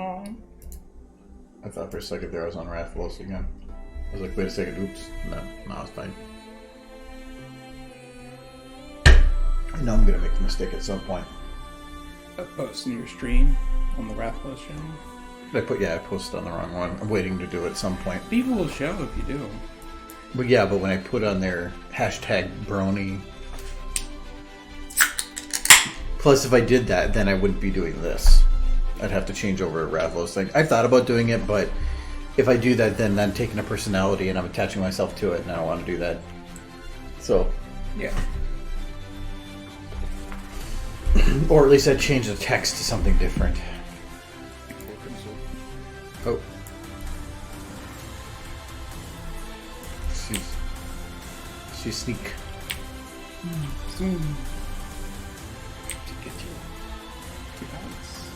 Oh. I thought for a second there I was on Rathlos again. I was like, wait a second, oops. No, it's fine. I know I'm gonna make a mistake at some point. Posting your stream on the Rathlos channel? I posted on the wrong one. I'm waiting to do it at some point. People will show if you do. But yeah, but when I put on their hashtag brony. Plus, if I did that, then I wouldn't be doing this. I'd have to change over a Rathlos thing. I thought about doing it, but if I do that, then I'm taking a personality and I'm attaching myself to it, and I don't want to do that. So. Yeah. Or at least I'd change the text to something different. Oh. She's sneak. Zoom. To get you. To balance.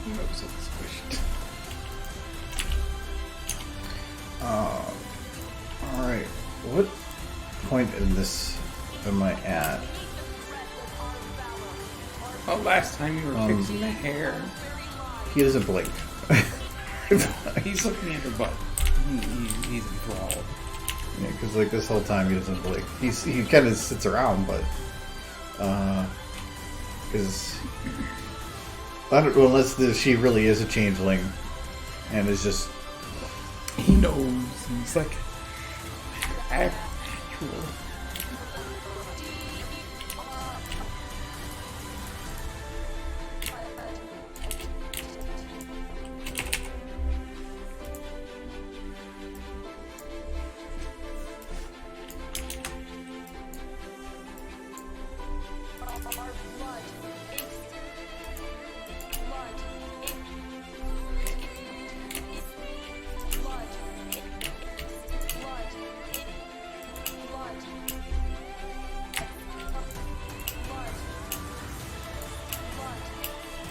No, so squished. Alright. What point in this am I at? Oh, last time you were fixing the hair. He doesn't blink. He's looking at her butt. He's enthralled. Yeah, because like this whole time he doesn't blink. He kind of sits around, but because I don't know, unless she really is a changeling and is just he knows. He's like natural.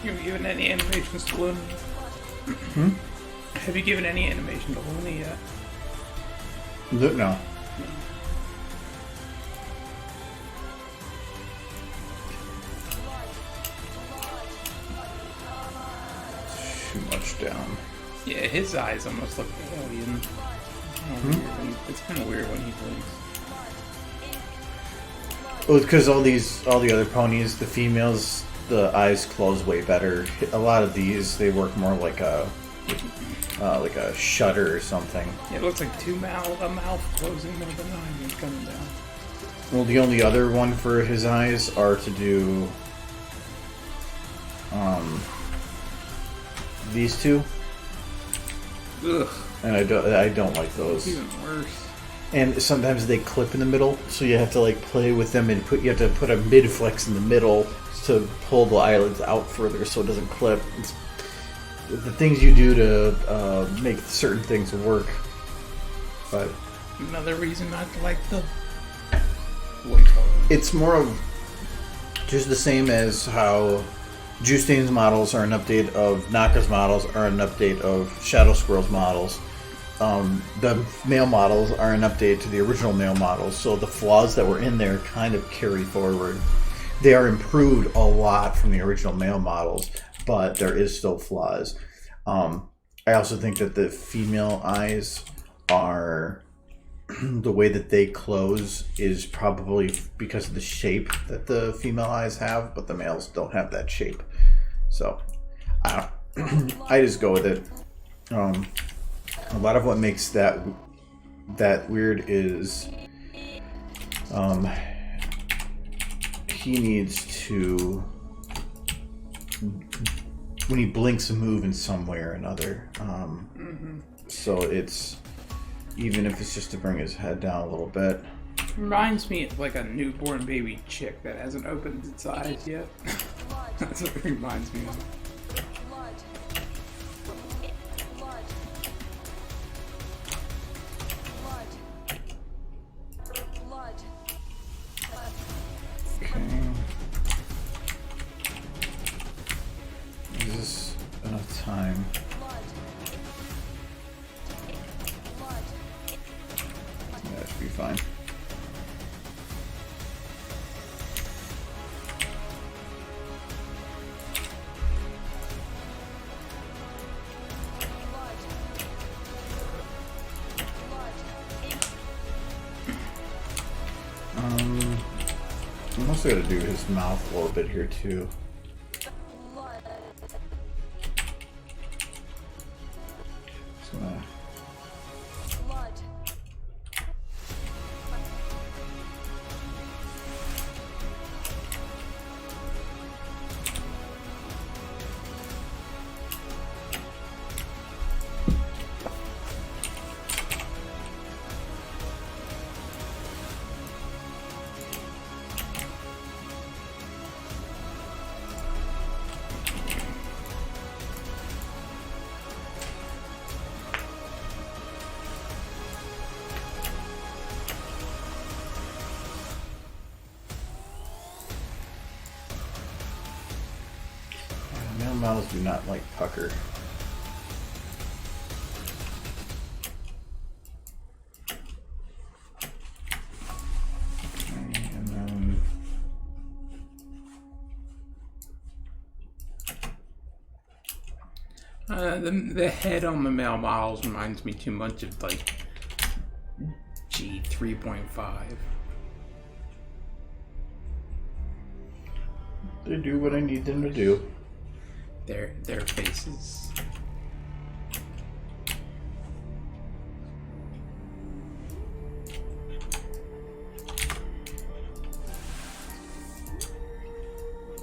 Have you given any animations to Luna? Have you given any animation to Luna yet? no. Too much down. Yeah, his eyes almost look alien. It's kind of weird when he blinks. Well, it's because all the other ponies, the females, the eyes close way better. A lot of these, they work more like a shutter or something. Yeah, it looks like a mouth closing more than an eye and coming down. Well, the only other one for his eyes are to do these two. Ugh. And I don't like those. It's even worse. And sometimes they clip in the middle, so you have to like play with them and you have to put a mid flex in the middle to pull the eyelids out further so it doesn't clip. It's the things you do to make certain things work. But another reason not to like the white color. It's more of just the same as how Justain's models are an update of Naka's models are an update of Shadow Squirrel's models. The male models are an update to the original male models, so the flaws that were in there kind of carry forward. They are improved a lot from the original male models, but there is still flaws. I also think that the female eyes are the way that they close is probably because of the shape that the female eyes have, but the males don't have that shape. So I just go with it. A lot of what makes that weird is he needs to, when he blinks, move in some way or another. So it's, even if it's just to bring his head down a little bit. Reminds me of like a newborn baby chick that hasn't opened its eyes yet. That's what it reminds me of. Okay. Is this enough time? Yeah, that should be fine. So I'm also going to do his mouth a little bit here too. Just gonna... Male models do not like pucker. And then the head on the male models reminds me too much of like G 3.5. they do what I need them to do. Their faces.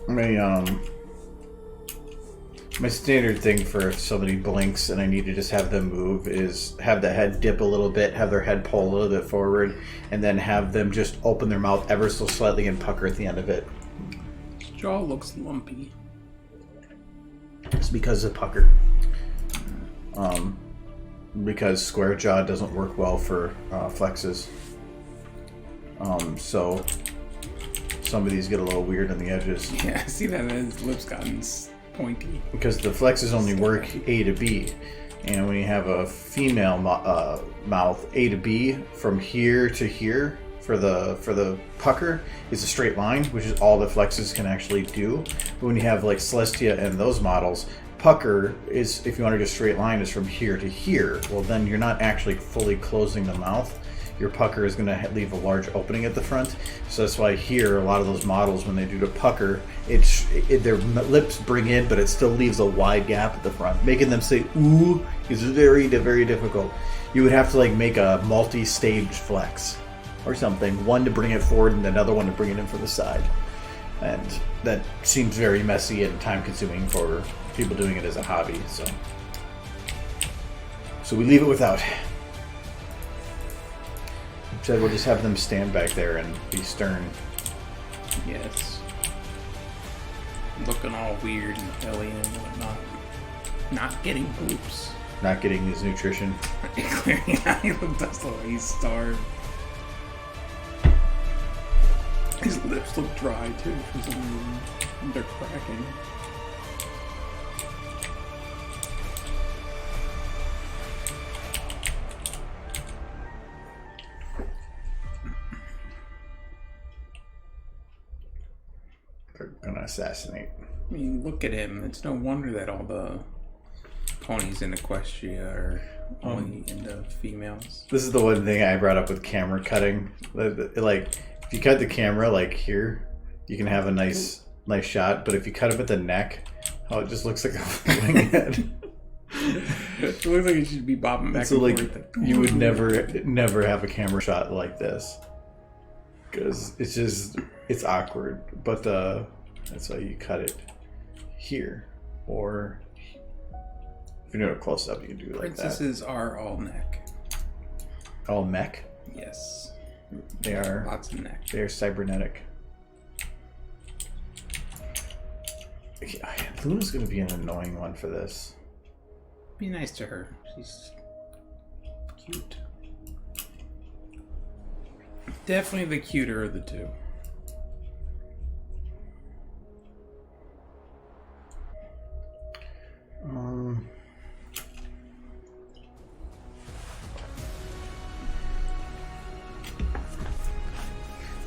My standard thing for if somebody blinks and I need to just have them move is have the head dip a little bit, have their head pull a little bit forward, and then have them just open their mouth ever so slightly and pucker at the end of it. His jaw looks lumpy. It's because of pucker. Because square jaw doesn't work well for flexes. So some of these get a little weird on the edges. Yeah, I see that his lips gotten pointy. Because the flexes only work A to B. And when you have a female mouth, A to B from here to here for the pucker is a straight line, which is all the flexes can actually do. But when you have like Celestia and those models, pucker is, if you want to do a straight line, is from here to here. Well, then you're not actually fully closing the mouth. Your pucker is going to leave a large opening at the front. So that's why here, a lot of those models, when they do the pucker, their lips bring in, but it still leaves a wide gap at the front. Making them say ooh is very, very difficult. You would have to like make a multi-stage flex or something. One to bring it forward and another one to bring it in from the side. And that seems very messy and time-consuming for people doing it as a hobby. So we leave it without. Instead, we'll just have them stand back there and be stern. Yes. Looking all weird and alien and whatnot. Not getting boobs. Not getting his nutrition. Clearing out, he looks like he's starved. His lips look dry too for some reason. They're cracking. They're gonna assassinate. I mean, look at him. It's no wonder that all the ponies in Equestria are only into females. This is the one thing I brought up with camera cutting. Like, if you cut the camera like here, you can have a nice shot. But if you cut it at the neck, oh, it just looks like a floating head. It looks like it should be bobbing back so and like forth. you would never have a camera shot like this because it's awkward. But that's why you cut it here, or if you're doing a close up, you can do it like that. Princesses are all neck. All mech? Yes. They are. Lots of neck. They are cybernetic. Luna's going to be an annoying one for this. Be nice to her. She's cute. Definitely the cuter of the two.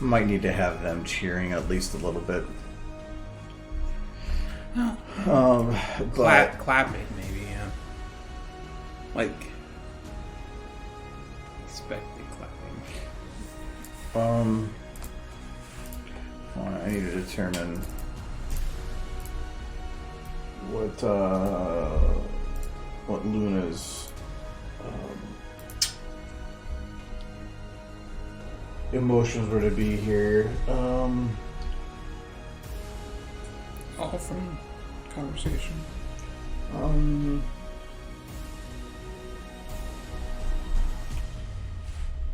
Might need to have them cheering at least a little bit. But Clapping, maybe, yeah. Like, expected clapping. Hold I need to determine what Luna's emotions were to be here. All from conversation.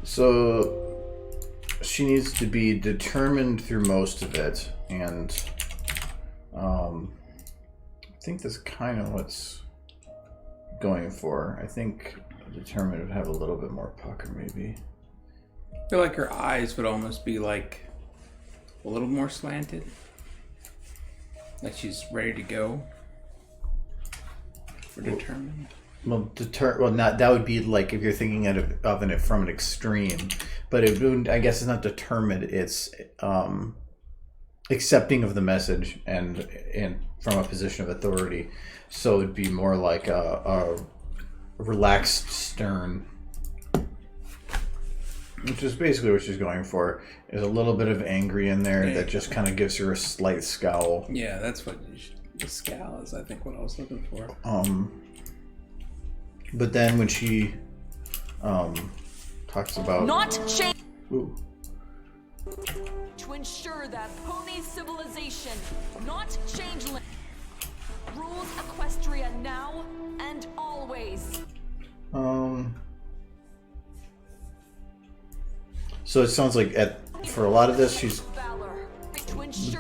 So she needs to be determined through most of it, and I think that's kind of what's going for. I think determined would have a little bit more pucker, maybe. I feel like her eyes would almost be like a little more slanted. Like she's ready to go for determined. Well, not that would be like if you're thinking of it from an extreme, but it would, I guess it's not determined. It's accepting of the message and from a position of authority. So it'd be more like a relaxed stern, which is basically what she's going for. There's a little bit of angry in there that just kind of gives her a slight scowl. Yeah, that's what the scowl is, I think, what I was looking for. But then when she talks about not change to ensure that pony civilization, not changeling, rules Equestria now and always. So it sounds like for a lot of this, she's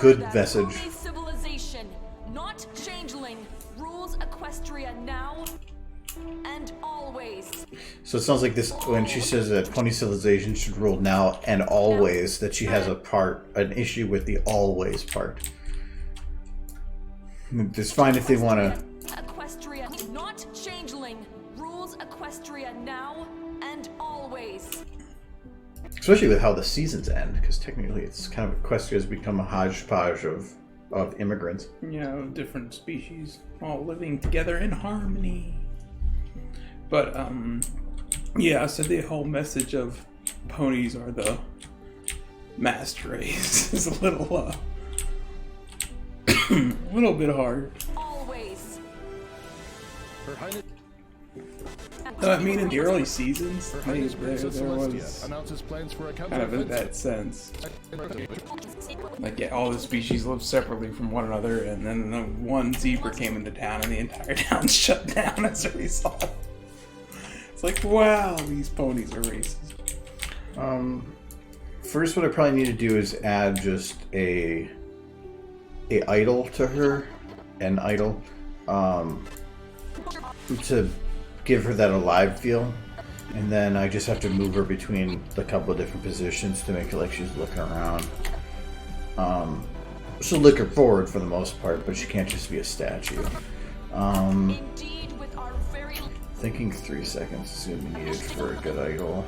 good message. Pony civilization, not changeling, rules Equestria now and always. So it sounds like this when she says that pony civilization should rule now and always, that she has an issue with the always part. It's fine if they want to. Equestria, not changeling, rules Equestria now and always. Especially with how the seasons end, because technically it's kind of Equestria has become a hodgepodge of immigrants. Yeah, of different species all living together in harmony. But yeah, so the whole message of ponies are the master race is a little bit hard. Always. I mean, in the early seasons, there was kind of in that sense. Like, yeah, all the species live separately from one another, and then the one zebra came into town, and the entire town shut down as a result. It's like, wow, these ponies are racist. First, what I probably need to do is add just a idol to her, an idol, to give her that alive feel, and then I just have to move her between a couple of different positions to make it like she's looking around. She'll look her forward for the most part, but she can't just be a statue. Indeed, with our very Thinking 3 seconds is going to be needed for a good idol.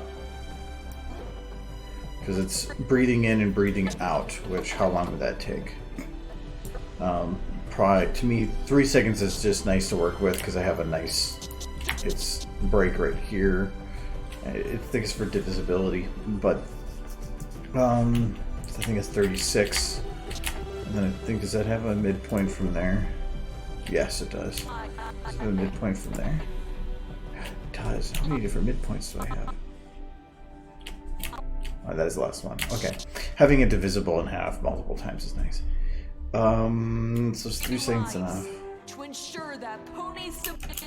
Because it's breathing in and breathing out, which, how long would that take? Probably, to me, 3 seconds is just nice to work with because I have a nice, it's break right here. I think it's for divisibility, but I think it's 36. And then I think, does that have a midpoint from there? Yes, it does. Does it have a midpoint from there? It does. How many different midpoints do I have? Oh, that is the last one. Okay. Having it divisible in half multiple times is nice. So it's 3 seconds enough. to ensure that pony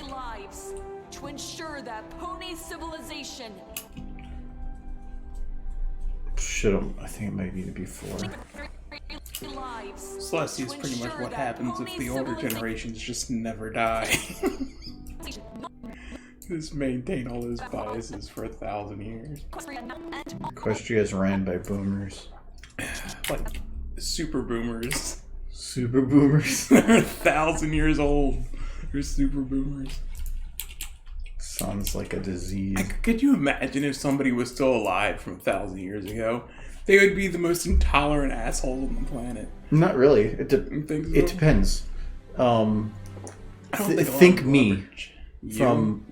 lives, to ensure that pony civilization. Should I think it might need to be 4. Lives. Celestia is pretty much what happens if the older generations just never die. Just maintain all those biases for 1,000 years. Equestria is ran by boomers. Like, super boomers. Super boomers? They're 1,000 years old. They're super boomers. Sounds like a disease. Could you imagine if somebody was still alive from 1,000 years ago? They would be the most intolerant assholes on the planet. Not really. It depends. Think me from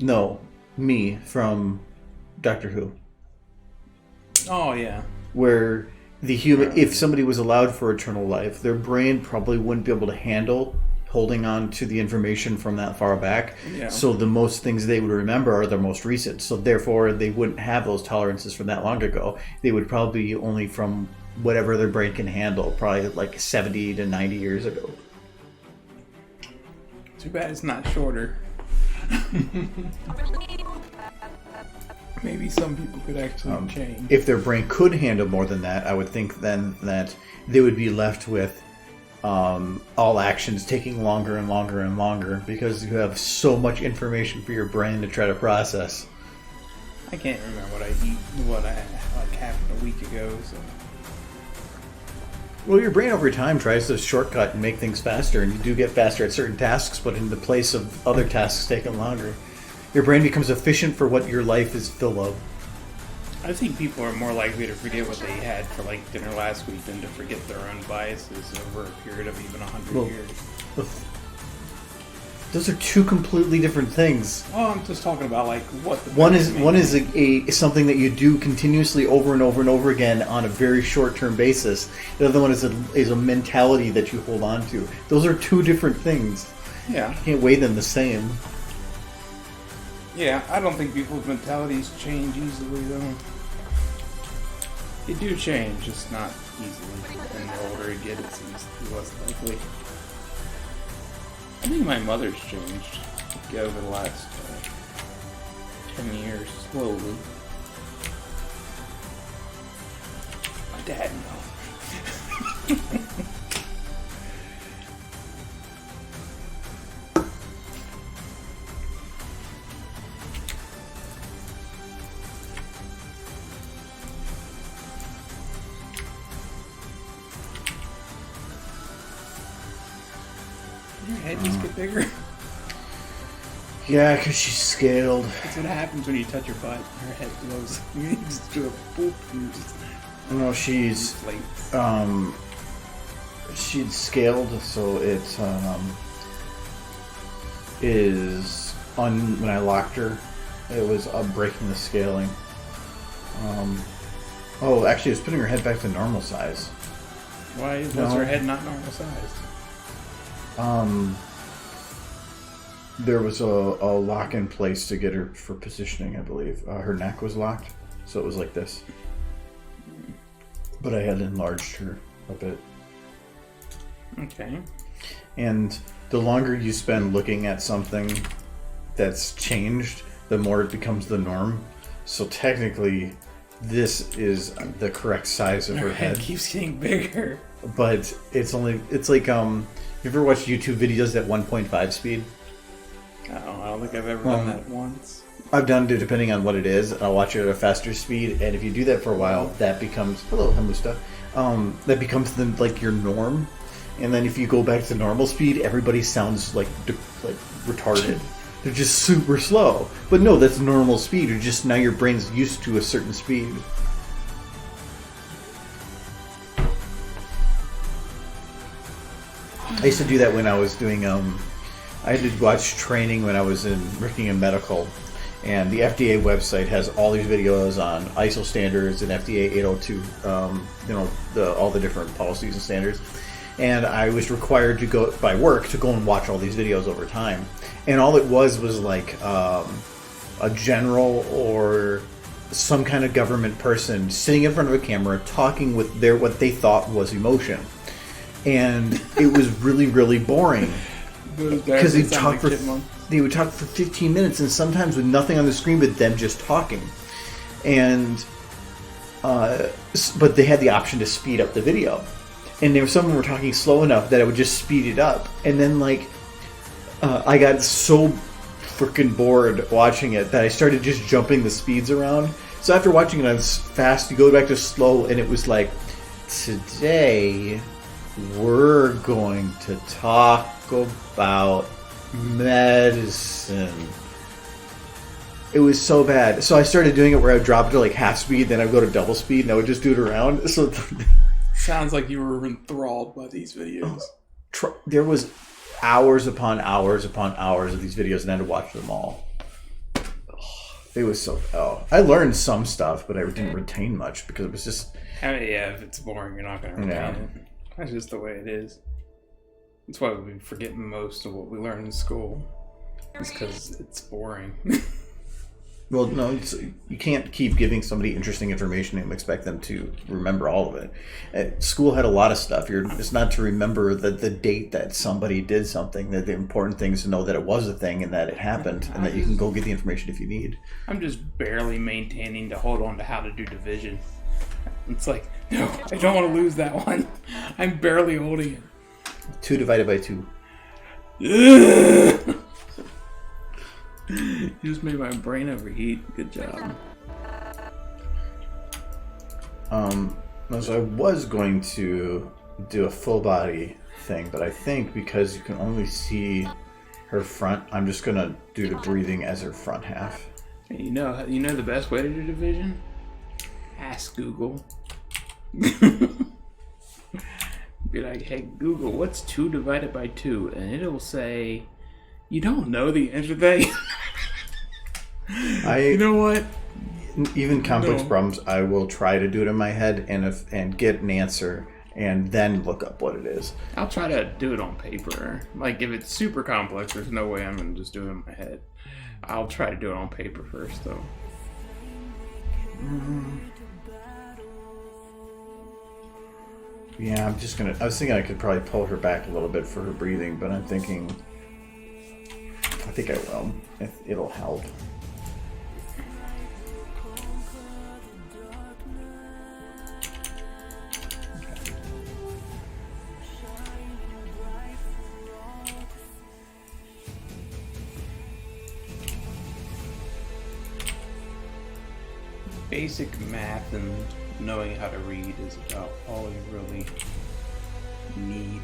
me from Doctor Who. Oh yeah. Where the human, if somebody was allowed for eternal life, their brain probably wouldn't be able to handle holding on to the information from that far back. Yeah. So the most things they would remember are the most recent. So therefore, they wouldn't have those tolerances from that long ago. They would probably be only from whatever their brain can handle, probably like 70 to 90 years ago. Too bad it's not shorter. Maybe some people could actually change. If their brain could handle more than that, I would think then that they would be left with all actions taking longer and longer and longer because you have so much information for your brain to try to process. I can't remember what I like happened a week ago. So. Well, your brain over time tries to shortcut and make things faster, and you do get faster at certain tasks, but in the place of other tasks taking longer. Your brain becomes efficient for what your life is full of. I think people are more likely to forget what they had for like dinner last week than to forget their own biases over a period of even 100 years. Those are two completely different things. Oh, I'm just talking about like what the one is a something that you do continuously over and over and over again on a very short-term basis. The other one is a mentality that you hold on to. Those are two different things. Yeah. You can't weigh them the same. Yeah, I don't think people's mentalities change easily, though. They do change, just not easily. And the older you get, it seems to be less likely. I think my mother's changed over the last 10 years, slowly. My dad, no. Your head just get bigger. Yeah, because she's scaled. That's what happens when you touch your butt. Her head blows. You just do a boop and just... No, she's scaled, so it is when I locked her, it was breaking the scaling. Actually, it's putting her head back to normal size. Why was her head not normal size? There was a lock in place to get her for positioning, I believe. Her neck was locked, so it was like this. But I had enlarged her a bit. Okay. And the longer you spend looking at something that's changed, the more it becomes the norm. So technically, this is the correct size of her head. It keeps getting bigger. But it's like you ever watched YouTube videos at 1.5 speed? I don't think I've ever done that once. I've done it depending on what it is. I'll watch it at a faster speed, and if you do that for a while, that becomes Hamusta. That becomes like your norm. And then if you go back to normal speed, everybody sounds like retarded. They're just super slow. But no, that's normal speed. Or just now your brain's used to a certain speed. I used to do that when I was doing, I had to watch training when I was working in medical, and the FDA website has all these videos on ISO standards and FDA 802, all the different policies and standards, and I was required to go, by work, to go and watch all these videos over time, and all it was like a general or some kind of government person sitting in front of a camera talking with what they thought was emotion. And it was really, really boring because they would talk for 15 minutes, and sometimes with nothing on the screen but them just talking. And but they had the option to speed up the video, and there some of them were talking slow enough that I would just speed it up. And then I got so freaking bored watching it that I started just jumping the speeds around. So after watching it on fast, you go back to slow, and it was like, today we're going to talk about medicine. It was so bad. So I started doing it where I would drop it to like half speed, then I would go to double speed, and I would just do it around. So sounds like you were enthralled by these videos. There was hours upon hours upon hours of these videos, and I had to watch them all. It was so... Oh, I learned some stuff, but I didn't retain much because it was just... Yeah, if it's boring, you're not going to retain it. That's just the way it is. That's why we forget most of what we learn in school. It's because it's boring. Well, no, you can't keep giving somebody interesting information and expect them to remember all of it. School had a lot of stuff. It's not to remember the date that somebody did something. That the important thing is to know that it was a thing and that it happened, and that you can go get the information if you need. I'm just barely maintaining to hold on to how to do division. It's like, no, I don't want to lose that one. I'm barely holding it. 2 divided by 2. You just made my brain overheat. Good job. So I was going to do a full body thing, but I think because you can only see her front, I'm just gonna do the breathing as her front half. You know the best way to do division? Ask Google. Be like, hey Google, what's 2 divided by 2? And it'll say, you don't know the answer to that. You know what? Even complex problems, I will try to do it in my head and get an answer and then look up what it is. I'll try to do it on paper. Like if it's super complex, there's no way I'm gonna just do it in my head. I'll try to do it on paper first, though. Yeah, I was thinking I could probably pull her back a little bit for her breathing, but I'm thinking, I think I will. It'll help. Basic math and knowing how to read is about all you really need.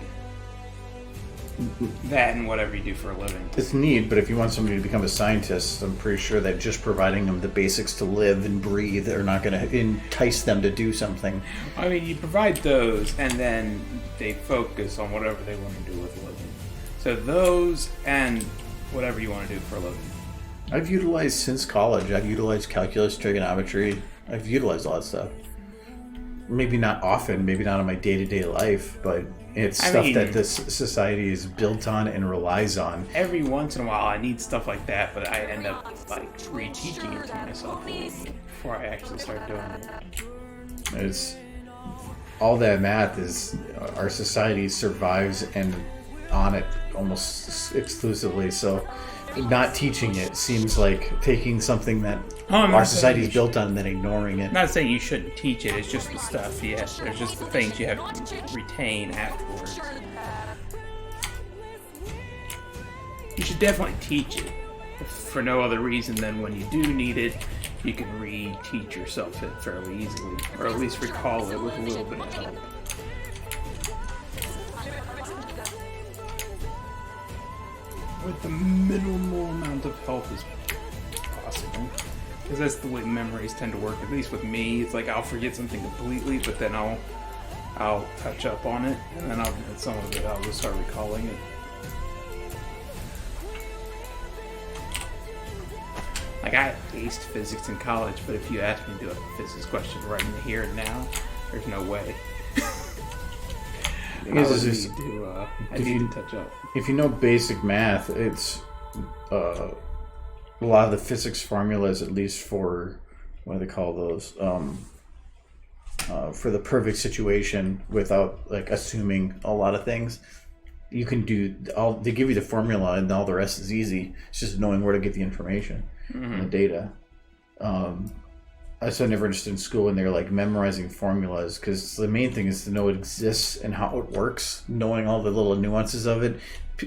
That and whatever you do for a living. It's neat, but if you want somebody to become a scientist, I'm pretty sure that just providing them the basics to live and breathe are not going to entice them to do something. I mean, you provide those, and then they focus on whatever they want to do with a living. So those and whatever you want to do for a living. I've utilized since college. I've utilized calculus, trigonometry. I've utilized all that stuff. Maybe not often, maybe not in my day-to-day life, but it's stuff that this society is built on and relies on. Every once in a while I need stuff like that, but I end up like reteaching it to myself before I actually start doing it. It's all that math is our society survives and on it almost exclusively, so not teaching it seems like taking something that our society is built on and then ignoring it. I'm not saying you shouldn't teach it, it's just the stuff, yes. There's just the things you have to retain afterwards. You should definitely teach it, if for no other reason than when you do need it, you can re-teach yourself it fairly easily, or at least recall it with a little bit of help. With the minimal amount of help as possible. Because that's the way memories tend to work, at least with me. It's like I'll forget something completely, but then I'll touch up on it, and then some of it I'll just start recalling it. Like I aced physics in college, but if you ask me to do a physics question right in the here and now, there's no way. I need to touch up. If you know basic math, it's a lot of the physics formulas, at least for what do they call those? For the perfect situation, without like assuming a lot of things, you can do all. They give you the formula, and all the rest is easy. It's just knowing where to get the information and the data. I was so never interested in school when they're like memorizing formulas, because the main thing is to know it exists and how it works. Knowing all the little nuances of it,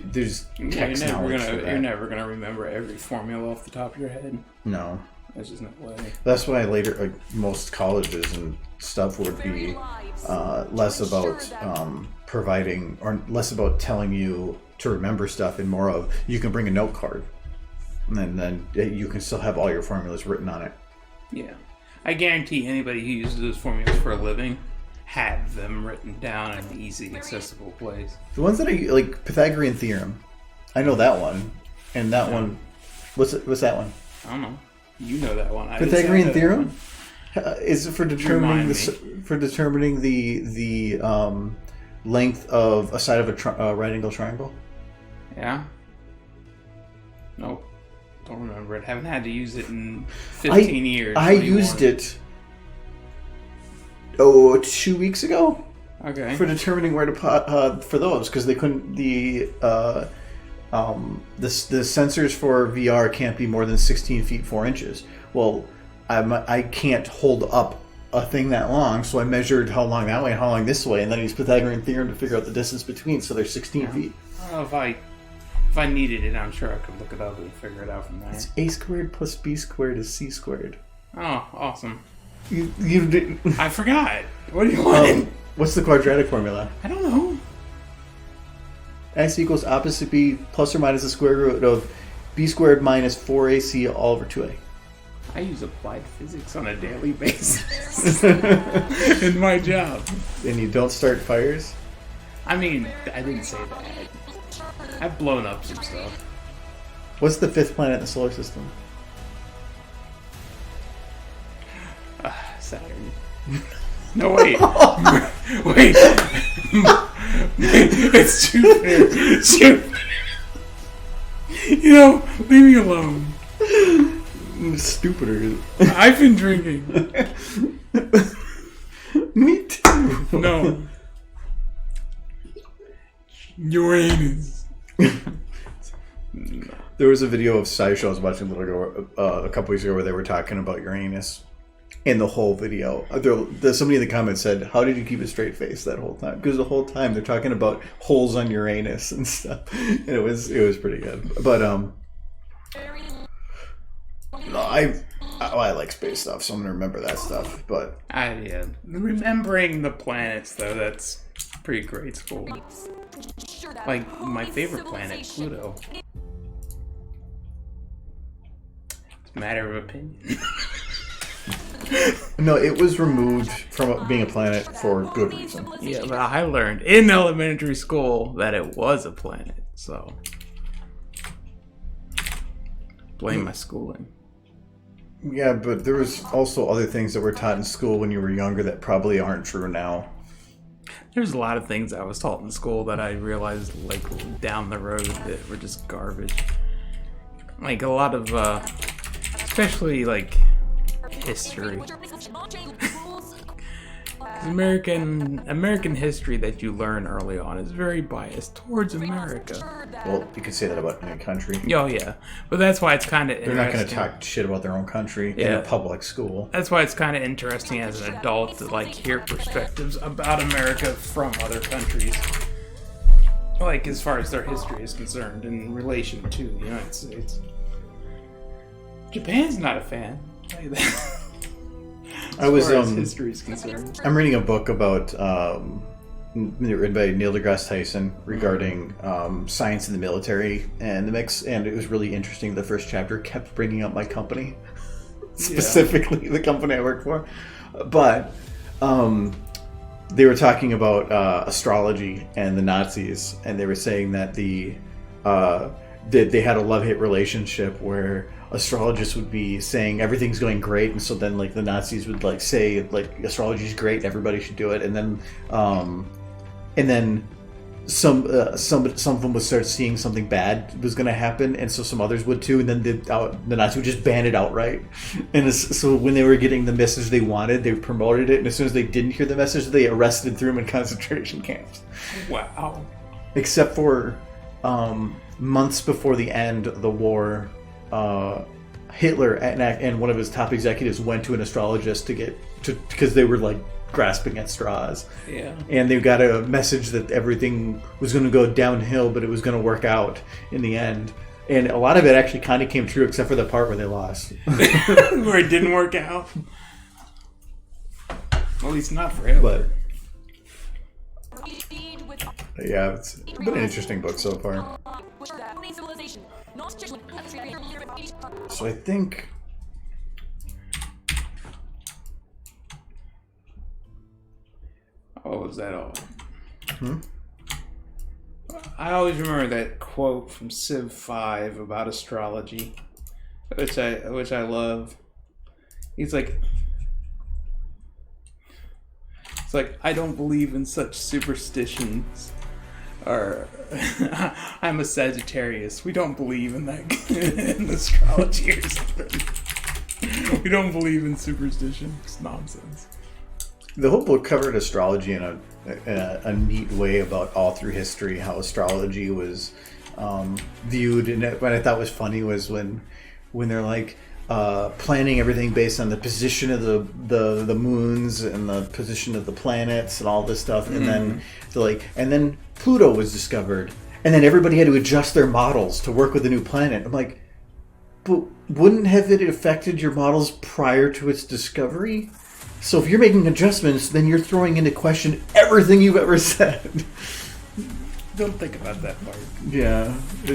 there's text knowledge for that. You're never gonna remember every formula off the top of your head. No, there's just no way. That's why later, like most colleges and stuff, would be less about providing or less about telling you to remember stuff, and more of you can bring a note card, and then you can still have all your formulas written on it. Yeah. I guarantee anybody who uses those formulas for a living had them written down in an easy, accessible place. The ones that I like, Pythagorean theorem, I know that one, and that one. What's that one? I don't know. You know that one. I didn't say I Pythagorean know that theorem one. is for determining the length of a side of a right angle triangle. Yeah. Nope. Don't remember it. Haven't had to use it in 15 years. I used it 2 weeks ago. Okay. For determining where to put for those, because they couldn't the sensors for VR can't be more than 16 feet 4 inches. Well, I can't hold up a thing that long, so I measured how long that way and how long this way, and then I used Pythagorean theorem to figure out the distance between. So they're 16 feet. I don't know if I needed it, I'm sure I could look it up and figure it out from there. It's a squared plus b squared is c squared. Oh, awesome. You didn't. I forgot. What do you want? What's the quadratic formula? I don't know. X equals opposite b plus or minus the square root of b squared minus 4ac all over 2a. I use applied physics on a daily basis in my job. And you don't start fires? I mean, I didn't say that. I've blown up some stuff. What's the 5th planet in the solar system? Saturn. No, wait. Wait. It's Jupiter. Jupiter. You know, leave me alone. Stupider. I've been drinking. Me too. No. Uranus. There was a video of SciShow I was watching a couple weeks ago where they were talking about Uranus. In the whole video, somebody in the comments said, "How did you keep a straight face that whole time?" Because the whole time they're talking about holes on Uranus and stuff. And it was pretty good. But no, I like space stuff, so I'm gonna remember that stuff. But yeah, remembering the planets though, that's pretty great school. Like my favorite planet, Pluto. It's a matter of opinion. no, it was removed from being a planet for good reason. Yeah, but I learned in elementary school that it was a planet, so blame my schooling. Yeah, but there was also other things that were taught in school when you were younger that probably aren't true now. There's a lot of things I was taught in school that I realized, like, down the road that were just garbage. Like, a lot of, especially, like, history. American history that you learn early on is very biased towards America. Well, you could say that about any country. Oh, yeah. But that's why it's kind of interesting. They're not going to talk shit about their own country in a public school. That's why it's kind of interesting as an adult to, like, hear perspectives about America from other countries. Like, as far as their history is concerned in relation to the United States. Japan's not a fan. I'll tell you that. As far as history is concerned. I'm reading a book about written by Neil deGrasse Tyson regarding science in the military and the mix, and it was really interesting. The first chapter kept bringing up my company, specifically the company I work for, but they were talking about astrology and the Nazis, and they were saying that they had a love-hate relationship where astrologists would be saying everything's going great, and so then like the Nazis would like say like astrology's great, everybody should do it, and then some of them would start seeing something bad was going to happen, and so some others would too, and then the Nazis would just ban it outright. And so when they were getting the message they wanted, they promoted it, and as soon as they didn't hear the message, they arrested and threw them in concentration camps. Wow. Except for months before the end of the war, Hitler and one of his top executives went to an astrologist because they were like grasping at straws. Yeah. And they got a message that everything was going to go downhill, but it was going to work out in the end. And a lot of it actually kind of came true, except for the part where they lost. Where it didn't work out. At least not for Hitler. But yeah, it's been an interesting book so far. So I think... Oh, is that all? I always remember that quote from Civ 5 about astrology. which I love. He's like, it's like, I don't believe in such superstitions. Or I'm a Sagittarius. We don't believe in that in astrology or something. We don't believe in superstition. It's nonsense. The whole book covered astrology in a neat way about all through history, how astrology was viewed. And what I thought was funny was when they're like planning everything based on the position of the moons and the position of the planets and all this stuff, and then they're like, and then Pluto was discovered, and then everybody had to adjust their models to work with the new planet. I'm like, but wouldn't have it affected your models prior to its discovery? So if you're making adjustments, then you're throwing into question everything you've ever said. Don't think about that part. Yeah, it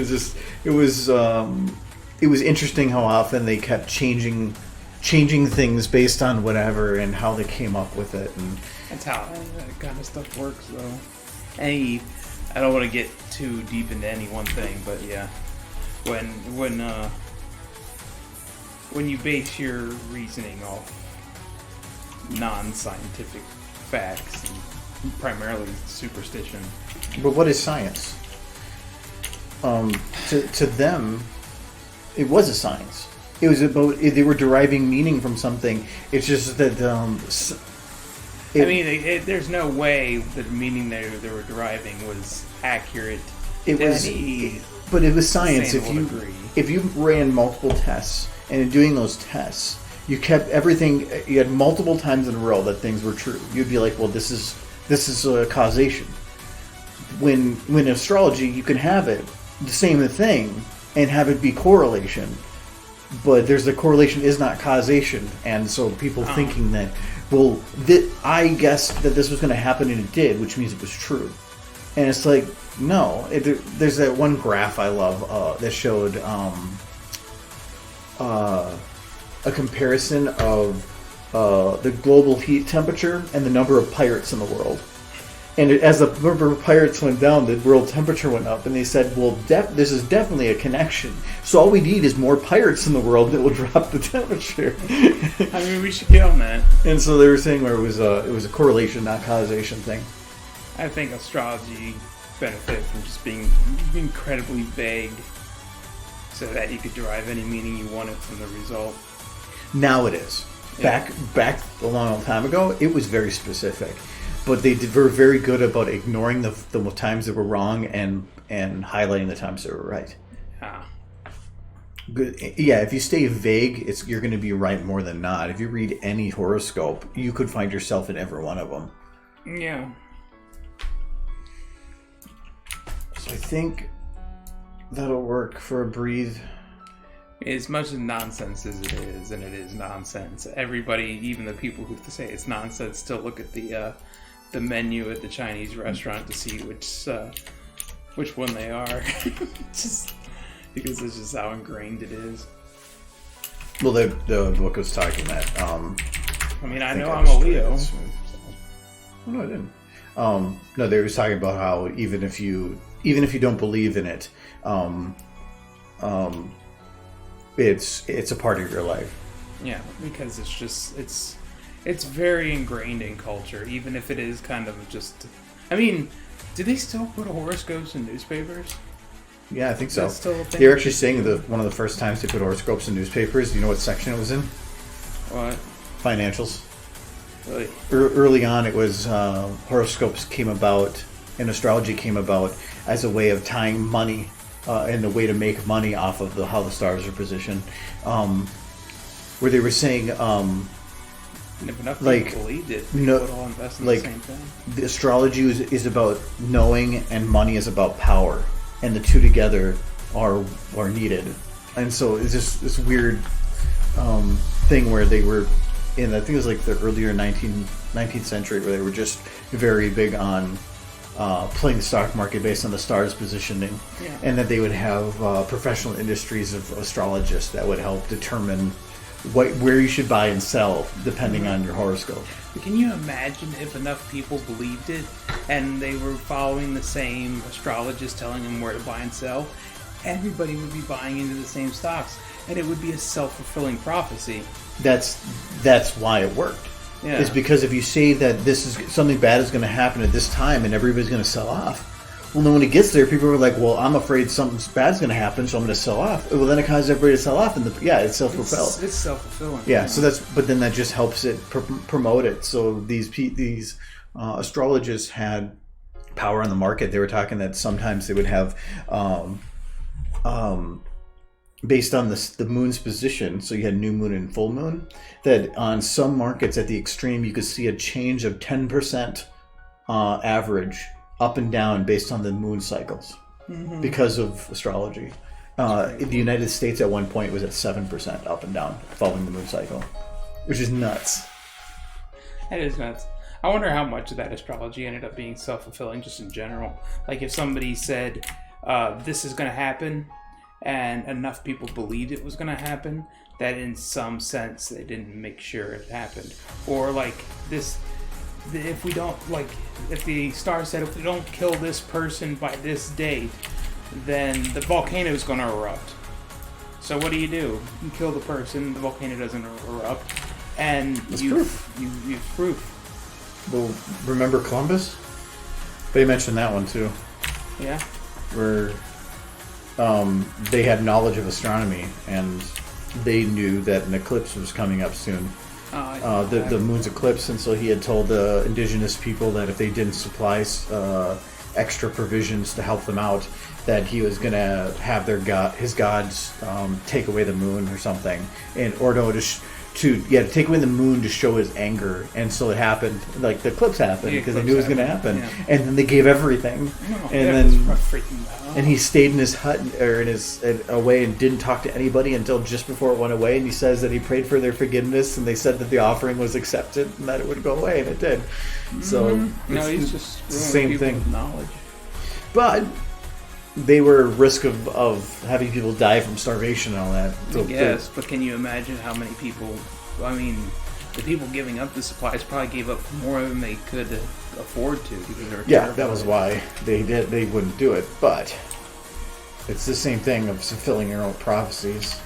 was interesting how often they kept changing things based on whatever and how they came up with it. And that's how that kind of stuff works, though. I don't want to get too deep into any one thing, but yeah, when you base your reasoning off non-scientific facts, and primarily superstition. But what is science? To them, it was a science. It was about, they were deriving meaning from something. It's just that there's no way that the meaning they were deriving was accurate. But it was science. If you ran multiple tests, and in doing those tests, you kept everything. You had multiple times in a row that things were true. You'd be like, well, this is a causation. When in astrology, you can have it the same thing and have it be correlation, but there's the correlation is not causation, and so people thinking that, well, I guessed that this was going to happen and it did, which means it was true. And it's like, no. There's that one graph I love that showed a comparison of the global heat temperature and the number of pirates in the world. And as the number of pirates went down, the world temperature went up. And they said, well, this is definitely a connection. So all we need is more pirates in the world that will drop the temperature. I mean, we should get on that. And so they were saying where it was a correlation, not causation thing. I think astrology benefits from just being incredibly vague, so that you could derive any meaning you wanted from the result. Now it is. Yeah. Back a long time ago, it was very specific. But they were very good about ignoring the times that were wrong and highlighting the times that were right. Good. Yeah, if you stay vague, you're going to be right more than not. If you read any horoscope, you could find yourself in every one of them. Yeah. So I think that'll work for a breathe. As much as nonsense as it is, and it is nonsense, everybody, even the people who say it's nonsense, still look at the menu at the Chinese restaurant to see which one they are. Just because it's just how ingrained it is. Well, the book was talking that. I mean, I know I'm a Leo. So. Oh, no, I didn't. No, they were talking about how even if you don't believe in it, it's a part of your life. Yeah, because it's very ingrained in culture, even if it is kind of just. I mean, do they still put horoscopes in newspapers? Yeah, I think so. That's still a thing? They're actually saying one of the first times they put horoscopes in newspapers. Do you know what section it was in? What? Financials. Really? Early on, it was horoscopes came about, and astrology came about as a way of tying money and the way to make money off of how the stars are positioned. Where they were saying, and if enough people believed it, people would all invest in the same thing. The astrology is about knowing, and money is about power, and the two together are needed. And so it's just this weird thing where they were in, I think it was like the earlier 19th century, where they were just very big on playing the stock market based on the stars positioning, and that they would have professional industries of astrologists that would help determine where you should buy and sell depending on your horoscope. Can you imagine if enough people believed it and they were following the same astrologist telling them where to buy and sell? everybody would be buying into the same stocks, and it would be a self-fulfilling prophecy. That's why it worked. Yeah. It's because if you say that this is something bad is going to happen at this time and everybody's going to sell off, well, then when it gets there, people are like, well, I'm afraid something bad's going to happen, so I'm going to sell off. Well, then it causes everybody to sell off, and it's self-fulfilled. It's self-fulfilling. Yeah, so but then that just helps it promote it. So these astrologists had power in the market. They were talking that sometimes they would have, based on the moon's position, so you had new moon and full moon, that on some markets at the extreme you could see a change of 10% average up and down based on the moon cycles because of astrology. In the United States at one point it was at 7% up and down following the moon cycle, which is nuts. That is nuts. I wonder how much of that astrology ended up being self-fulfilling just in general. Like if somebody said, this is going to happen, and enough people believed it was going to happen, that in some sense they didn't make sure it happened. Or like this, if we don't, like, if the star said if we don't kill this person by this date, then the volcano is going to erupt. So what do? You kill the person, the volcano doesn't erupt, and you've proof. Well, remember Columbus? They mentioned that one too. Yeah. Where they had knowledge of astronomy and they knew that an eclipse was coming up soon. The moon's eclipse, and so he had told the indigenous people that if they didn't supply extra provisions to help them out, that he was going to have his gods take away the moon or something, to take away the moon to show his anger. And so it happened, like the eclipse happened because they knew it was going to happen. Yeah. And then they gave everything, and he stayed in his hut or away and didn't talk to anybody until just before it went away. And he says that he prayed for their forgiveness, and they said that the offering was accepted and that it would go away, and it did. So he's just the same thing. With knowledge, but they were at risk of having people die from starvation and all that. Yes, but can you imagine how many people? I mean, the people giving up the supplies probably gave up more than they could afford to because they were terrified. That was why they wouldn't do it. But it's the same thing of fulfilling your own prophecies.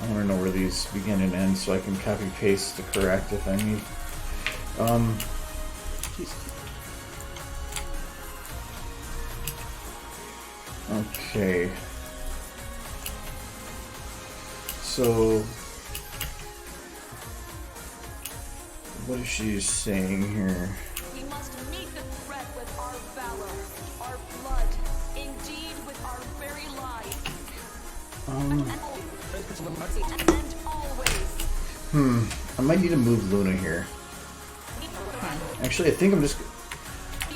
I want to know where these begin and end so I can copy paste to correct if I need. Okay. So, what is she saying here? We must meet the threat with our valor, our blood, indeed with our very lives. And always. I might need to move Luna here. Actually, I think I'm just...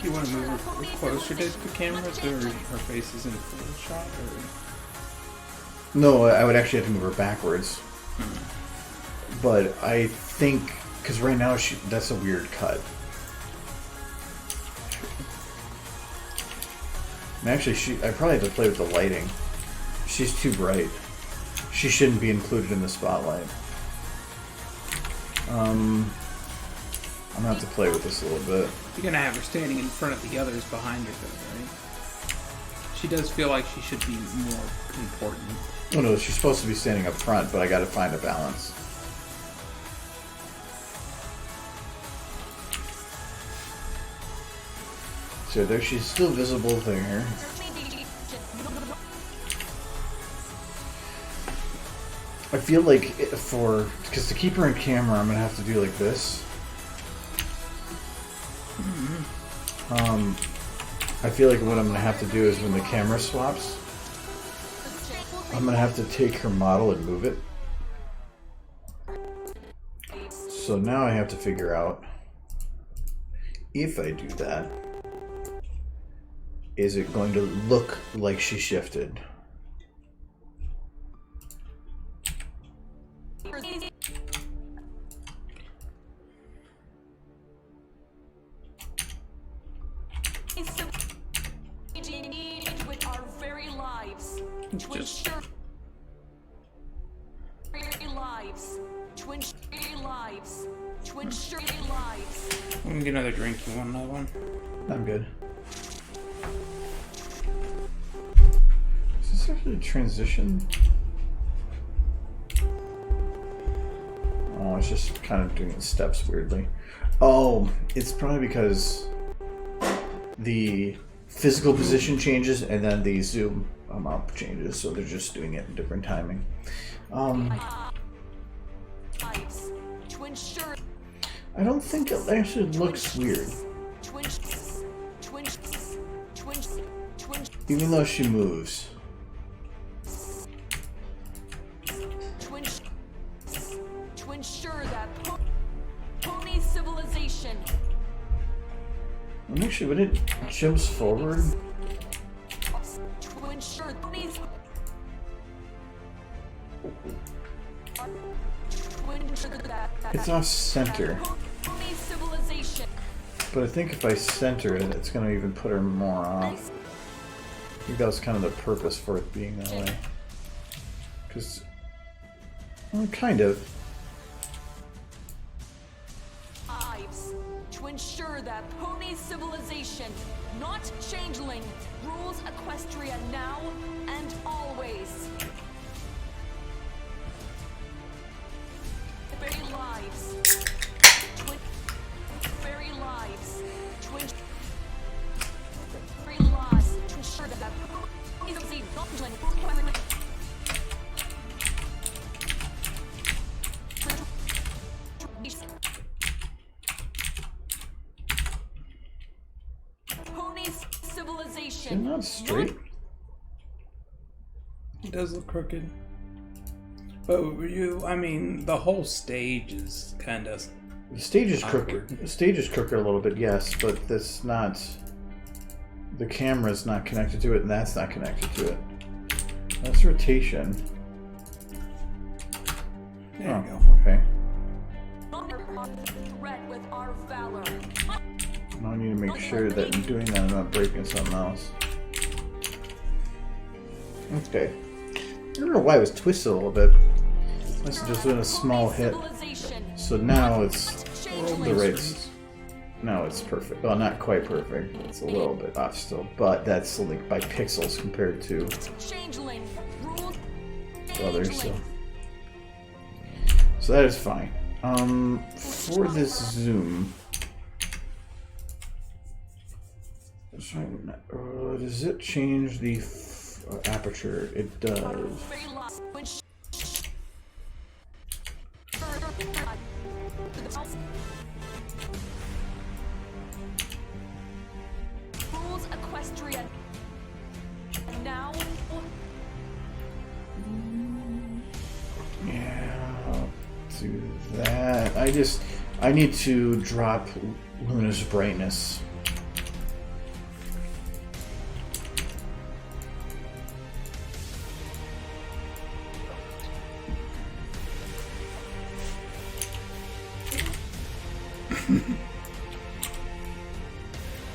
You want to move her closer to the camera so her face is in full shot? Or? No, I would actually have to move her backwards. But I think... Because right now, that's a weird cut. And actually, I probably have to play with the lighting. She's too bright. She shouldn't be included in the spotlight. I'm gonna have to play with this a little bit. You're gonna have her standing in front of the others behind her, though, right? She does feel like she should be more important. Oh no, she's supposed to be standing up front, but I gotta find a balance. So there, she's still visible there. I feel like because to keep her in camera, I'm gonna have to do like this. I feel like what I'm gonna have to do is when the camera swaps, I'm gonna have to take her model and move it. So now I have to figure out if I do that, is it going to look like she shifted? With our very lives, to ensure I'm gonna get another drink. You want another one? I'm good. this actually a transition? Oh, it's just kind of doing steps weirdly. Oh, it's probably because the physical position changes and then the zoom up changes, so they're just doing it in different timing. I don't think it actually looks weird. Even though she moves. To ensure that pony civilization. And actually, when it jumps forward. To ensure ponies. It's off center. Pony civilization. But I think if I center it, it's going to even put her more off. I think that was kind of the purpose for it being that way. Because, well, kind of. Lives to ensure that pony civilization, not changeling, rules Equestria now and always. Very lives. Very lives. Very lives to ensure that pony civilization, not changeling, Is it not straight? It does look crooked. But I mean, the whole stage is kind of... The stage is awkward. crooked. The stage is crooked a little bit, yes, but that's not... The camera's not connected to it, and that's not connected to it. That's rotation. There you go. Okay. Threat with our valor. Now I need to make sure that in doing that I'm not breaking something else. Okay. I don't know why it was twisted a little bit. This is just doing a small hit. So now it's the rates. Now it's perfect. Well, not quite perfect. It's a little bit off still, but that's only by pixels compared to others. So that is fine. For this zoom, does it change the aperture? It does. Rules Equestria now. Yeah, I'll do that. I need to drop Luna's brightness.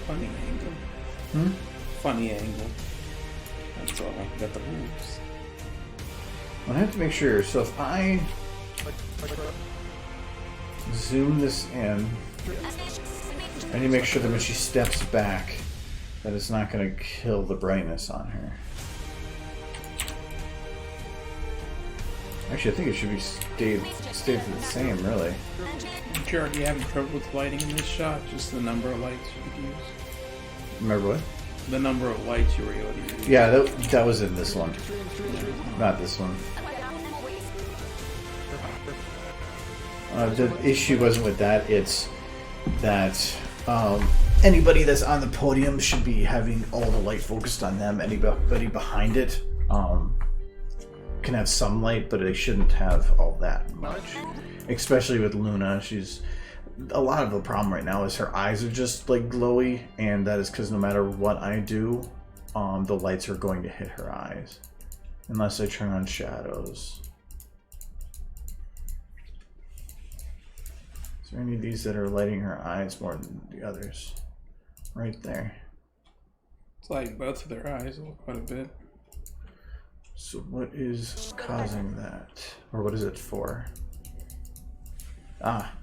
Funny angle. Funny angle. That's all. Got the moves. I have to make sure. So if I zoom this in, I need to make sure that when she steps back, that it's not going to kill the brightness on her. Actually, I think it should be stayed the same, really. Aren't you already having trouble with lighting in this shot? Just the number of lights you could use? Remember what? The number of lights you were able to use. Yeah, that was in this one. Not this one. The issue wasn't with that, it's that anybody that's on the podium should be having all the light focused on them. Anybody behind it can have some light, but they shouldn't have all that much. Especially with Luna, a lot of the problem right now is her eyes are just like glowy, and that is because no matter what I do, the lights are going to hit her eyes. Unless I turn on shadows. Is there any of these that are lighting her eyes more than the others? Right there. It's lighting both of their eyes quite a bit. So what is causing that? Or what is it for? Ah,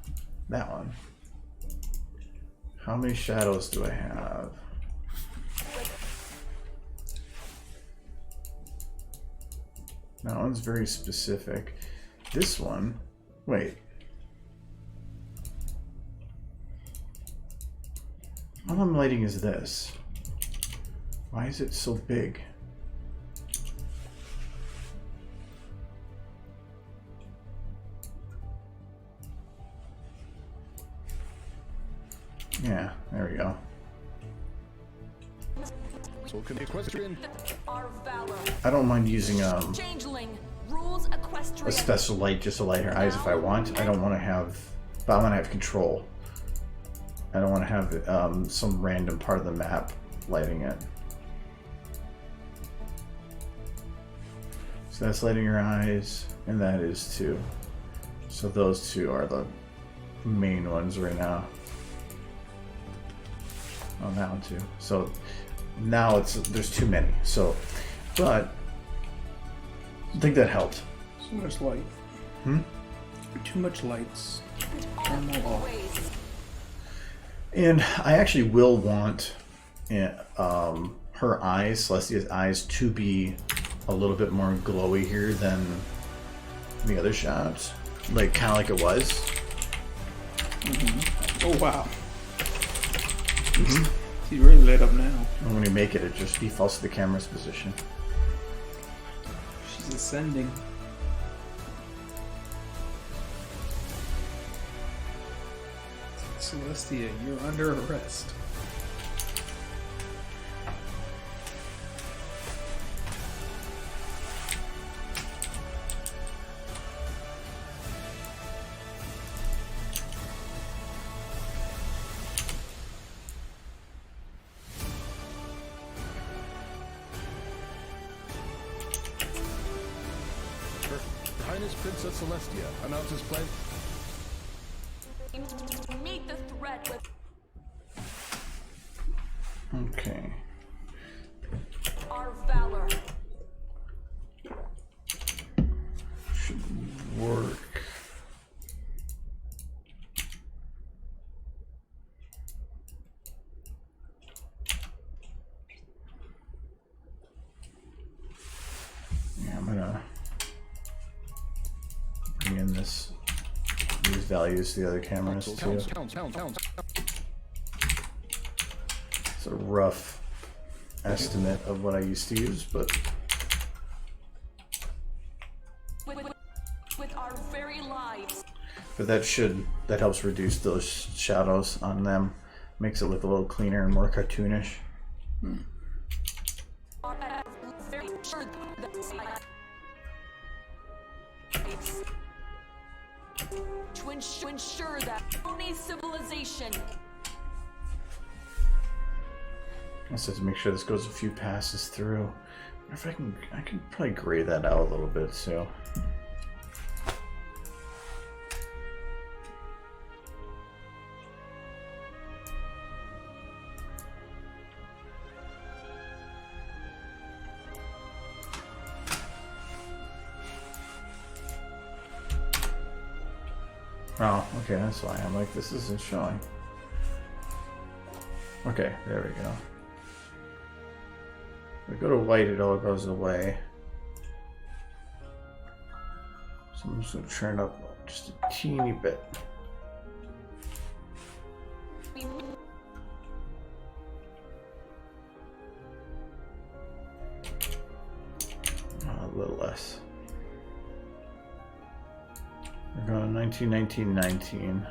that one. How many shadows do I have? That one's very specific. This one, wait. All I'm lighting is this. Why is it so big? Yeah, there we go. Our valor. I don't mind using Changeling. Rules a equestrian. special light just to light her eyes if I want. I don't want to have, but I want to have control. I don't want to have some random part of the map lighting it. So that's lighting her eyes, and that is too. So those two are the main ones right now. Oh, that one too. So now there's too many. So, but I think that helped. So much light. Too much lights. Turn them all off. And I actually will want her eyes, Celestia's eyes, to be a little bit more glowy here than the other shots. Like, kind of like it was. Oh, wow. He's really lit up now. And when you make it, it just defaults to the camera's position. She's ascending. Celestia, you're under arrest. Her Highness Princess Celestia announces plan. Meet the threat with Okay. our valor. Should work. Yeah, I'm gonna bring in these values to the other cameras too. It's a rough estimate of what I used to use, but With our very lives. that helps reduce those shadows on them. Makes it look a little cleaner and more cartoonish. Our very sure that to ensure that only civilization. I just have to make sure this goes a few passes through. If I can probably gray that out a little bit too. Oh, okay, that's why I'm like, this isn't showing. Okay, there we go. If I go to white, it all goes away. So I'm just going to turn up just a teeny bit. A little less. We're going 19, 19, 19.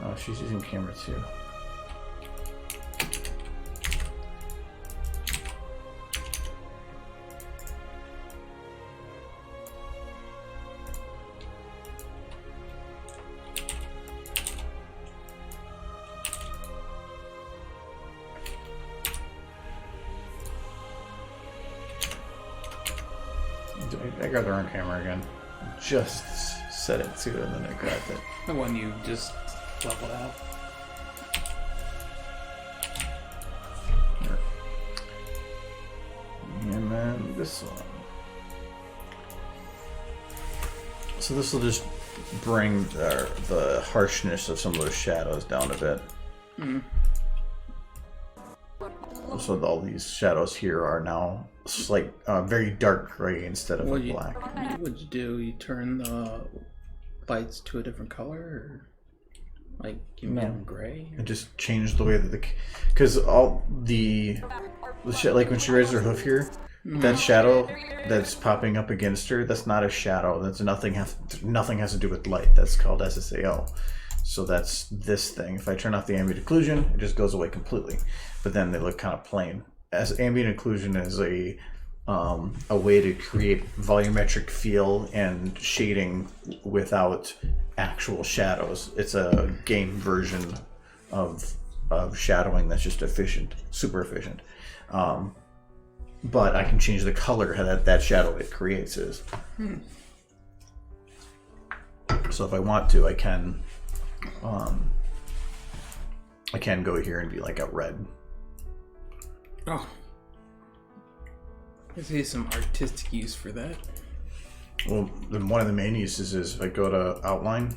Oh, she's using camera 2. I grabbed the wrong camera again. Just set it to, and then I grabbed it. The one you just leveled out. And then this one. So this will just bring the harshness of some of those shadows down a bit. So all these shadows here are now slight, very dark gray instead of black. What'd you do? You turn the lights to a different color, or like you made them gray? It just changed the way that because all the shit, like when she raises her hoof here, that shadow that's popping up against her, that's not a shadow. That's nothing has to do with light. That's called SSAO. So that's this thing. If I turn off the ambient occlusion, it just goes away completely. But then they look kind of plain. As ambient occlusion is a way to create volumetric feel and shading without actual shadows. It's a game version of shadowing that's just efficient, super efficient. But I can change the color that shadow it creates is. So if I want to, I can go here and be like a red. Oh. I see some artistic use for that. Well, then one of the main uses is if I go to outline.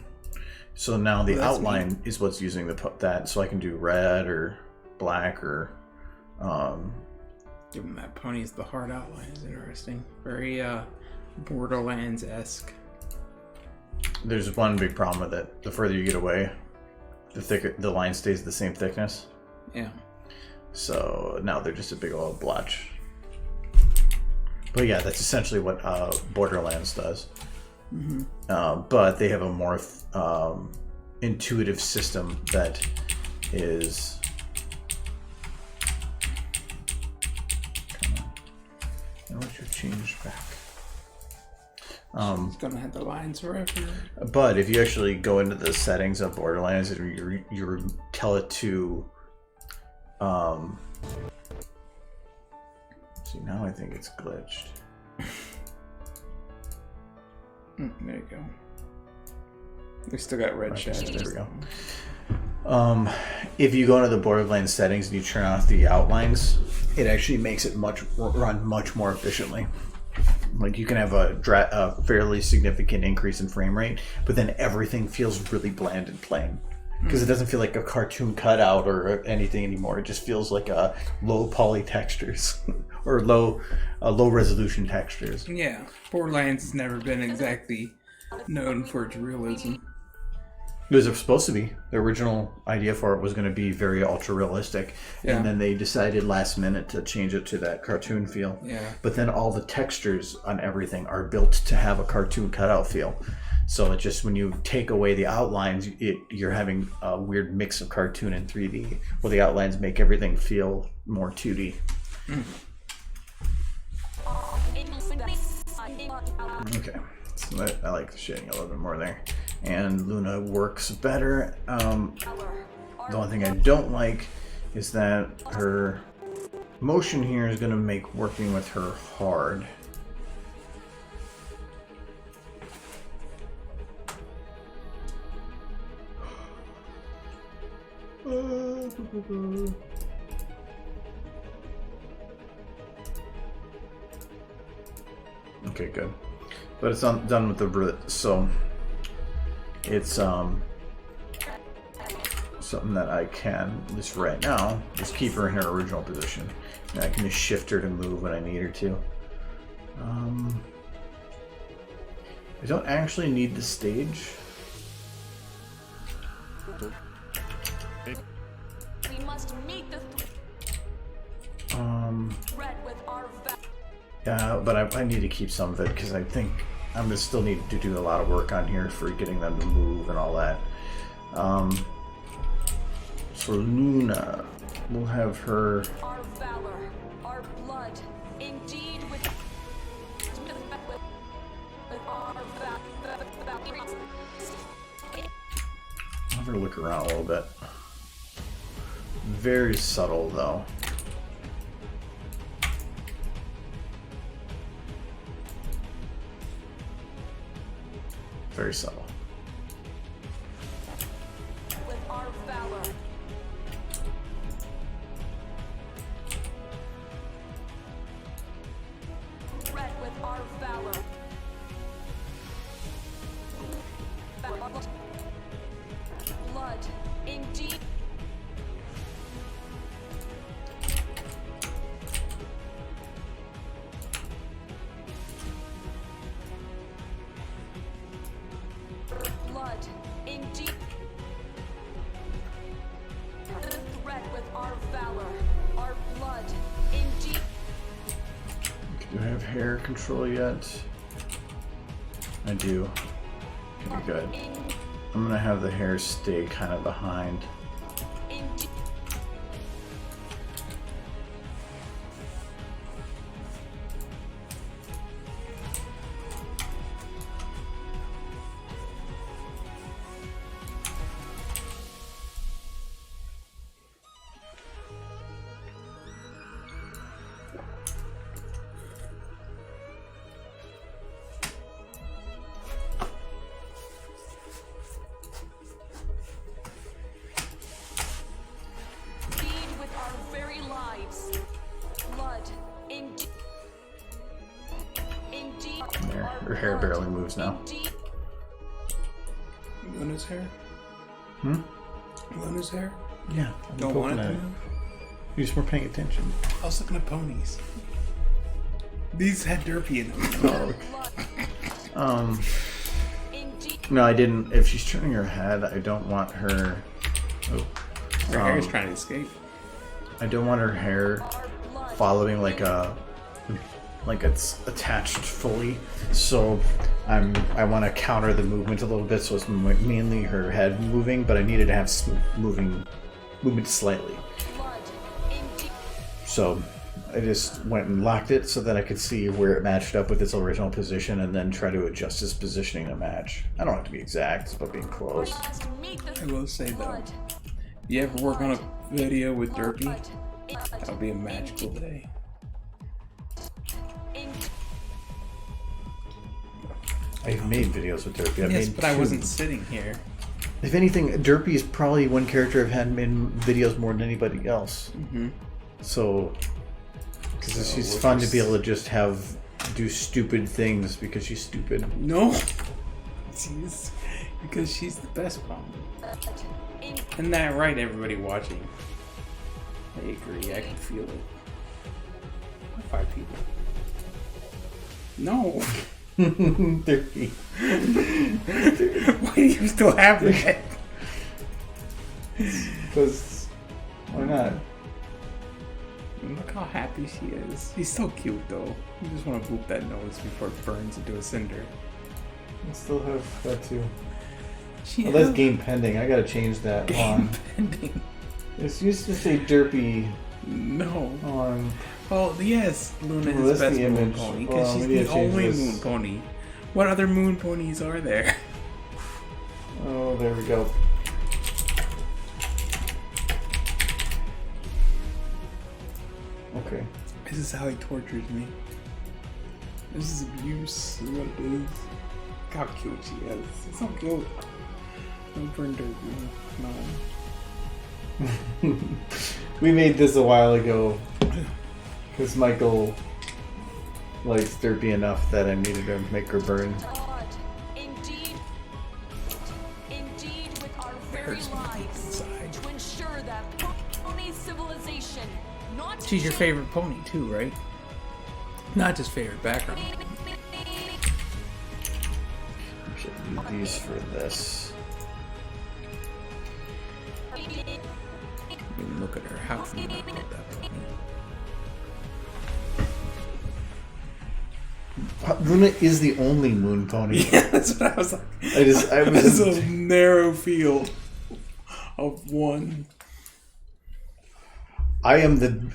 So now the outline is what's using that. So I can do red or black or. Given that pony is the hard outline is interesting. Very Borderlands-esque. There's one big problem with it. The further you get away, the thicker the line stays the same thickness. Yeah. So now they're just a big old blotch. But yeah, that's essentially what Borderlands does. But they have a more intuitive system that is. What should change back? It's gonna have the lines forever. But if you actually go into the settings of Borderlands and you tell it to, see now I think it's glitched. There you go. We still got red shadows. There we go. If you go into the Borderlands settings and you turn off the outlines, it actually makes it run much more efficiently. Like you can have a fairly significant increase in frame rate, but then everything feels really bland and plain because it doesn't feel like a cartoon cutout or anything anymore. It just feels like a low poly textures or low resolution textures. Yeah, Borderlands has never been exactly known for its realism. It was supposed to be. The original idea for it was going to be very ultra realistic, and then they decided last minute to change it to that cartoon feel. Yeah. But then all the textures on everything are built to have a cartoon cutout feel. So it just, when you take away the outlines, you're having a weird mix of cartoon and 3D, where the outlines make everything feel more 2D. Okay, so I like the shading a little bit more there. And Luna works better. The only thing I don't like is that her motion here is going to make working with her hard. Okay, good. But it's done with the root, so it's something that I can, at least right now, just keep her in her original position. And I can just shift her to move when I need her to. I don't actually need the stage. We must meet the threat with our yeah, but I need to keep some of it because I think I'm gonna still need to do a lot of work on here for getting them to move and all that. For Luna, we'll have her. our valor, our blood, indeed with our valor. I'll have her look around a little bit. Very subtle though. Very subtle. With our valor. Threat with our valor. Blood, indeed. hair control yet? I do. Pretty good. I'm gonna have the hair stay kind of behind. There, her hair barely moves now. Luna's hair? Hmm? Luna's hair? Yeah. Don't want it to move? You just weren't paying attention. I was looking at ponies. These had derpy in them. Oh. No, I didn't. If she's turning her head, I don't want her. Oh. Her hair's trying to escape. I don't want her hair following like it's attached fully. So I want to counter the movement a little bit. So it's mainly her head moving, but I needed to have movement slightly. So I just went and locked it so that I could see where it matched up with its original position, and then try to adjust its positioning to match. I don't have to be exact, but being close. I will say though, you ever work on a video with Derpy? That would be a magical day. I've made videos with Derpy. Yes, but I wasn't sitting here. If anything, Derpy is probably one character I've had in videos more than anybody else. Mm-hmm. So, because she's fun to be able to just do stupid things because she's stupid. No, because she's the best one. Isn't that right, everybody watching? I agree. I can feel it. 5 people. No. Derpy. Why do you still have that? Because why not? Look how happy she is. She's so cute, though. You just want to boop that nose before it burns into a cinder. I still have that too. Well, that's game pending. I gotta change that game on. pending. It used to say Derpy. No. On. Oh yes, Luna Well, is that's best the moon image. pony Well, because she's maybe the I change only this. moon pony. What other moon ponies are there? Oh, there we go. Okay. This is how he tortures me. This is abuse, is what it is. Look how cute she is. It's so cute. Don't burn dirt, no. We made this a while ago because Michael likes Derpy enough that I needed to make her burn. Indeed, with our very Hurts me lives inside. to ensure that pony civilization, not She's your favorite pony too, right? Not just favorite background. We should use these for this. I mean, look at her. How can you not love that pony? Luna is the only moon pony. Yeah, that's what I was like. I was It's a narrow field of one. I am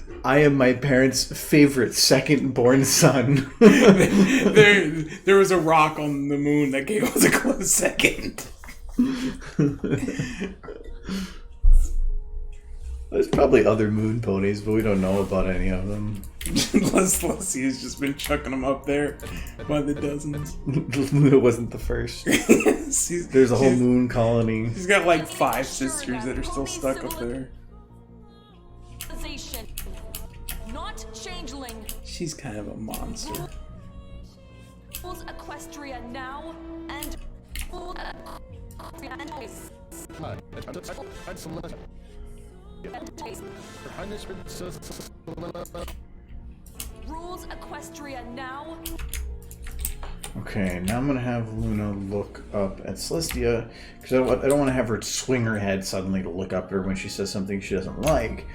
my parents' favorite second born son. there was a rock on the moon that gave us a close second. There's probably other moon ponies, but we don't know about any of them. Leslie has just been chucking them up there by the dozens. Luna wasn't the first. There's a whole moon colony. She's got like 5 sisters that are still stuck up there. civilization, not changeling. She's kind of a monster. Rules Equestria now and Hi, I'm Celeste. Her Highness Princess rules Equestria now. Okay, now I'm gonna have Luna look up at Celestia because I don't want to have her swing her head suddenly to look up at her when she says something she doesn't like.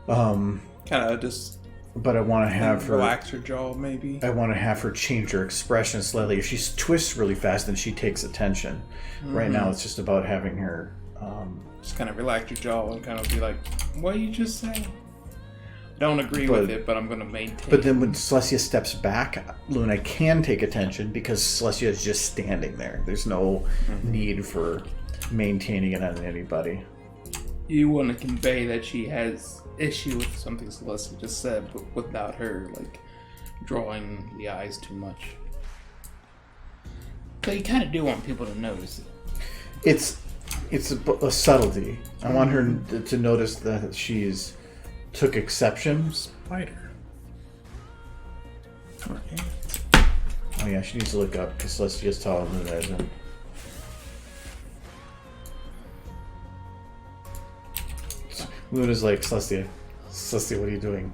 Kind of just but I want to have her relax her jaw, maybe. I want to have her change her expression slightly. If she twists really fast, then she takes attention. Right now, it's just about having her just kind of relax your jaw and kind of be like, "What did you just say?" Don't agree with it, but I'm going to maintain. But then when Celestia steps back, Luna can take attention because Celestia is just standing there. There's no need for maintaining it on anybody. You want to convey that she has issue with something Celestia just said, but without her like drawing the eyes too much. So you kind of do want people to notice it. It's a subtlety. I want her to notice that she's took exception. Spider. Oh yeah, she needs to look up because Celestia's taller than that. Isn't. Luna's like, Celestia, what are you doing?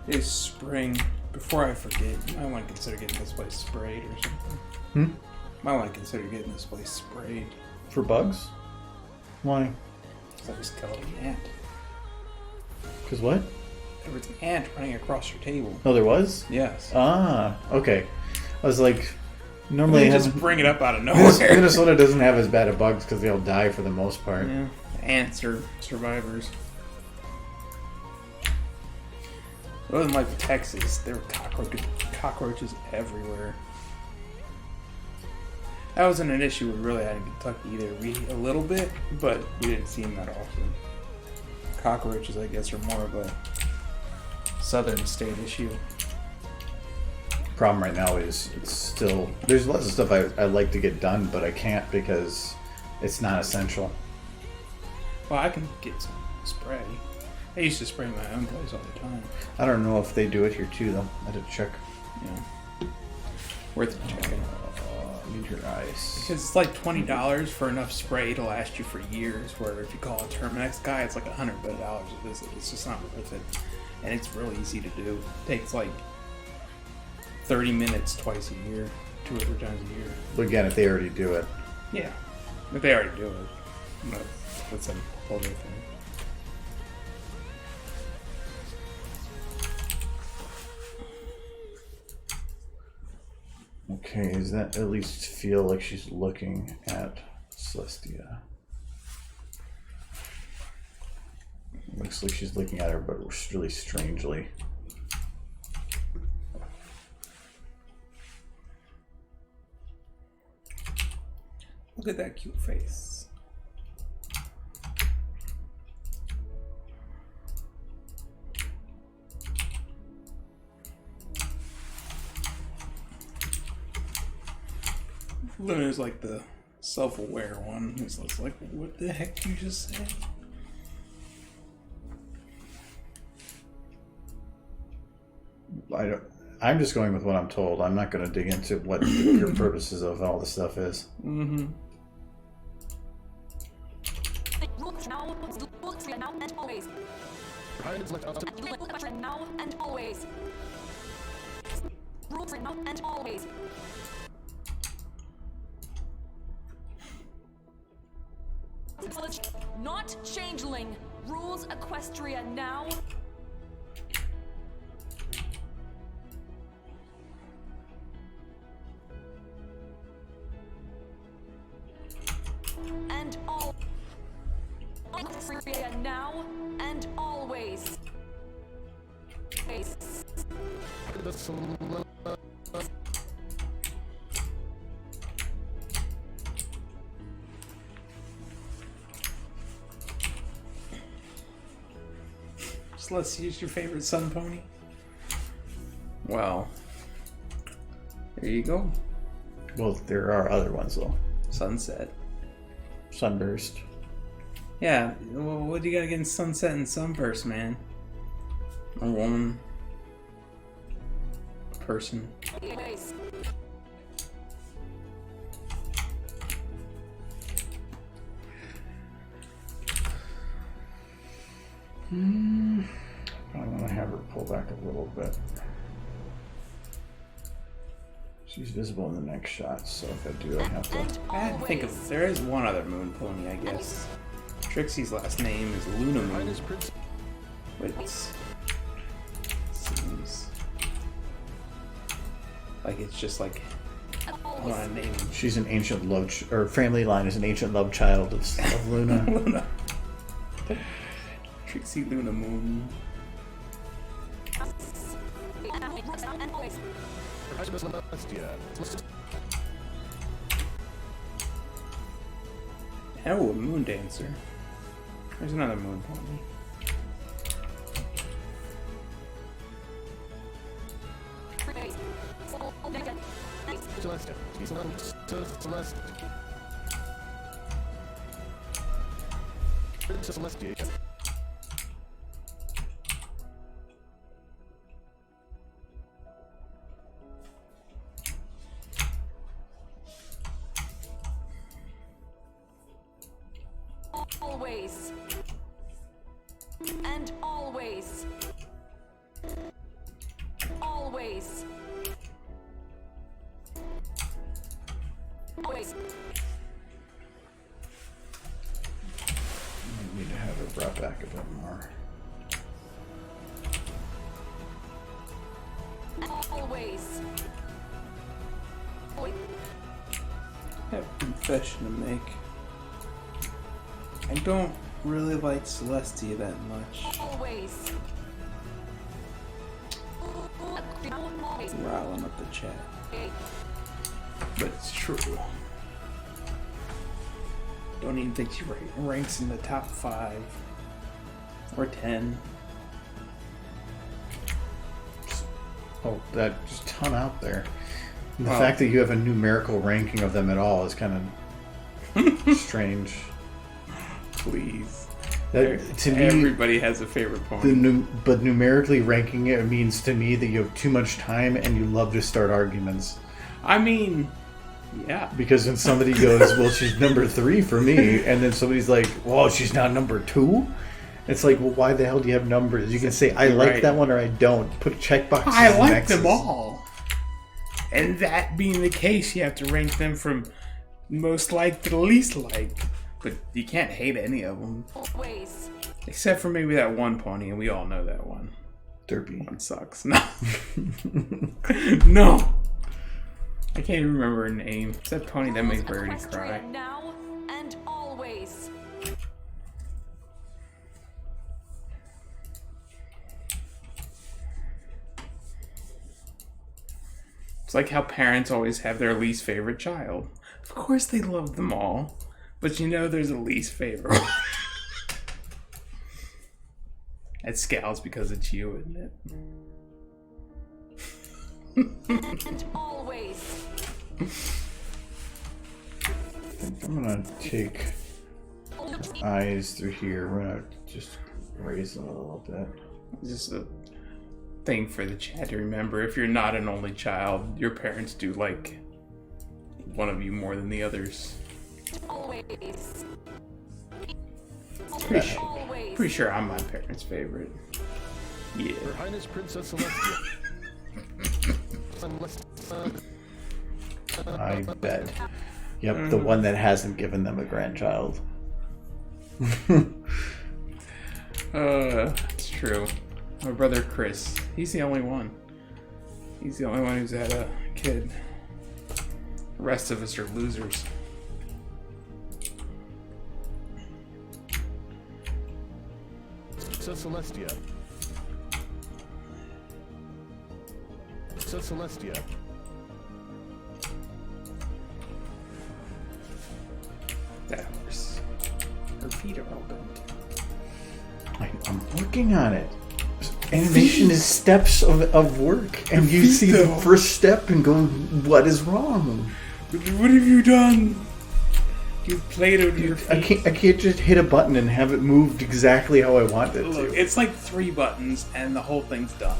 It's spring. Before I forget, you might want to consider getting this place sprayed or something. Might want to consider getting this place sprayed. For bugs? Why? Because I just killed an ant. Because what? There was an ant running across your table. Oh, there was? Yes. Ah, okay. I was like, normally just bring it up out of nowhere. Minnesota doesn't have as bad of bugs because they all die for the most part. Yeah, ants are survivors. It wasn't like Texas. There were cockroaches everywhere. That wasn't an issue we really had in Kentucky either. A little bit, but we didn't see them that often. Cockroaches, I guess, are more of a southern state issue. Problem right now is it's still there's lots of stuff I'd like to get done, but I can't because it's not essential. Well, I can get some spray. I used to spray my own place all the time. I don't know if they do it here too, though. I had to check. Yeah, worth checking. Need your eyes. Because it's like $20 for enough spray to last you for years. Where if you call a Terminex guy, it's like $100 a visit. It's just not worth it, and it's really easy to do. It takes like 30 minutes twice a year, 2 or 3 times a year. But again, if they already do it. Yeah, if they already do it, that's a whole other thing. Okay, does that at least feel like she's looking at Celestia? Looks like she's looking at her, but really strangely. Look at that cute face. Luna's like the self-aware one who's just like, what the heck did you just say? I'm just going with what I'm told. I'm not going to dig into what your purposes of all this stuff is. Mm-hmm. Now and always. Now and always. Rules now and always. Not changeling. Rules Equestria now. And all. Equestria now and always. Let's use your favorite sun pony. Well, there you go. Well, there are other ones though. Sunset. Sunburst. Yeah, well, what do you got against sunset and sunburst, man? A woman. A person. I want to have her pull back a little bit. She's visible in the next shot, so if I do, I have to. I had to think of. There is one other moon pony, I guess. Trixie's last name is Luna Moon. Wait, Like it's just like I want to name She's an ancient love, or family line is an ancient love child of Luna. Luna. Trixie Luna Moon. Oh, a moon dancer. There's another moon pony. Celestia. Always. And always. Always. Always. We need to have it brought back a bit more. Always. I have a confession to make. I don't really like Celestia that much. Always. Riling up the chat. But it's true. Don't even think she ranks in the top 5 or 10. Oh, that's a ton out there. The fact that you have a numerical ranking of them at all is kind of strange. Please. That, to me, everybody has a favorite pony. But numerically ranking it means to me that you have too much time and you love to start arguments. I mean, yeah. Because when somebody goes, well, she's number 3 for me, and then somebody's like, well, she's not number 2? It's like, well, why the hell do you have numbers? You can say, I like that one or I don't. Put checkboxes. I like them all. And that being the case, you have to rank them from most liked to least liked. But you can't hate any of them. Always. Except for maybe that one pony, and we all know that one. Derpy. One sucks. No. No. I can't even remember her name. It's that pony that makes Birdie cry. Now and always. It's like how parents always have their least favorite child. Of course they love them all. But you know there's a least favorite one. It scowls because it's you, isn't it? And always. I think I'm going to take eyes through here. We're going to just raise it a little bit. It's just a thing for the chat to remember. If you're not an only child, your parents do like one of you more than the others. Always. Pretty sure I'm my parents' favorite. Yeah. Her Highness Princess Celestia. I bet. Yep, the one that hasn't given them a grandchild. It's true. My brother Chris, he's the only one. He's the only one who's had a kid. The rest of us are losers. Celestia. Celestia. That horse. Her feet are all bent. I'm working on it. Animation is steps of work, and you see the first step and go, what is wrong? What have you done? You've played with your feet. I can't just hit a button and have it moved exactly how I want it Look, to. it's like 3 buttons and the whole thing's done.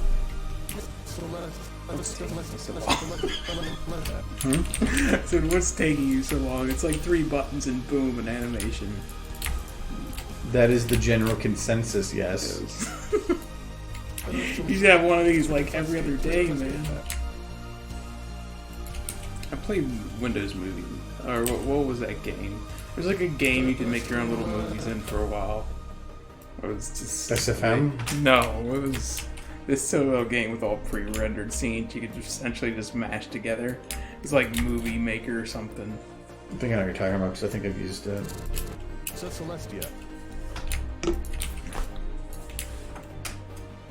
What's taking you so long? I said, what's taking you so long? It's like 3 buttons and boom, an animation. That is the general consensus, yes. You should have one of these like every other day, man. I played Windows Movie, or what was that game? There's like a game you can make your own little movies in for a while. It was just SFM? No, it was This solo game with all pre-rendered scenes you could just essentially just mash together. It's like Movie Maker or something. I think I know what you're talking about because I think I've used it. Princess Celestia.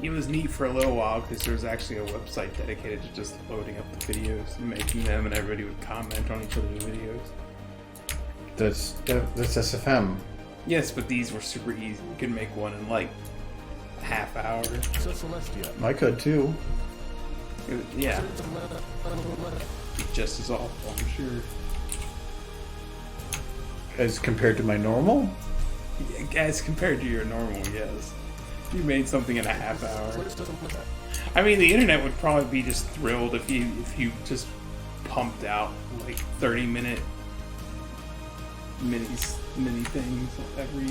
It was neat for a little while because there was actually a website dedicated to just loading up the videos and making them, and everybody would comment on each other's videos. That's SFM. Yes, but these were super easy. You could make one in like a half hour. Princess Celestia. I could too. Yeah. Just as awful, I'm sure. As compared to my normal? As compared to your normal, yes. You made something in a half hour. I mean, the internet would probably be just thrilled if you just pumped out like 30-minute mini things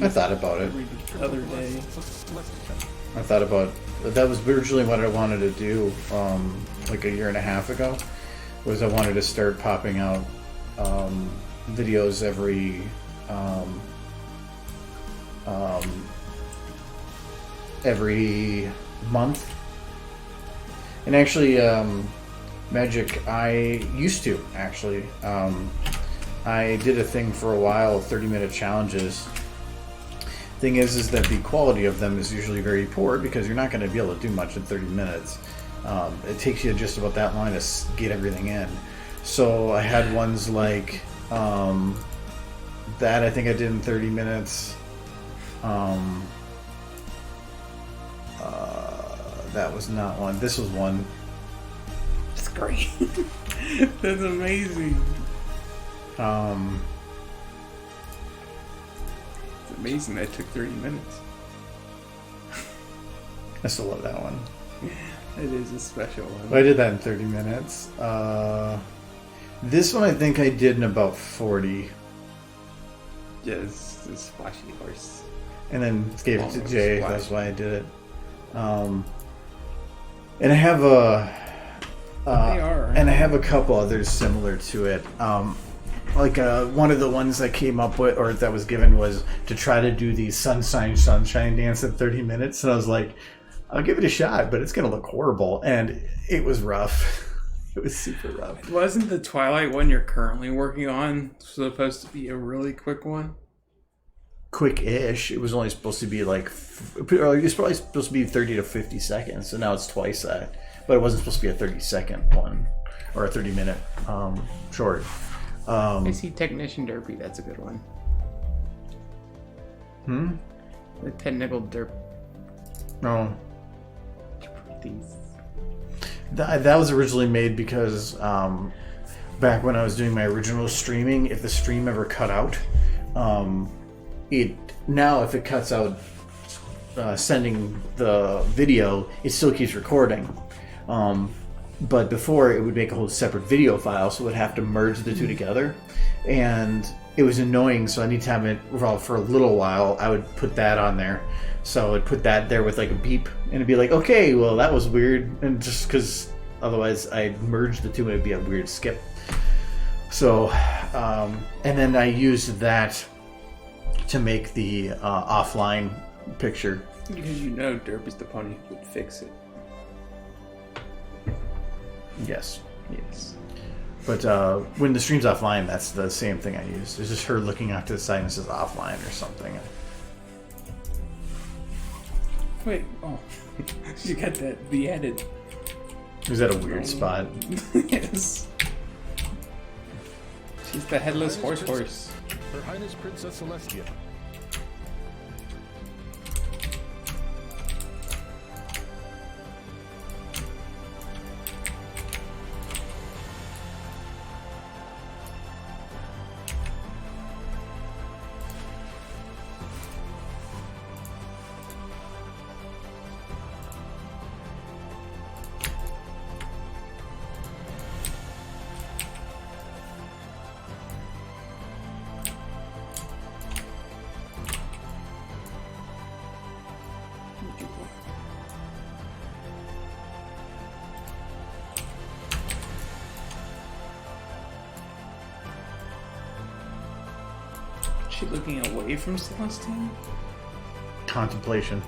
I thought about it. every other day. I thought about that was originally what I wanted to do like a year and a half ago, was I wanted to start popping out videos every month. And actually Magic, I used to actually I did a thing for a while, 30-minute challenges. Thing is that the quality of them is usually very poor because you're not going to be able to do much in 30 minutes. It takes you just about that long to get everything in. So I had ones like that I think I did in 30 minutes. That was not one. This was one. That's great. That's amazing. It's amazing that took 30 minutes. I still love that one. It is a special one. But I did that in 30 minutes. This one I think I did in about 40. Yes, the splashy horse. And then gave it to Almost Jay. splash. That's why I did it. And I have a and I have a couple others similar to it. Like one of the ones I came up with, or that was given, was to try to do the sunshine dance in 30 minutes. And I was like, I'll give it a shot, but it's gonna look horrible. And it was rough. It was super rough. Wasn't the Twilight one you're currently working on supposed to be a really quick one? Quick-ish. It was only supposed to be like, it was probably supposed to be 30 to 50 seconds, so now it's twice that. But it wasn't supposed to be a 30-second one, or a 30-minute short. I see Technician Derpy, that's a good one. The Technical Derp. No. These. That was originally made because back when I was doing my original streaming, if the stream ever cut out, if it cuts out sending the video, it still keeps recording. But before, it would make a whole separate video file, so it would have to merge the two together. And it was annoying, so anytime for a little while, I would put that on there. So I'd put that there with like a beep, and it'd be like, okay, well, that was weird. And just because otherwise I'd merge the two, and it'd be a weird skip. So, and then I used that to make the offline picture. Because you know Derpy's the pony who would fix it. Yes. Yes. But when the stream's offline, that's the same thing I use. It's just her looking out to the side and it says offline or something. Wait, oh. You got that, the edit. Is that a weird spot? Yes. She's the headless horse. Her Highness Princess Celestia. Is she looking away from Celestine? Contemplation.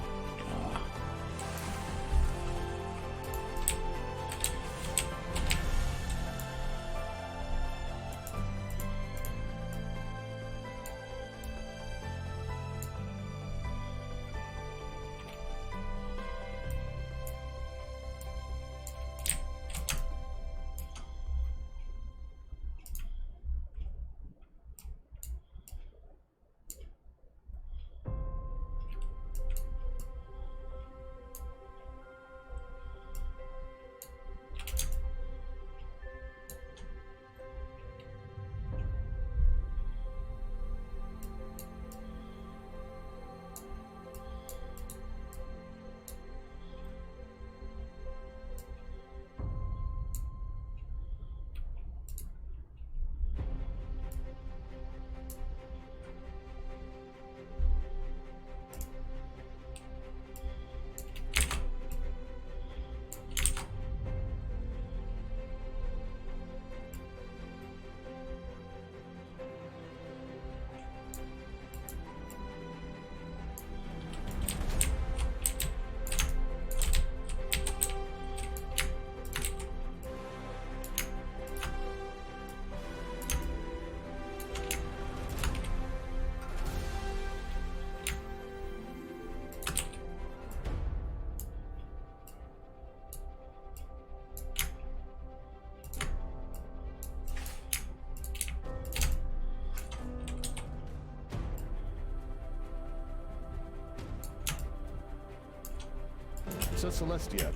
Princess Celestia.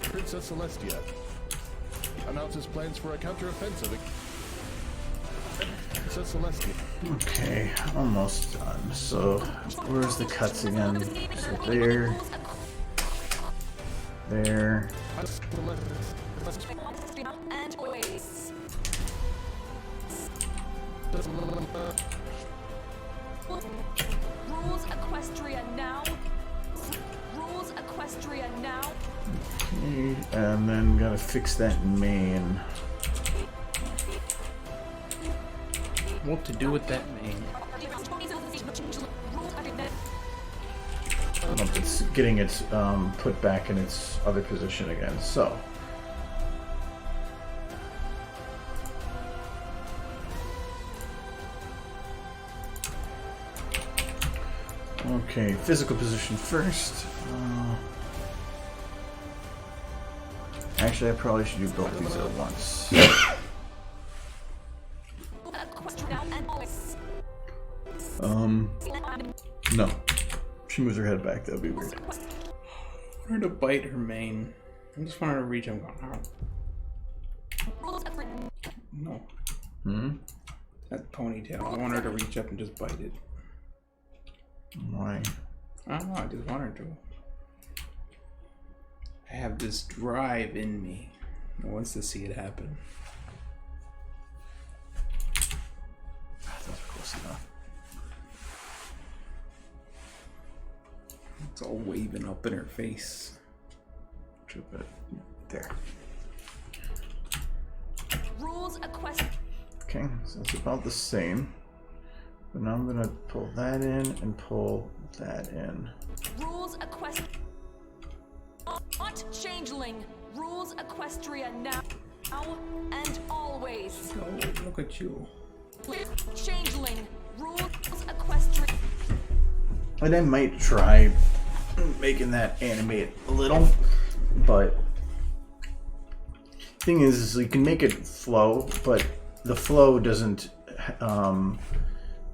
Princess Celestia announces plans for a counteroffensive. Princess Celestia. Okay, almost done. So, where's the cuts again? So there. There. And always. Rules Equestria now. Rules Equestria now. Okay, and then gotta fix that main. What to do with that main? I don't know if it's getting its put back in its other position again. So. Okay, physical position first. Actually, I probably should do both these at once. No. She moves her head back, that would be weird. I want her to bite her mane. I just want her to reach him. No. That ponytail. I want her to reach up and just bite it. Why? I don't know, I just want her to. I have this drive in me that wants to see it happen. Those are close enough. It's all waving up in her face. There. Rules Equestria. Okay, so it's about the same. But now I'm gonna pull that in and pull that in. Rules Equestria. Not changeling. Rules Equestria now and always. Oh, look at you. Changeling. Rules Equestria. And I might try making that animate a little, but thing is you can make it flow, but the flow doesn't.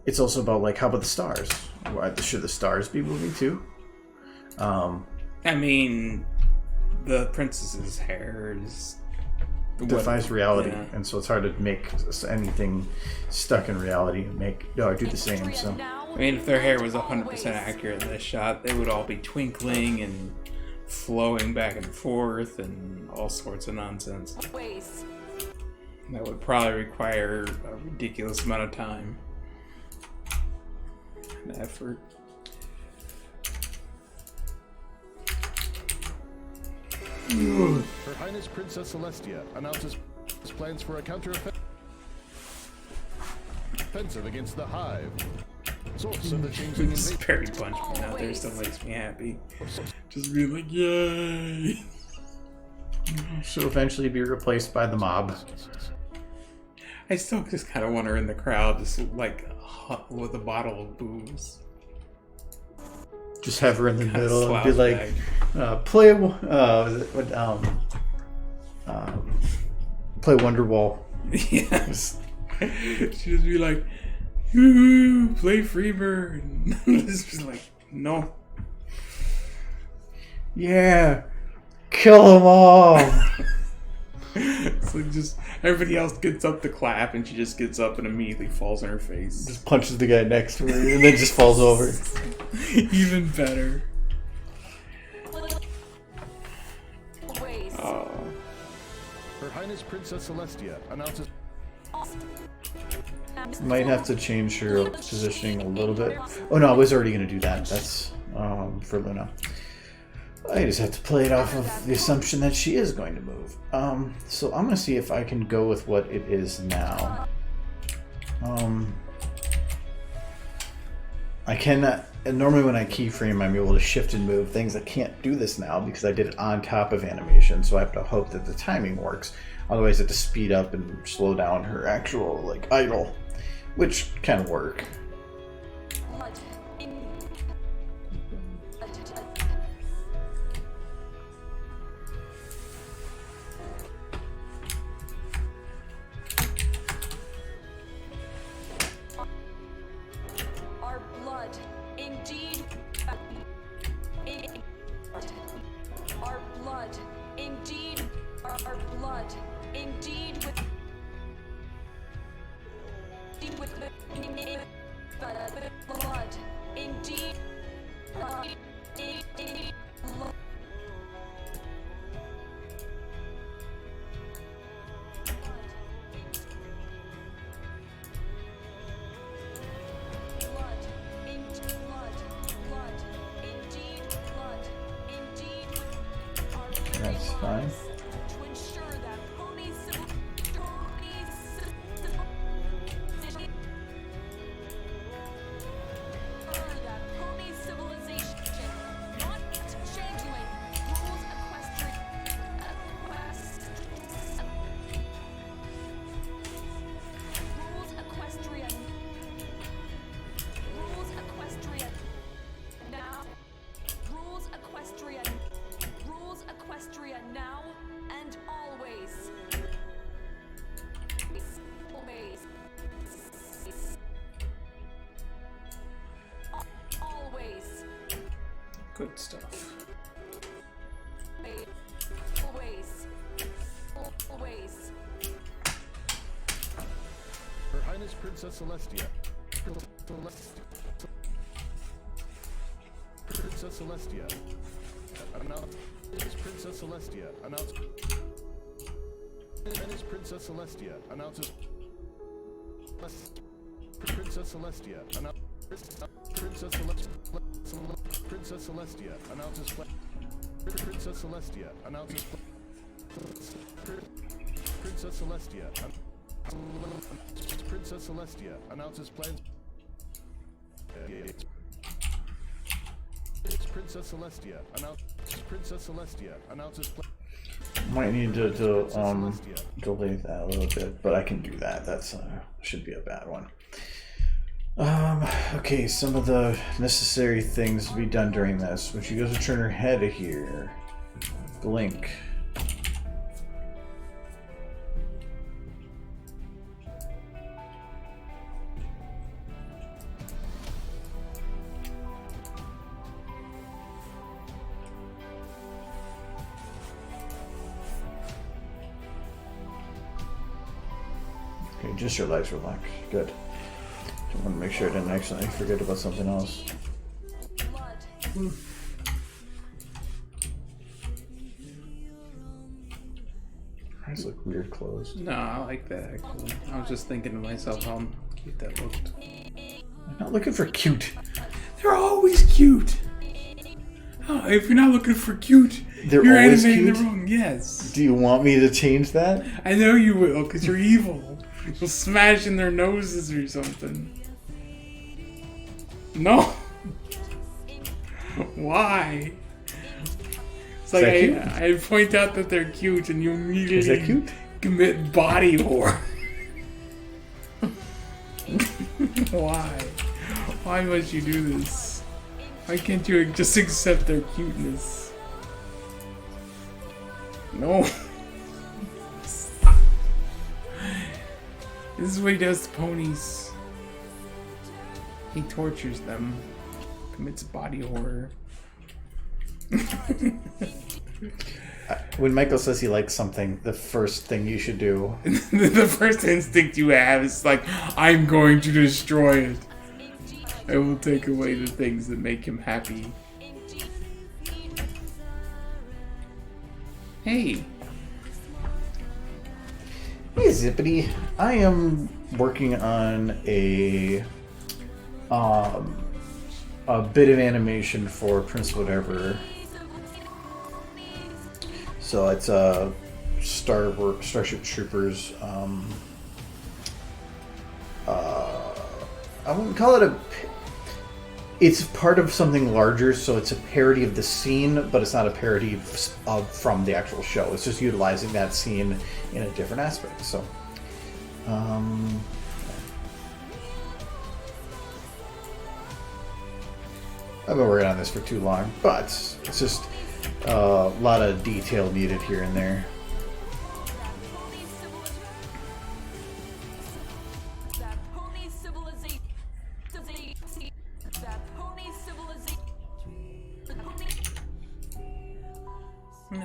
It's also about like, how about the stars? Should the stars be moving too? I mean, the princess's hair is defies reality, yeah. and so it's hard to make anything stuck in reality do the same. So I mean, if their hair was 100% accurate in this shot, they would all be twinkling and flowing back and forth and all sorts of nonsense. Always. That would probably require a ridiculous amount of time and effort. Her Highness Princess Celestia announces plans for a counteroffensive against the Hive. Source of the changing This invasion. Perry Bunch being out there still makes me happy. Just being like, yay! she'll eventually be replaced by the mob. I still just kind of want her in the crowd, just like with a bottle of booze. Just have her in the Kinda middle and be slouch like, play Wonderwall. Yes. She'd just be like, "Ooh, play Freebird." Just be like, no. Yeah, kill them all. It's like just everybody else gets up to clap, and she just gets up and immediately falls on her face. Just punches the guy next to her and then just falls over. Even better. Always. Her Highness Princess Celestia announces Might have to change her positioning a little bit. Oh no, I was already going to do that. That's for Luna. I just have to play it off of the assumption that she is going to move. So I'm going to see if I can go with what it is now. I cannot... And normally when I keyframe, I'm able to shift and move things. I can't do this now because I did it on top of animation, so I have to hope that the timing works. Otherwise I have to speed up and slow down her actual, like, idle, which can work. our blood, indeed with blood, indeed That's fine. to ensure that pony civilization, not changeling, rules equestrian. Rules equestrian. Now. Rules equestrian. Rules equestrian now and always. Always. Always. Good stuff. Always. Always. Her Highness Princess Celestia. Princess Celestia. Announce. Princess Celestia announces. Princess Celestia announces. Princess Celestia announces. Princess Celestia announces. Princess Celestia announces. Princess Celestia. Princess Celestia announces plans. Princess Celestia announces. Princess Celestia announces. Might need to delay that a little bit, but I can do that. That's should be a bad one. Okay, some of the necessary things to be done during this. When she goes to turn her head here, blink. Okay, just your legs were locked. Good. I want to make sure I didn't accidentally forget about something else. Eyes look weird closed. No, I like that actually. I was just thinking to myself how cute that looked. I'm not looking for cute. They're always cute. Oh, if you're not looking for cute, They're you're always animating cute? the wrong. Yes. Do you want me to change that? I know you will, because you're evil. You'll smash in their noses or something. No. Why? It's like I point out that they're cute and you immediately Is that cute? commit body horror. Why? Why must you do this? Why can't you just accept their cuteness? No. This is what he does to ponies. He tortures them. Commits body horror. When Michael says he likes something, the first thing you should do... The first instinct you have is like, I'm going to destroy it. I will take away the things that make him happy. Hey. Hey, Zippity. I am working on a bit of animation for Prince Whatever. So it's Starship Troopers. I wouldn't call it a... It's part of something larger, so it's a parody of the scene, but it's not a parody from the actual show. It's just utilizing that scene in a different aspect. So, I've been working on this for too long, but it's just a lot of detail needed here and there.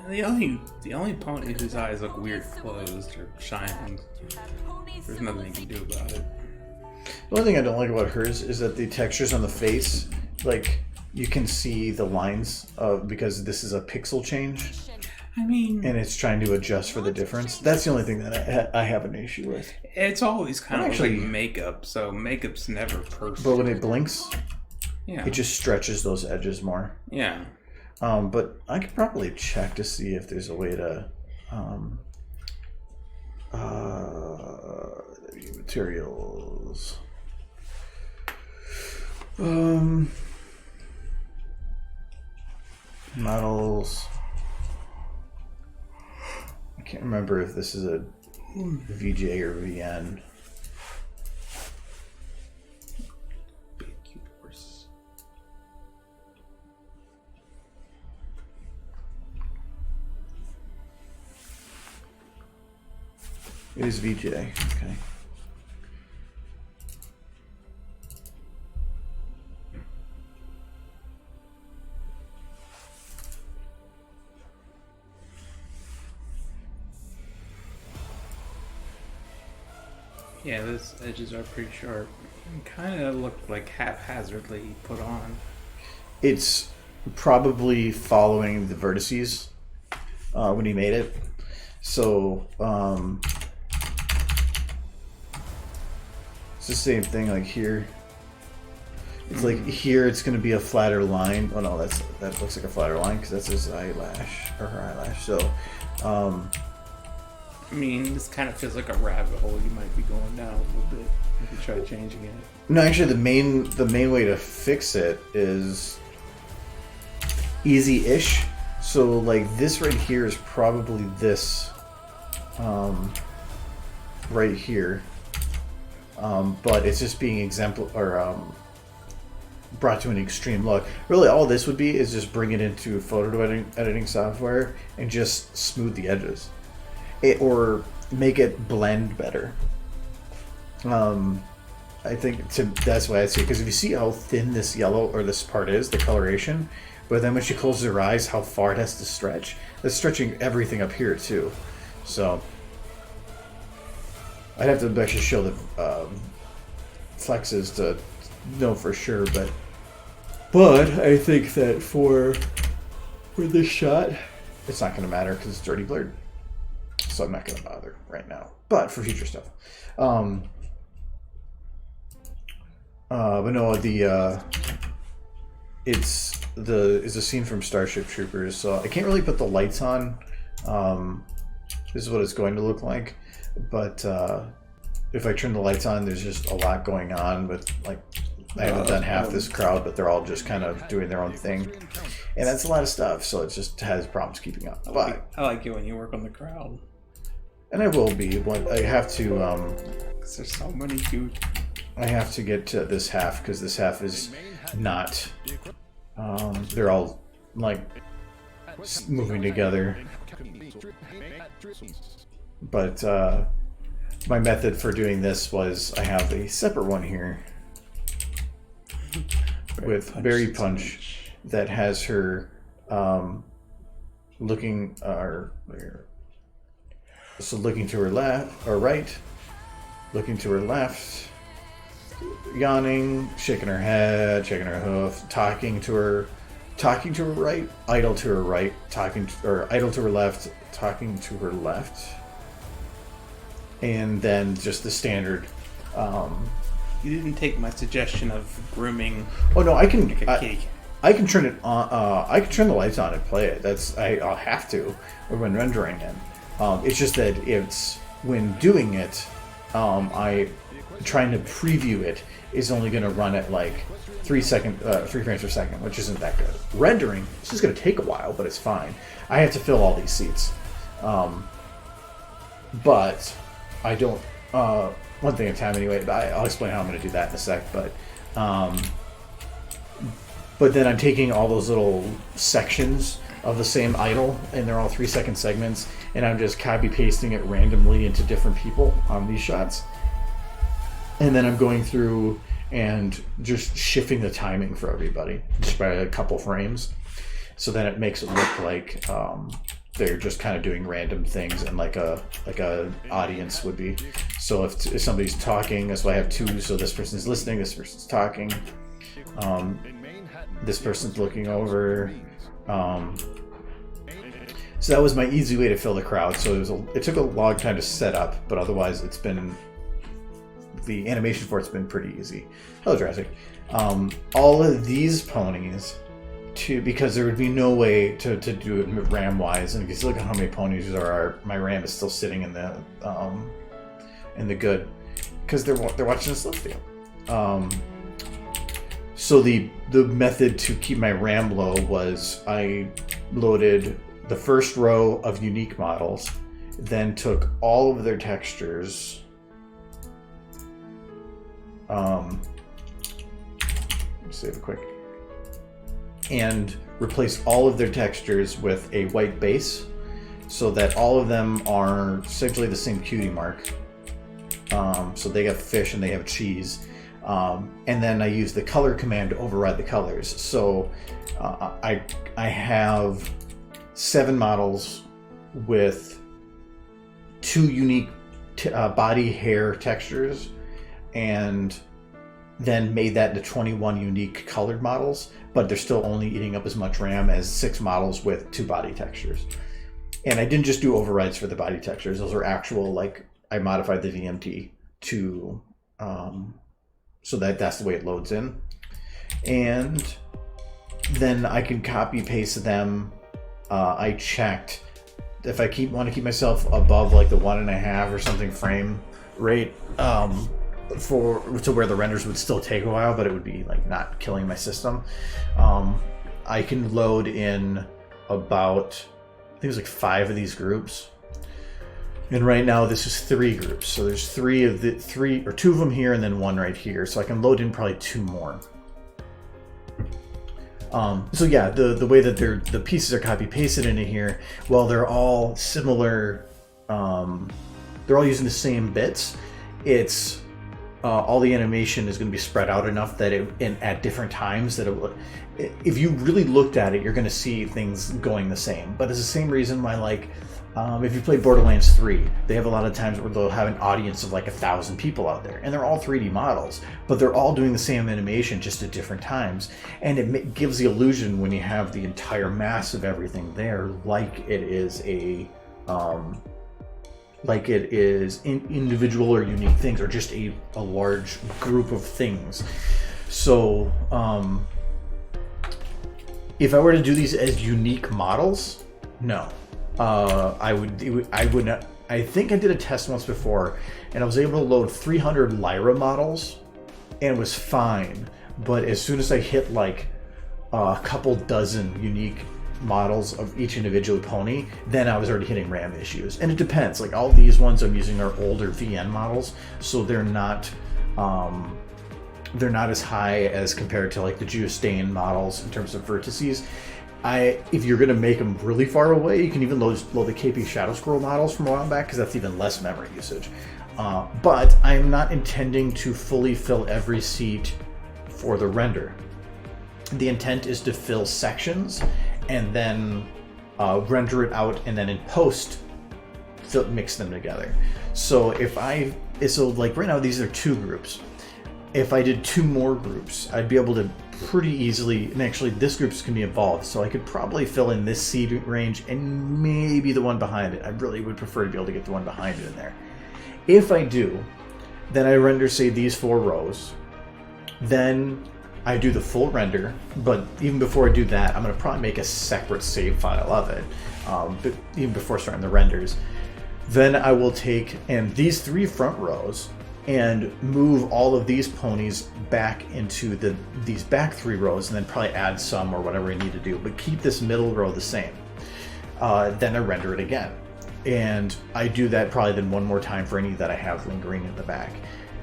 They the only pony whose eyes look weird closed or shining. There's nothing you can do about it. The only thing I don't like about hers is that the textures on the face, like, you can see the lines because this is a pixel change. I mean, and it's trying to adjust for the difference. That's the only thing that I have an issue with. It's always kind of actually like makeup, so makeup's never perfect. But when it blinks, yeah, it just stretches those edges more. Yeah. But I could probably check to see if there's a way to materials. Models. I can't remember if this is a VJ or VN. Big cute horse. It is VJ. Okay. Yeah, those edges are pretty sharp. Kind of look like haphazardly put on. It's probably following the vertices when he made it. So it's the same thing like here. It's like here it's going to be a flatter line. Oh no, that looks like a flatter line because that's his eyelash or her eyelash. So I mean, this kind of feels like a rabbit hole. You might be going down a little bit if you try changing it. no, actually the main way to fix it is easy-ish. So like this right here is probably this right here. But it's just being brought to an extreme look. Really all this would be is just bring it into photo editing software and just smooth the edges. Or make it blend better. I think that's why I see it. Because if you see how thin this yellow or this part is, the coloration, but then when she closes her eyes, how far it has to stretch. It's stretching everything up here too. So I'd have to actually show the flexes to know for sure. But I think that for this shot, it's not going to matter because it's already blurred. So I'm not going to bother right now. But for future stuff. But no, it's a scene from Starship Troopers. So I can't really put the lights on. This is what it's going to look like. But if I turn the lights on, there's just a lot going on with, like, I haven't done half this crowd, but they're all just kind of doing their own thing. And that's a lot of stuff, so it just has problems keeping up. But I like it when you work on the crowd. And I will be. I have to. 'Cause there's so many dude. I have to get to this half because this half is not. They're all like moving together. But my method for doing this was I have a separate one here with Berry Punch that has her looking so looking to her left or right, looking to her left, yawning, shaking her head, shaking her hoof, talking to her right, idle to her right, idle to her left, talking to her left, and then just the standard. You didn't take my suggestion of grooming. Oh no, I can. Like a cake. I can turn it on. I can turn the lights on and play it. I'll have to when rendering it. It's just that it's when doing it, I trying to preview it is only going to run at like 3 frames per second, which isn't that good. Rendering, it's just going to take a while, but it's fine. I have to fill all these seats, but I don't. One thing at a time anyway. I'll explain how I'm going to do that in a sec, but then I'm taking all those little sections of the same idle, and they're all 3-second segments, and I'm just copy pasting it randomly into different people on these shots. And then I'm going through and just shifting the timing for everybody just by a couple frames. So then it makes it look like they're just kind of doing random things, and like a audience would be. So if somebody's talking, that's why I have 2. So this person's listening, this person's talking, this person's looking over. So that was my easy way to fill the crowd. So it took a long time to set up, but otherwise the animation for it's been pretty easy. Hello, Jurassic. All of these ponies, because there would be no way to do it RAM wise, and if you look at how many ponies there are, my RAM is still sitting in the good, because they're watching this lift video. So the method to keep my RAM low was I loaded the first row of unique models, then took all of their textures. Save it quick. And replace all of their textures with a white base, so that all of them are essentially the same cutie mark. So they have fish and they have cheese. And then I use the color command to override the colors. So I have 7 models with 2 unique body hair textures, and then made that into 21 unique colored models, but they're still only eating up as much RAM as 6 models with 2 body textures. And I didn't just do overrides for the body textures. Those are actual, like, I modified the VMT to, so that's the way it loads in. And then I can copy paste them. I checked if I want to keep myself above like the 1.5 or something frame rate, to where the renders would still take a while, but it would be like not killing my system. I can load in about, I think it was like 5 of these groups, and right now this is 3 groups. So there's 2 of them here and then 1 right here. So I can load in probably 2 more. So yeah, the way that the pieces are copy pasted into here, well, they're all similar. They're all using the same bits. It's all the animation is going to be spread out enough that at different times that if you really looked at it, you're going to see things going the same. But it's the same reason why, like, if you play Borderlands 3, they have a lot of times where they'll have an audience of like 1,000 people out there, and they're all 3D models, but they're all doing the same animation just at different times. And it gives the illusion when you have the entire mass of everything there, like it is individual or unique things, or just a large group of things. So if I were to do these as unique models, no. I would not. I think I did a test once before, and I was able to load 300 Lyra models, and it was fine. But as soon as I hit like a couple dozen unique models of each individual pony, then I was already hitting RAM issues. And it depends. Like, all these ones I'm using are older VN models, so they're not as high as compared to like the Geostain models in terms of vertices. If you're going to make them really far away, you can even load the KP Shadow Scroll models from a while back, because that's even less memory usage. But I'm not intending to fully fill every seat for the render. The intent is to fill sections and then render it out, and then in post mix them together. So like right now these are 2 groups. If I did 2 more groups, I'd be able to pretty easily, and actually this group's can be evolved, so I could probably fill in this seed range and maybe the one behind it. I really would prefer to be able to get the one behind it in there. If I do, then I render, say, these 4 rows. Then I do the full render, but even before I do that, I'm going to probably make a separate save file of it, but even before starting the renders. Then I will take these 3 front rows and move all of these ponies back into these back 3 rows, and then probably add some or whatever I need to do, but keep this middle row the same. Then I render it again, and I do that probably then 1 more time for any that I have lingering in the back.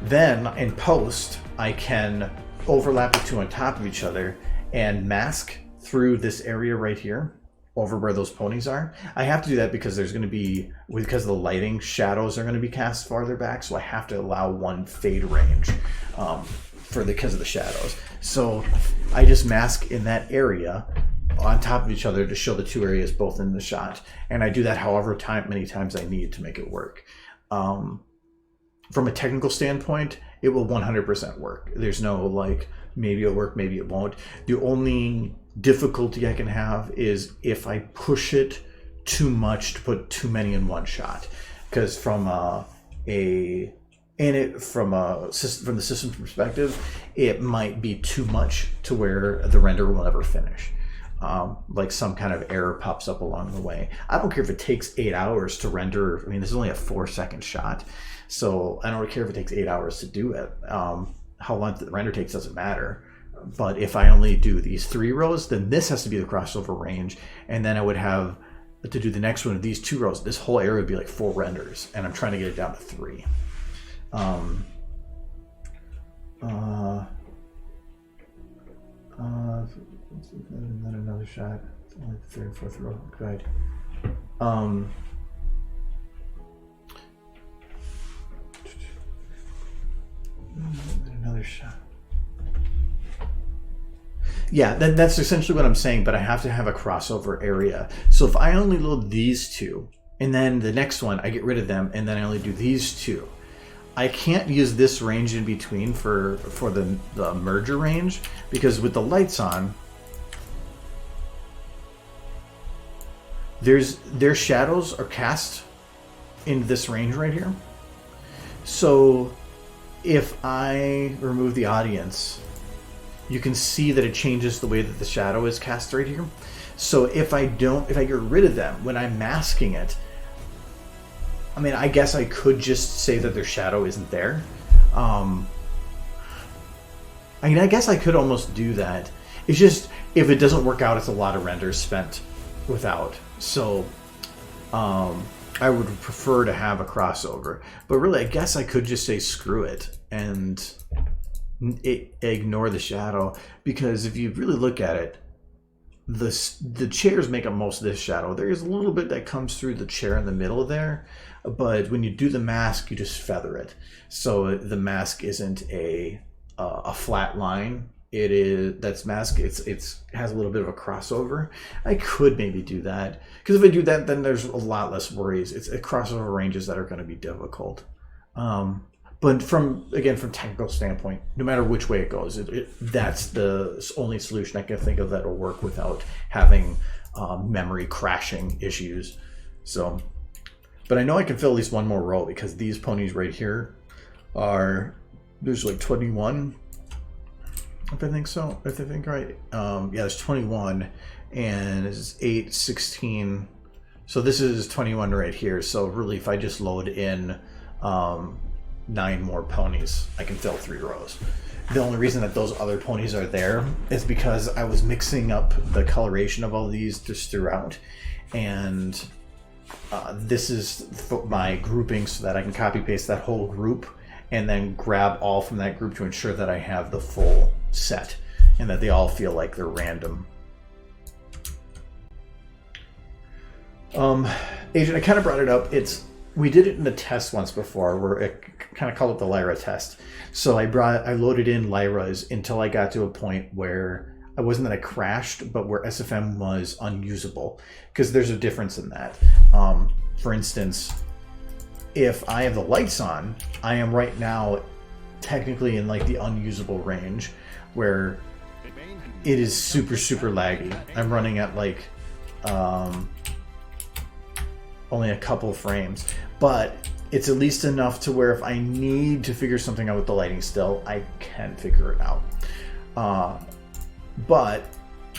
Then in post, I can overlap the 2 on top of each other and mask through this area right here over where those ponies are. I have to do that because there's going to be, because of the lighting, shadows are going to be cast farther back, so I have to allow 1 fade range because of the shadows. So I just mask in that area, on top of each other to show the two areas both in the shot. And I do that however many times I need to make it work. From a technical standpoint, it will 100% work. There's no like, maybe it'll work, maybe it won't. The only difficulty I can have is if I push it too much to put too many in one shot. Because from the system's perspective, it might be too much to where the render will never finish. Like some kind of error pops up along the way. I don't care if it takes 8 hours to render. I mean, this is only a 4-second shot, so I don't care if it takes 8 hours to do it. How long the render takes doesn't matter. But if I only do these 3 rows, then this has to be the crossover range, and then I would have to do the next one of these 2 rows. This whole area would be like 4 renders, and I'm trying to get it down to 3. And then another shot. It's only the 3rd and 4th row. Good. Another shot. Yeah, that's essentially what I'm saying, but I have to have a crossover area. So if I only load these 2, and then the next one, I get rid of them, and then I only do these 2, I can't use this range in between for the merger range, because with the lights on, their shadows are cast in this range right here. So if I remove the audience, you can see that it changes the way that the shadow is cast right here. So if I get rid of them when I'm masking it, I mean, I guess I could just say that their shadow isn't there. I mean, I guess I could almost do that. It's just, if it doesn't work out, it's a lot of renders spent without. So I would prefer to have a crossover. But really, I guess I could just say screw it and ignore the shadow. Because if you really look at it, the chairs make up most of this shadow. There's a little bit that comes through the chair in the middle there, but when you do the mask, you just feather it. So the mask isn't a flat line. That's mask. It has a little bit of a crossover. I could maybe do that, because if I do that, then there's a lot less worries. It's a crossover ranges that are going to be difficult. But from technical standpoint, no matter which way it goes, that's the only solution I can think of that'll work without having memory crashing issues. So, but I know I can fill at least one more row, because these ponies right here there's like 21, if I think so. If I think right, yeah, there's 21, and it's 8, 16. So this is 21 right here. So really, if I just load in 9 more ponies, I can fill 3 rows. The only reason that those other ponies are there is because I was mixing up the coloration of all these just throughout, and this is my grouping so that I can copy paste that whole group and then grab all from that group to ensure that I have the full set and that they all feel like they're random. Agent, I kind of brought it up. We did it in the test once before, where it kind of called it the Lyra test. So I loaded in Lyras until I got to a point where I wasn't that I crashed, but where SFM was unusable, because there's a difference in that. For instance, if I have the lights on, I am right now technically in like the unusable range, where it is super, super laggy. I'm running at like only a couple frames, but it's at least enough to where if I need to figure something out with the lighting still, I can figure it out. But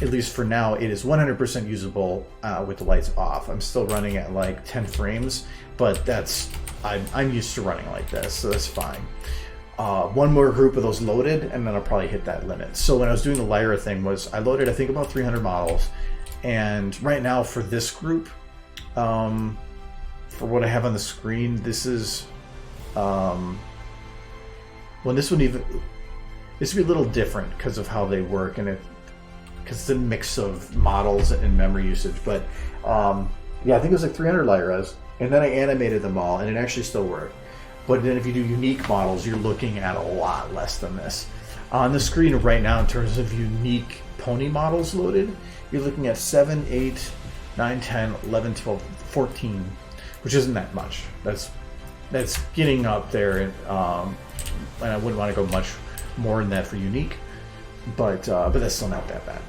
at least for now, it is 100% usable with the lights off. I'm still running at like 10 frames, but I'm used to running like this, so that's fine. One more group of those loaded, and then I'll probably hit that limit. So when I was doing the Lyra thing, I loaded I think about 300 models, and right now for this group, for what I have on the screen, this is this would be a little different because of how they work, and because it's a mix of models and memory usage. But yeah, I think it was like 300 Lyras, and then I animated them all, and it actually still worked. But then if you do unique models, you're looking at a lot less than this. On the screen right now, in terms of unique pony models loaded, you're looking at 7, 8, 9, 10, 11, 12, 14, which isn't that much. That's getting up there, and I wouldn't want to go much more than that for unique, but that's still not that bad.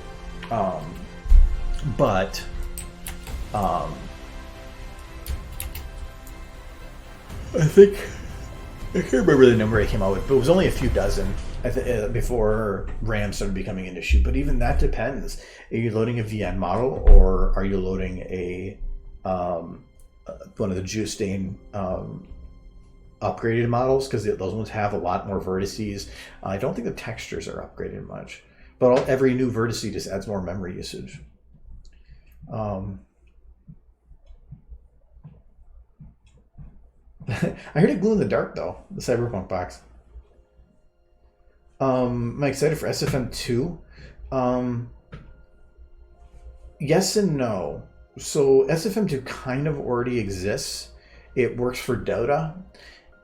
I think I can't remember the number I came out with, but it was only a few dozen before RAM started becoming an issue. But even that depends. Are you loading a VN model, or are you loading a one of the Justine upgraded models? Because those ones have a lot more vertices. I don't think the textures are upgraded much, but every new vertice just adds more memory usage. I heard it glue in the dark though, the Cyberpunk box. Am I excited for SFM 2? Yes and no. So SFM 2 kind of already exists. It works for Dota,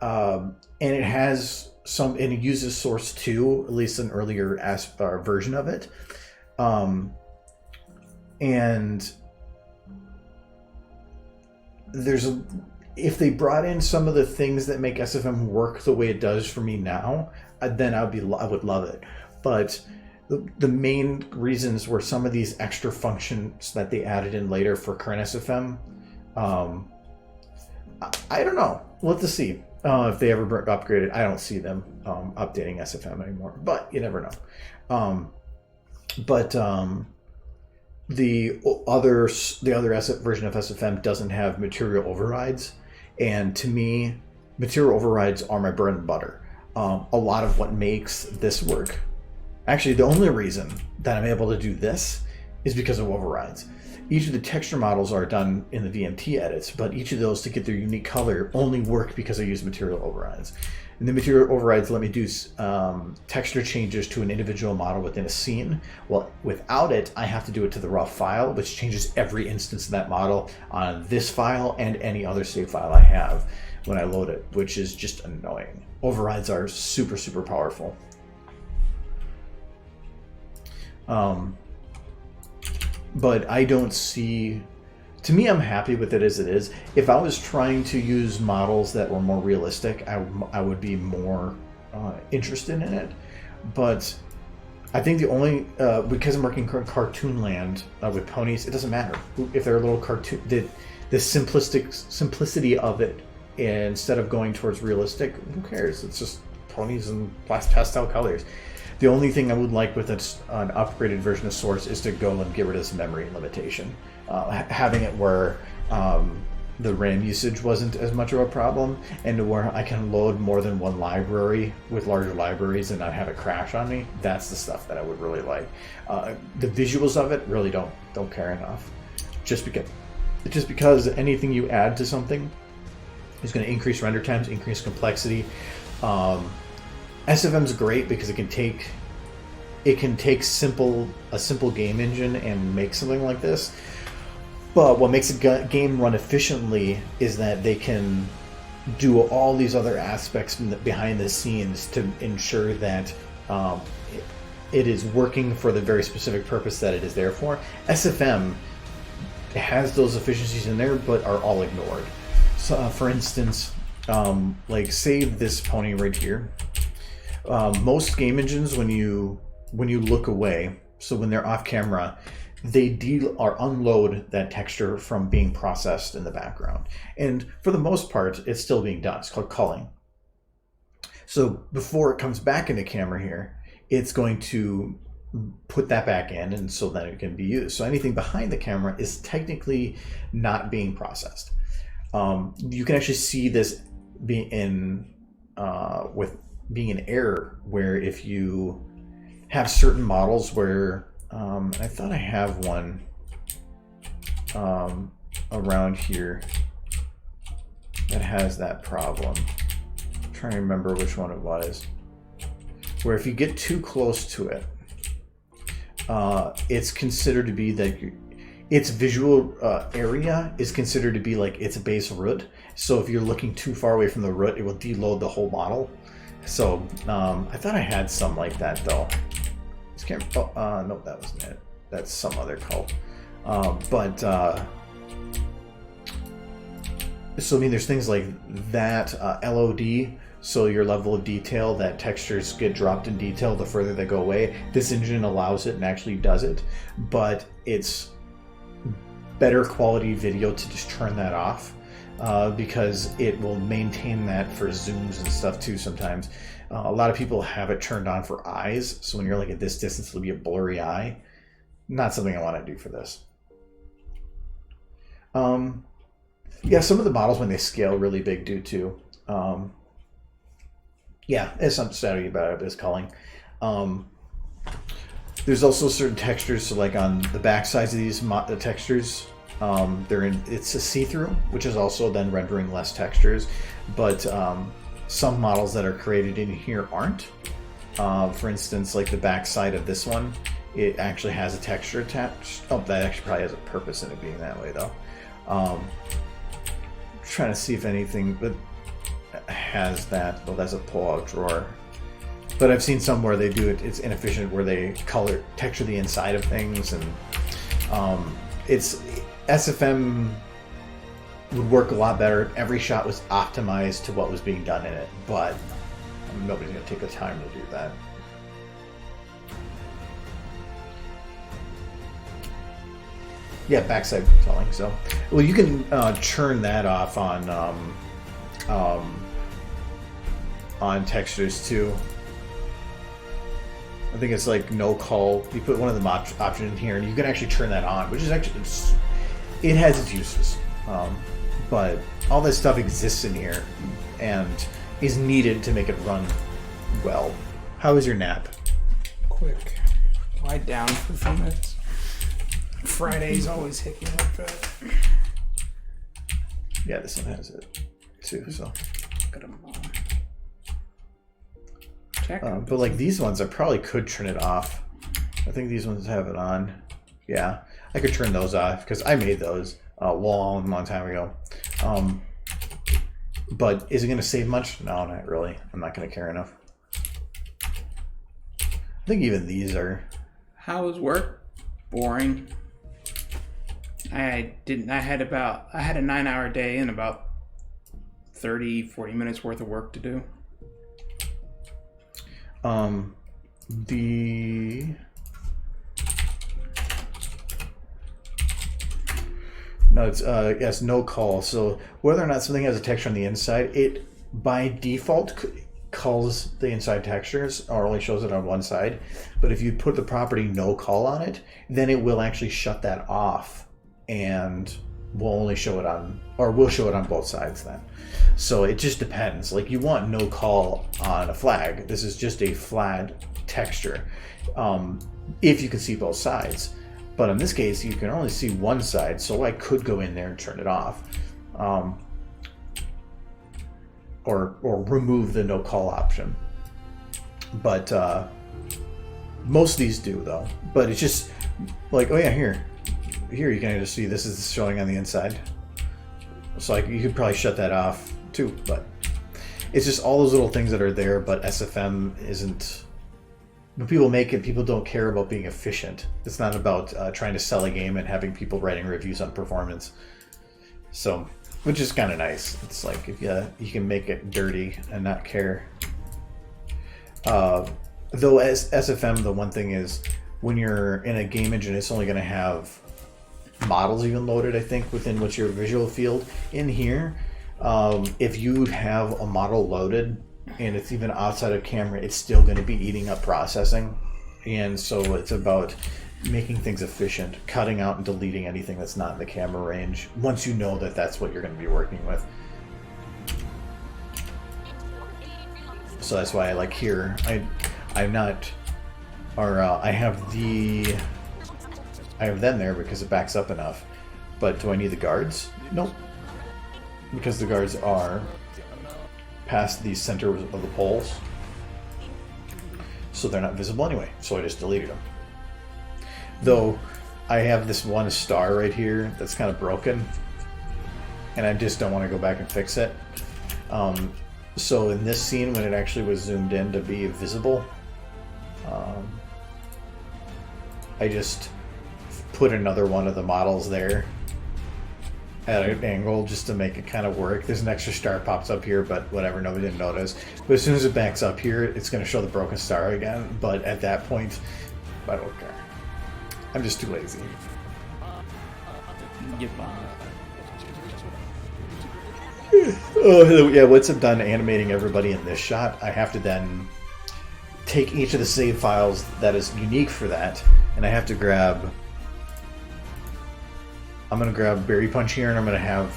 and it has and it uses Source 2, at least an earlier version of it. And if they brought in some of the things that make SFM work the way it does for me now, then I would love it. But the main reasons were some of these extra functions that they added in later for current SFM. I don't know. We'll have to see if they ever upgrade it. I don't see them updating SFM anymore, but you never know. The other version of SFM doesn't have material overrides, and to me, material overrides are my bread and butter. A lot of what makes this work, actually the only reason that I'm able to do this is because of overrides. Each of the texture models are done in the VMT edits, but each of those to get their unique color only work because I use material overrides. And the material overrides let me do texture changes to an individual model within a scene. Well, without it, I have to do it to the raw file, which changes every instance of that model on this file and any other save file I have when I load it, which is just annoying. Overrides are super, super powerful. But I don't see... To me, I'm happy with it as it is. If I was trying to use models that were more realistic, I would be more interested in it. But I think the only... because I'm working in cartoon land with ponies, it doesn't matter. If they're a little cartoon... The simplicity of it, instead of going towards realistic, who cares? It's just ponies and pastel colors. The only thing I would like with an upgraded version of Source is to go and get rid of this memory limitation. Having it where the RAM usage wasn't as much of a problem, and where I can load more than one library with larger libraries and not have it crash on me. That's the stuff that I would really like. The visuals of it really don't care enough. Just because anything you add to something is going to increase render times, increase complexity. SFM's great because it can take a simple game engine and make something like this. But what makes a game run efficiently is that they can do all these other aspects behind the scenes to ensure that it is working for the very specific purpose that it is there for. SFM has those efficiencies in there, but are all ignored. So, for instance, like save this pony right here. Most game engines, when you look away, so when they're off camera, they unload that texture from being processed in the background. And for the most part, it's still being done. It's called culling. So before it comes back into camera here, it's going to put that back in, and so then it can be used. So anything behind the camera is technically not being processed. You can actually see this being in being an error, where if you have certain models where I thought I have one around here that has that problem. I'm trying to remember which one it was, where if you get too close to it, it's considered to be that its visual area is considered to be like its base root. So if you're looking too far away from the root, it will deload the whole model. So I thought I had some like that though. Just can't. Oh, no, that wasn't it. That's some other cult. So I mean, there's things like that, LOD. So your level of detail, that textures get dropped in detail the further they go away. This engine allows it and actually does it, but it's better quality video to just turn that off. Because it will maintain that for zooms and stuff too sometimes. A lot of people have it turned on for eyes, so when you're like at this distance it'll be a blurry eye. Not something I want to do for this. Yeah, some of the models when they scale really big do too. Yeah, there's something savvy about it, is culling. There's also certain textures, so like on the back sides of these the textures, it's a see-through, which is also then rendering less textures, but some models that are created in here aren't. For instance, like the back side of this one, it actually has a texture attached. Oh, that actually probably has a purpose in it being that way though. Trying to see if anything but has that. Well, that's a pull-out drawer. But I've seen some where they do it, it's inefficient, where they texture the inside of things, and it's SFM would work a lot better if every shot was optimized to what was being done in it, but nobody's going to take the time to do that. Yeah, backside culling. So, well, you can turn that off on textures too. I think it's like no call. You put one of the options in here, and you can actually turn that on, which is actually it has its uses. But all this stuff exists in here and is needed to make it run well. How was your nap? Quick. Lie down for a few minutes. Fridays always hit me like that. Yeah, this one has it too. So, Look at them all. Check. But like these ones, I probably could turn it off. I think these ones have it on. Yeah, I could turn those off because I made those a long time ago. But is it going to save much? No, not really. I'm not going to care enough. I think even these are. How was work? Boring. I had a 9-hour day and about 30-40 minutes worth of work to do. No, it's yes, no call. So whether or not something has a texture on the inside, it by default culls the inside textures or only shows it on one side. But if you put the property no call on it, then it will actually shut that off and will only show it on, or will show it on both sides then. So it just depends. Like you want no call on a flag. This is just a flat texture. If you can see both sides. But in this case, you can only see one side, so I could go in there and turn it off. Or remove the no call option. But most of these do though. But it's just like, oh yeah, here you can just see this is showing on the inside. So you could probably shut that off too, but it's just all those little things that are there, but SFM isn't. When people make it, people don't care about being efficient. It's not about trying to sell a game and having people writing reviews on performance. So, which is kind of nice. It's like if you can make it dirty and not care. Though as SFM, the one thing is when you're in a game engine, it's only going to have models even loaded, I think, within what's your visual field. In here, if you have a model loaded and it's even outside of camera, it's still going to be eating up processing. And so it's about making things efficient, cutting out and deleting anything that's not in the camera range once you know that that's what you're going to be working with. So that's why I like here, I have them there because it backs up enough. But do I need the guards? Nope. Because the guards are past the center of the poles. So they're not visible anyway. So I just deleted them. Though I have this one star right here that's kind of broken. And I just don't want to go back and fix it. So in this scene, when it actually was zoomed in to be visible, I just put another one of the models there at an angle just to make it kind of work. There's an extra star pops up here, but whatever, nobody didn't notice. But as soon as it backs up here, it's going to show the broken star again. But at that point, I don't care. I'm just too lazy. Oh, yeah, once I'm done animating everybody in this shot, I have to then take each of the save files that is unique for that, and I have to grab... I'm going to grab Berry Punch here, and I'm going to have...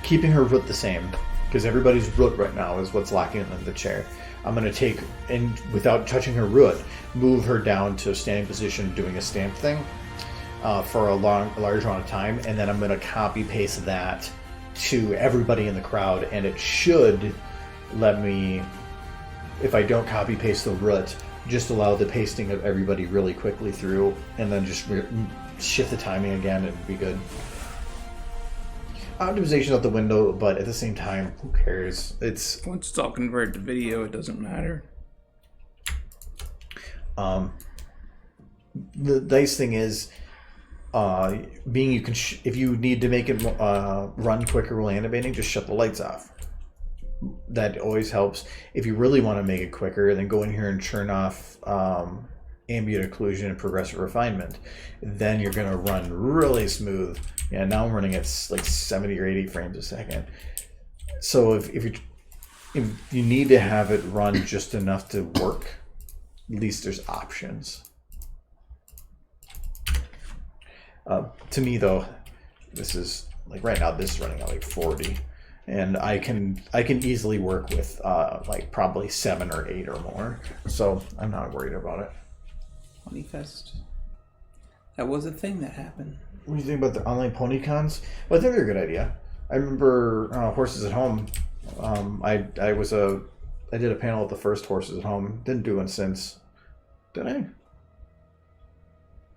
Keeping her root the same, because everybody's root right now is what's locking in the chair. I'm going to take, and without touching her root, move her down to a standing position doing a stamp thing for a large amount of time, and then I'm going to copy-paste that to everybody in the crowd, and it should let me, if I don't copy paste the root, just allow the pasting of everybody really quickly through, and then just shift the timing again and be good. Optimization out the window, but at the same time, who cares? It's once it's all converted to video, it doesn't matter. The nice thing is, being you can if you need to make it run quicker while animating, just shut the lights off. That always helps. If you really want to make it quicker, then go in here and turn off ambient occlusion and progressive refinement. Then you're going to run really smooth. Yeah, now I'm running at like 70 or 80 frames a second. So if you need to have it run just enough to work, at least there's options. To me though, this is like right now this is running at like 40, and I can easily work with like probably 7 or 8 or more, so I'm not worried about it. Ponyfest. That was a thing that happened. What do you think about the online pony cons? Well, I think they're a good idea. I remember Horses at Home. I did a panel at the first Horses at Home. Didn't do one since. Did I?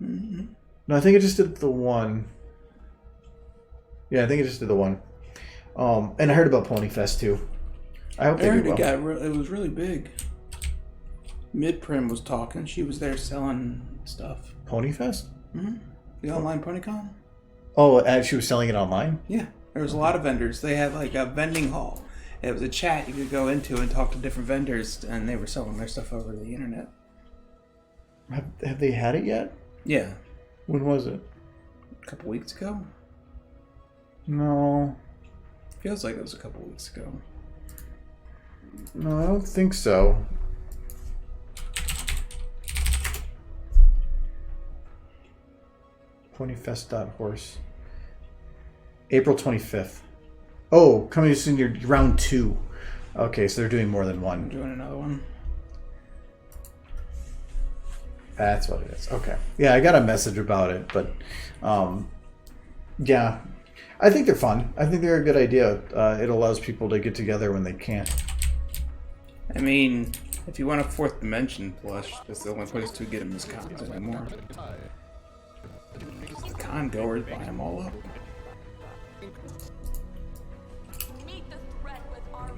Mm-hmm. No, I think I just did the one. Yeah, I think I just did the one. And I heard about Ponyfest too. I hope they do well. It was really big. Midprim was talking. She was there selling stuff. Ponyfest? Mm-hmm. The online PonyCon? Oh, and she was selling it online? Yeah. There was a lot of vendors. They had like a vending hall. It was a chat you could go into and talk to different vendors, and they were selling their stuff over the internet. Have they had it yet? Yeah. When was it? A couple weeks ago? No. Feels like it was a couple weeks ago. No, I don't think so. Ponyfest.horse. April 25th. Oh, coming soon, you're round 2. Okay, so they're doing more than one. I'm doing another one. That's what it is. Okay. Yeah, I got a message about it, but yeah, I think they're fun. I think they're a good idea. It allows people to get together when they can't. I mean, if you want a 4th Dimension plush, that's the only place to get them is cons anymore. The con goers buy them all up.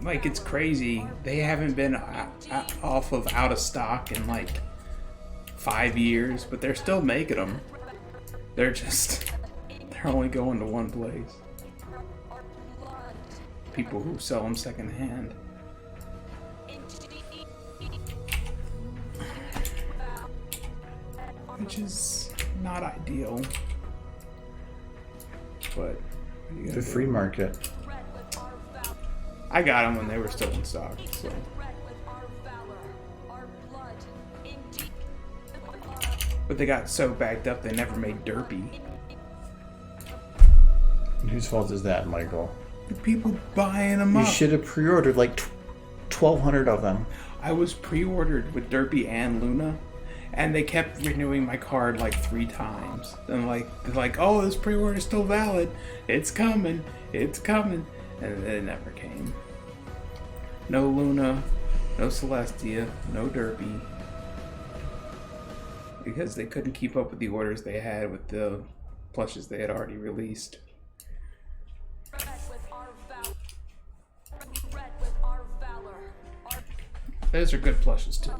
Like, it's crazy. They haven't been off of out of stock in like 5 years, but they're still making them. They're only going to one place. People who sell them secondhand. Which is not ideal. But the free market. I got them when they were still in stock, so. But they got so backed up they never made Derpy. And whose fault is that, Michael? The people buying them up. You should have pre-ordered like 1,200 of them. I was pre-ordered with Derpy and Luna, and they kept renewing my card like 3 times. And they're like, oh, this pre-order is still valid. It's coming. It's coming. And it never came. No Luna, no Celestia, no Derpy. Because they couldn't keep up with the orders they had with the plushes they had already released. Those are good plushes too.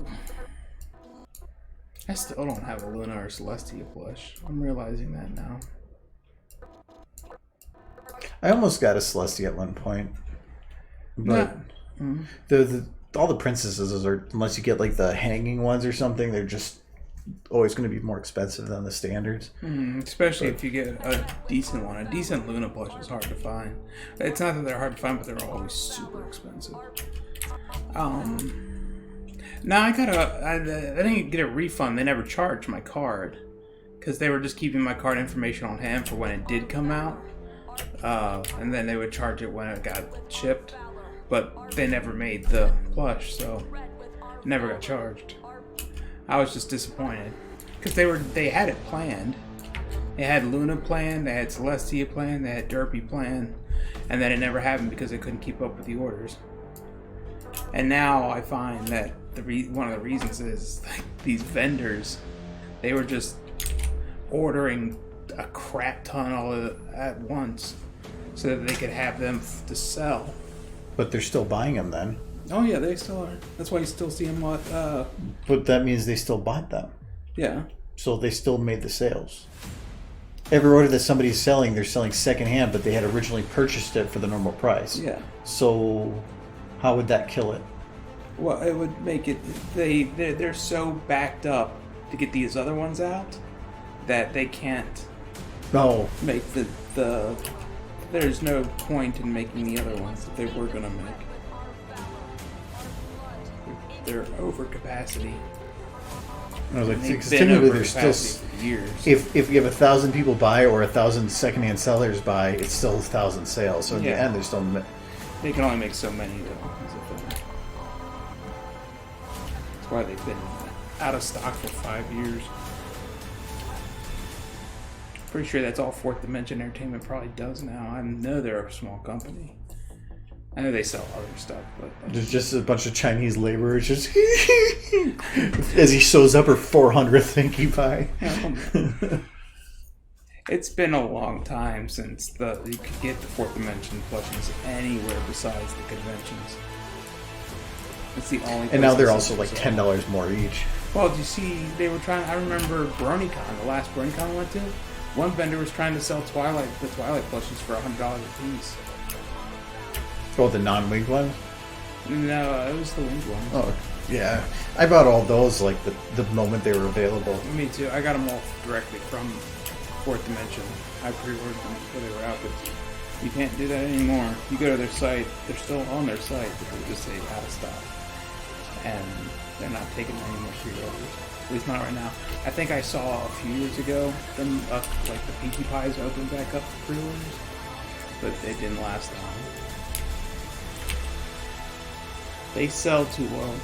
I still don't have a Luna or Celestia plush. I'm realizing that now. I almost got a Celestia at one point, but all the princesses are, unless you get like the hanging ones or something, they're just always going to be more expensive than the standards. Especially if you get a decent one. A decent Luna plush is hard to find. It's not that they're hard to find, but they're always super expensive. Now I didn't get a refund. They never charged my card because they were just keeping my card information on hand for when it did come out, and then they would charge it when it got shipped. But they never made the plush, so it never got charged. I was just disappointed because they had it planned. They had Luna planned, they had Celestia planned, they had Derpy planned, and then it never happened because they couldn't keep up with the orders. And now I find that one of the reasons is like these vendors, they were just ordering a crap ton all at once so that they could have them to sell. But they're still buying them then. Oh yeah, they still are. That's why you still see them. But that means they still bought them. Yeah. So they still made the sales. Every order that somebody's selling, they're selling secondhand, but they had originally purchased it for the normal price. Yeah. So how would that kill it? Well, it would make it. They're so backed up to get these other ones out that they can't. Make the. There's no point in making the other ones that they were gonna make. They're over capacity. I was like, They've because been technically over there's still. capacity for years. If you have 1,000 people buy or 1,000 secondhand sellers buy, it's still 1,000 sales. So in the end, there's still. They can only make so many though. That's why they've been out of stock for 5 years. Pretty sure that's all Fourth Dimension Entertainment probably does now. I know they're a small company. I know they sell other stuff, but There's just a bunch of Chinese laborers just as he shows up her 400th Thinky Pie. It's been a long time since you could get the Fourth Dimension plushies anywhere besides the conventions. It's the only. And now they're also like $10 more each. Well, do you see? They were trying. I remember BronyCon, the last BronyCon I went to. One vendor was trying to sell the Twilight plushies for $100 a piece. Oh, the non-winged ones? No, it was the winged ones. Oh, yeah. I bought all those like the moment they were available. Me too. I got them all directly from Fourth Dimension. I pre-ordered them before they were out, but you can't do that anymore. You go to their site, they're still on their site, but they just say out of stock. And they're not taking any more pre-orders. At least not right now. I think I saw a few years ago them like the Pinkie Pies open back up for pre-orders, but it didn't last long. They sell too well.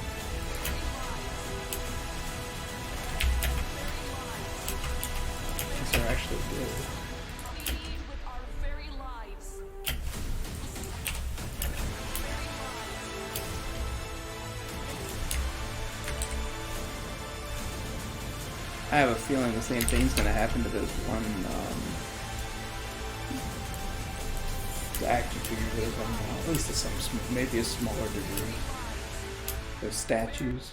These are actually good. with our very lives. I have a feeling the same thing's going to happen to those the action figures that are coming out. At least to some, maybe a smaller degree. Those statues.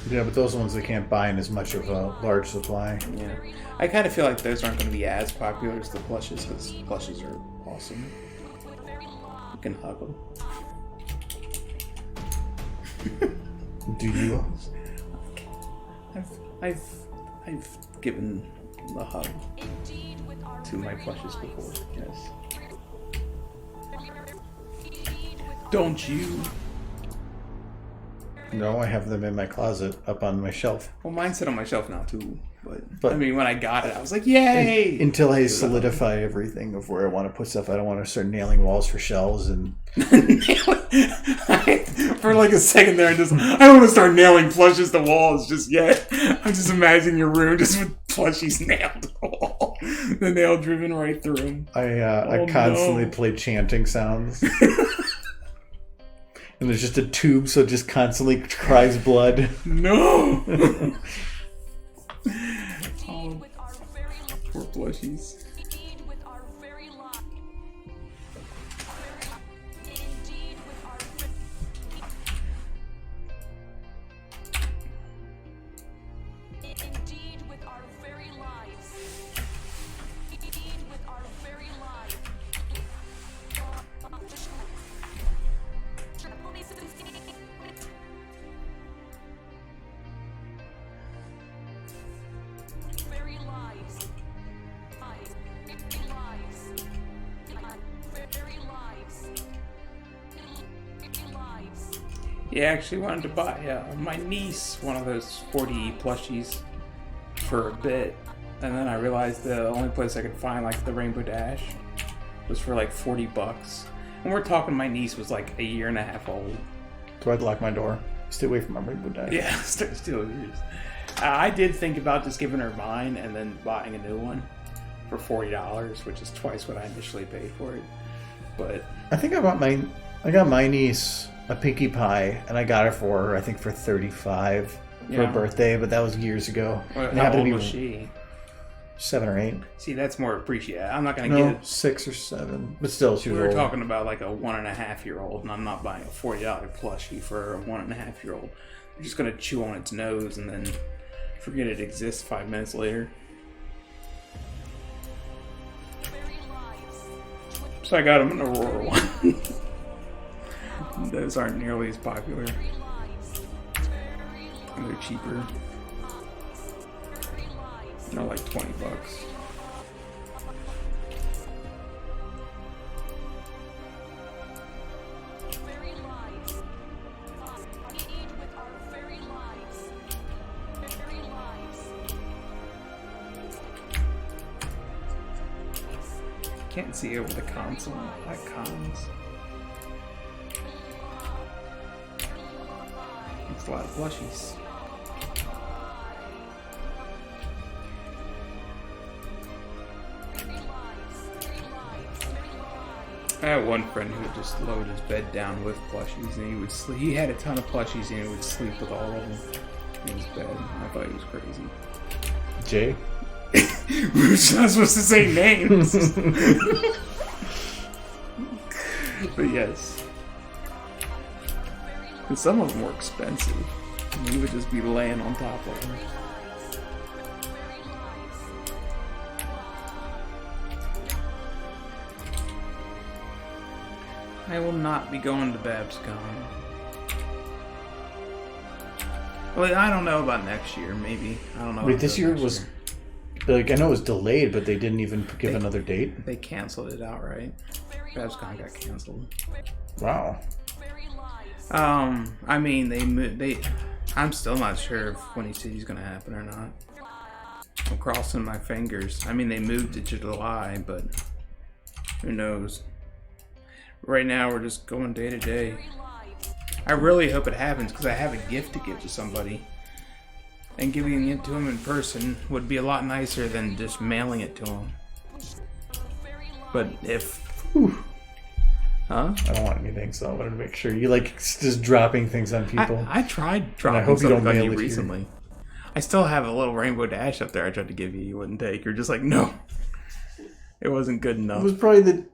Yeah, but those ones they can't buy in as much of a large supply. Yeah. I kind of feel like those aren't going to be as popular as the plushes, because plushes are awesome. You can hug them. Do you? I've given a hug to my plushes before, yes. Don't you? No, I have them in my closet up on my shelf. Well, mine's sit on my shelf now too, but I mean, when I got it, I was like, yay! Until I solidify everything of where I want to put stuff. I don't want to start nailing walls for shelves and... For like a second there, I don't want to start nailing plushes to walls just yet. I'm just imagining your room just with plushies nailed to the wall. The nail driven right through them. I constantly play chanting sounds. And there's just a tube, so it just constantly cries blood. No! Oh, poor plushies. Yeah, I actually wanted to buy my niece one of those 40 plushies for a bit, and then I realized the only place I could find like the Rainbow Dash was for like $40. And we're talking my niece was like a year and a half old. So I'd lock my door. Stay away from my Rainbow Dash. Yeah, still yours. I did think about just giving her mine and then buying a new one for $40, which is twice what I initially paid for it. But I think I got my niece a Pinkie Pie, and I got it for her, I think, for $35 for a birthday, but that was years ago. Well, and how old was she? 7 or 8. See, that's more appreciated. I'm not going to No, get it. 6 or 7. But still, she was We were old. talking about like a 1.5-year-old, and I'm not buying a $40 plushie for a 1.5-year-old. I'm just going to chew on its nose and then forget it exists 5 minutes later. So I got them in Aurora one. Those aren't nearly as popular. And they're cheaper. They're like $20. Can't see over the console icons. It's a lot of plushies. I had one friend who would just load his bed down with plushies, and he would sleep. He had a ton of plushies, and he would sleep with all of them in his bed. I thought he was crazy. Jay? We're not supposed to say names. But yes. And some of them were expensive. And he would just be laying on top of them. I will not be going to BabsCon. Well, I don't know about next year, maybe. I don't know. Wait, this year was... Like, I know it was delayed, but they didn't even give another date. They canceled it outright. BabsCon got canceled. Wow. I mean, I'm still not sure if Windy City's gonna happen or not. I'm crossing my fingers. I mean, they moved it to July, but who knows? Right now, we're just going day to day. I really hope it happens because I have a gift to give to somebody. And giving it to him in person would be a lot nicer than just mailing it to him. But if... Whew. Huh? I don't want anything, so I wanted to make sure. You like just dropping things on people. I tried dropping hope you don't something on mail you it here. recently. I still have a little Rainbow Dash up there I tried to give you. You wouldn't take. You're just like, no. It wasn't good enough. It was probably the...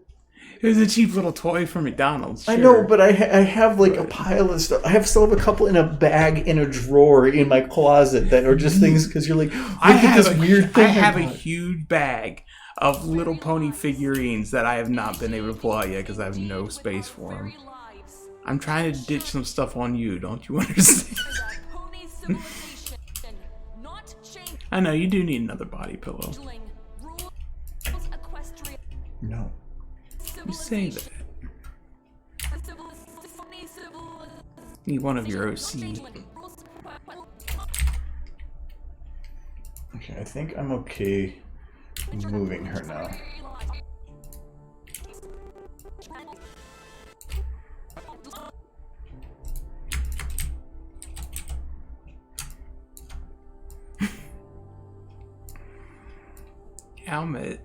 It was a cheap little toy from McDonald's. I sure. know, but I have like a pile of stuff. Still have a couple in a bag in a drawer in my closet that are just things because you're like, look at this weird thing. I have a huge bag of Little Pony figurines that I have not been able to pull out yet because I have no space for them. I'm trying to ditch some stuff on you, don't you understand? I know, you do need another body pillow. No. You say that. Need one of your OC. Okay, I think I'm okay moving her now. Helmet.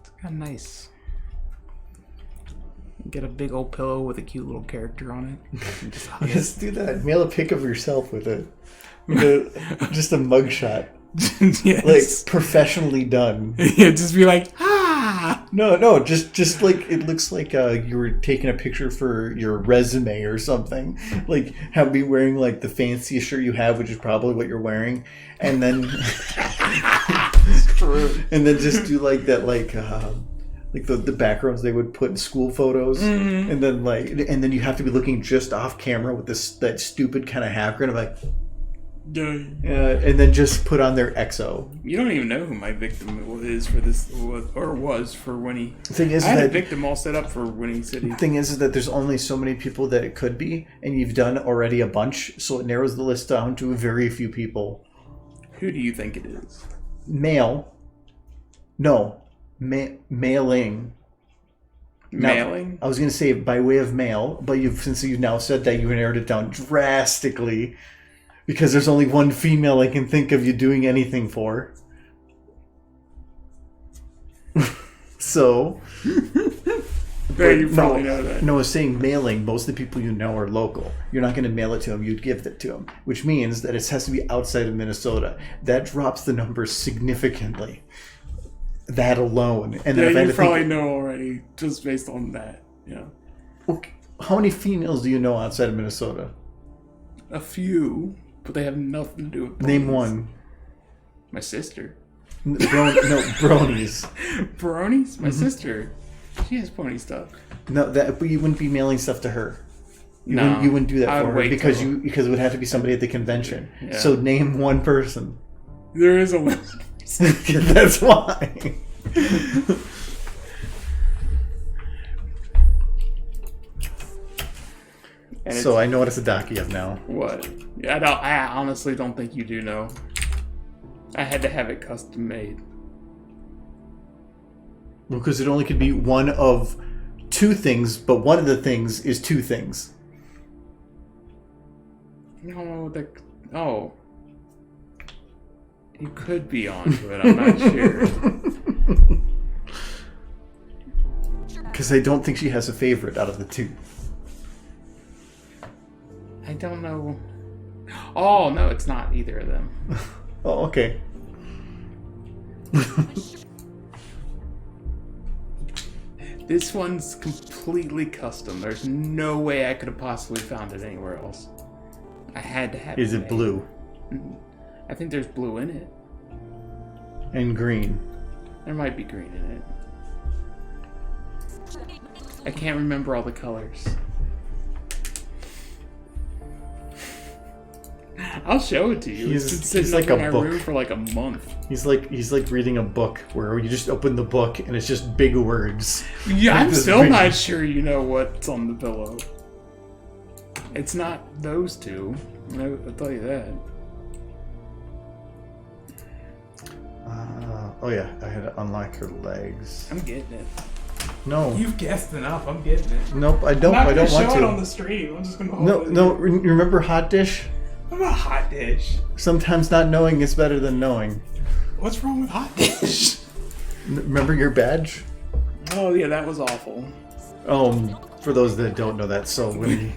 It's kind of nice. Get a big old pillow with a cute little character on it. And just hug Just do that. Mail a pic of yourself with it. Just a mugshot. Yes. Like, professionally done. Yeah, just be like, ah! No, just like, it looks like you were taking a picture for your resume or something. Like, have me wearing, like, the fanciest shirt you have, which is probably what you're wearing. And then... It's true. And then just do, like, that, like the backgrounds they would put in school photos. Mm-hmm. And then you have to be looking just off camera with that stupid kind of half grin of like... and then just put on their EXO. You don't even know who my victim is for this, or was for Winnie. The thing is, I had that a victim all set up for Winnie City. the thing is that there's only so many people that it could be, and you've done already a bunch, so it narrows the list down to very few people. Who do you think it is? Mailing. Mailing? I was going to say by way of mail, but since you've now said that, you narrowed it down drastically, because there's only one female I can think of you doing anything for. So... You probably know that. No, I was saying mailing. Most of the people you know are local. You're not going to mail it to them. You'd give it to them, which means that it has to be outside of Minnesota. That drops the numbers significantly. That alone. And then Yeah, you probably know already, just based on that. Yeah. Okay. How many females do you know outside of Minnesota? A few, but they have nothing to do with Name ponies. one. My sister. Bronies. Bronies? My sister. She has pony stuff. No, but you wouldn't be mailing stuff to her. You wouldn't do that I for would her wait because till- it would have to be somebody at the convention. Yeah. So name one person. There is a limit. That's why. So I know what a Sadaki of now. What? I honestly don't think you do know. I had to have it custom made. Because it only could be one of two things, but one of the things is two things. No, oh. You could be onto it, I'm not sure. Because I don't think she has a favorite out of the two. I don't know. Oh, no, it's not either of them. Oh, okay. This one's completely custom. There's no way I could have possibly found it anywhere else. I had to have it. Is it made. blue? I think there's blue in it. And green? There might be green in it. I can't remember all the colors. I'll show it to you. It's been sitting like up in a my book. room for like a month. He's like reading a book where you just open the book and it's just big words. Yeah, Like I'm this still big- not sure you know what's on the pillow. It's not those two. I'll tell you that. Oh yeah, I had to unlock her legs. I'm getting it. No. You've guessed enough. I'm getting it. Nope, I don't. I'm not I don't gonna want show to. it on the stream. I'm just gonna hold No, it. no. Remember Hot Dish? I'm a hot dish. Sometimes not knowing is better than knowing. What's wrong with hot dish? Remember your badge? Oh yeah, that was awful. For those that don't know that, so when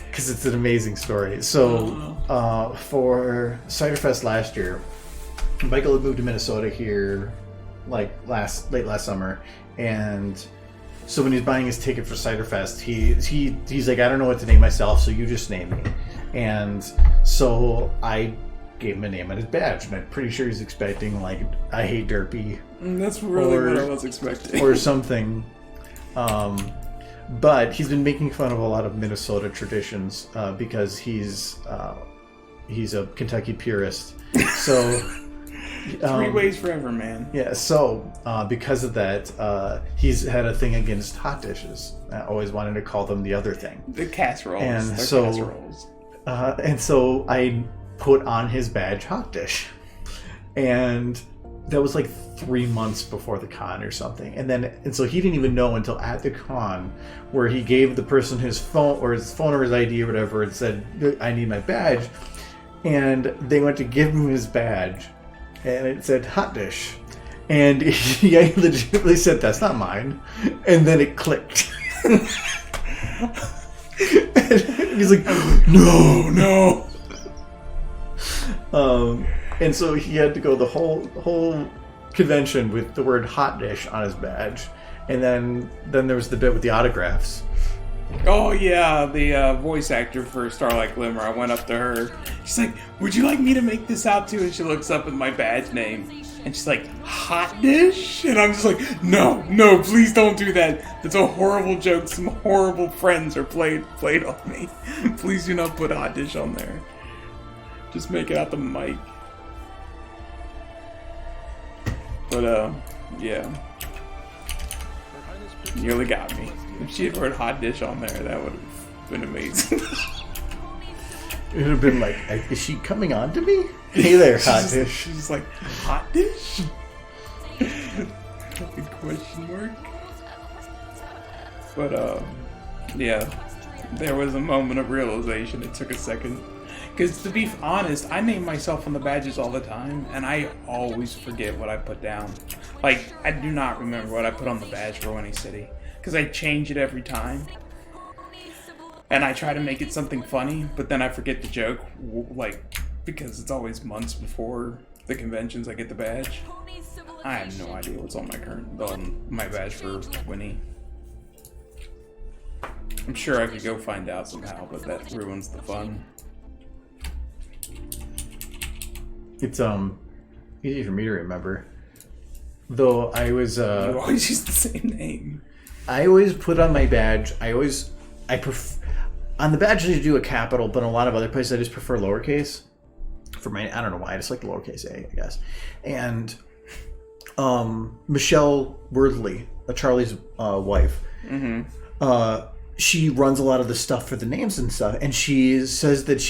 because it's an amazing story. So for Cider Fest last year, Michael had moved to Minnesota here, like late last summer, and so when he's buying his ticket for Cider Fest, he's like, I don't know what to name myself, so you just name me. And so I gave him a name on his badge, and I'm pretty sure he's expecting like I hate Derpy. That's really what I was expecting. Or something. But he's been making fun of a lot of Minnesota traditions because he's a Kentucky purist. So 3 ways forever, man. yeah. So because of that, he's had a thing against hot dishes. I always wanted to call them the other thing. The casseroles. And They're so- casseroles. And so I put on his badge hot dish, and that was like 3 months before the con or something. And so he didn't even know until at the con, where he gave the person his phone or his ID or whatever, and said, I need my badge. And they went to give him his badge, and it said hot dish. And he legitimately said, that's not mine. And then it clicked. And he's like, no. And so he had to go the whole convention with the word hot dish on his badge. And then there was the bit with the autographs. Oh yeah, the voice actor for Starlight Glimmer. I went up to her. She's like, "Would you like me to make this out too?" And she looks up at my badge name, and she's like, "Hot dish?" And I'm just like, "No, please don't do that. That's a horrible joke. Some horrible friends are played on me. Please do not put hot dish on there." Just make it out the mic. But, yeah. Nearly got me. If she had wrote hot dish on there, that would have been amazing. It would have been like, is she coming on to me? Hey there, hot dish. She's like, hot dish? Good question mark. But, yeah. There was a moment of realization. It took a second. Because to be honest, I name myself on the badges all the time, and I always forget what I put down. Like, I do not remember what I put on the badge for Winnie City. Because I change it every time. And I try to make it something funny, but then I forget the joke, like, because it's always months before the conventions I get the badge. I have no idea what's on my badge for Winnie. I'm sure I could go find out somehow, but that ruins the fun. It's easy for me to remember. Though I was You always use the same name. I always put on my badge. On the badge I do a capital, but in a lot of other places I just prefer lowercase. For my, I don't know why, I just like the lowercase a, I guess. And Michelle Worthley, Charlie's wife, she runs a lot of the stuff for the names and stuff, and she says that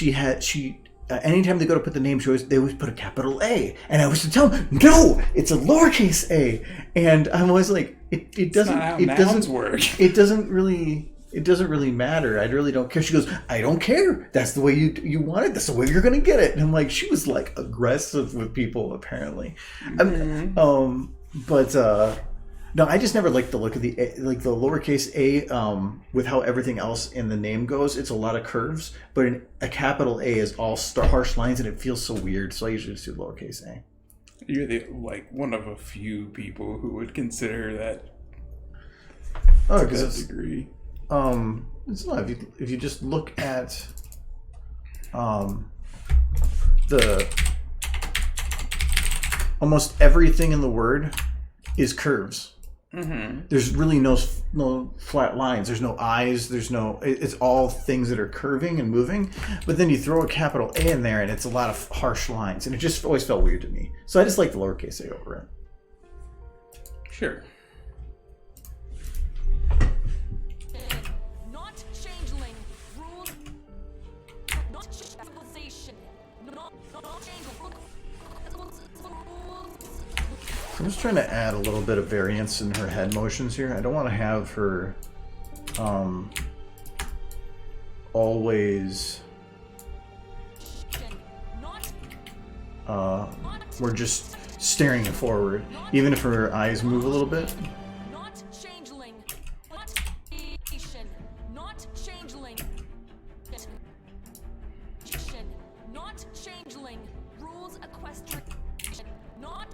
anytime they go to put the name, they always put a capital A, and I was to tell them, no, it's a lowercase a, and I'm always like, it doesn't work. It doesn't really matter. I really don't care. She goes, I don't care. That's the way you want it. That's the way you're gonna get it. And I'm like, she was like aggressive with people apparently. No, I just never liked the look of the lowercase a with how everything else in the name goes. It's a lot of curves, but a capital A is all harsh lines, and it feels so weird. So I usually just do lowercase a. You're one of a few people who would consider that. Oh, to because that it's degree. It's not. If you just look at almost everything in the word is curves. Mm-hmm. There's really no flat lines. There's no eyes. It's all things that are curving and moving. But then you throw a capital A in there, and it's a lot of harsh lines, and it just always felt weird to me. So I just like the lowercase a over it. Sure. Not changeling rules. Not civilization. Not changeling. I'm just trying to add a little bit of variance in her head motions here. I don't want to have her always we're just staring it forward, even if her eyes move a little bit. Not changeling. Not changeling. Not changeling rules equestrian. Not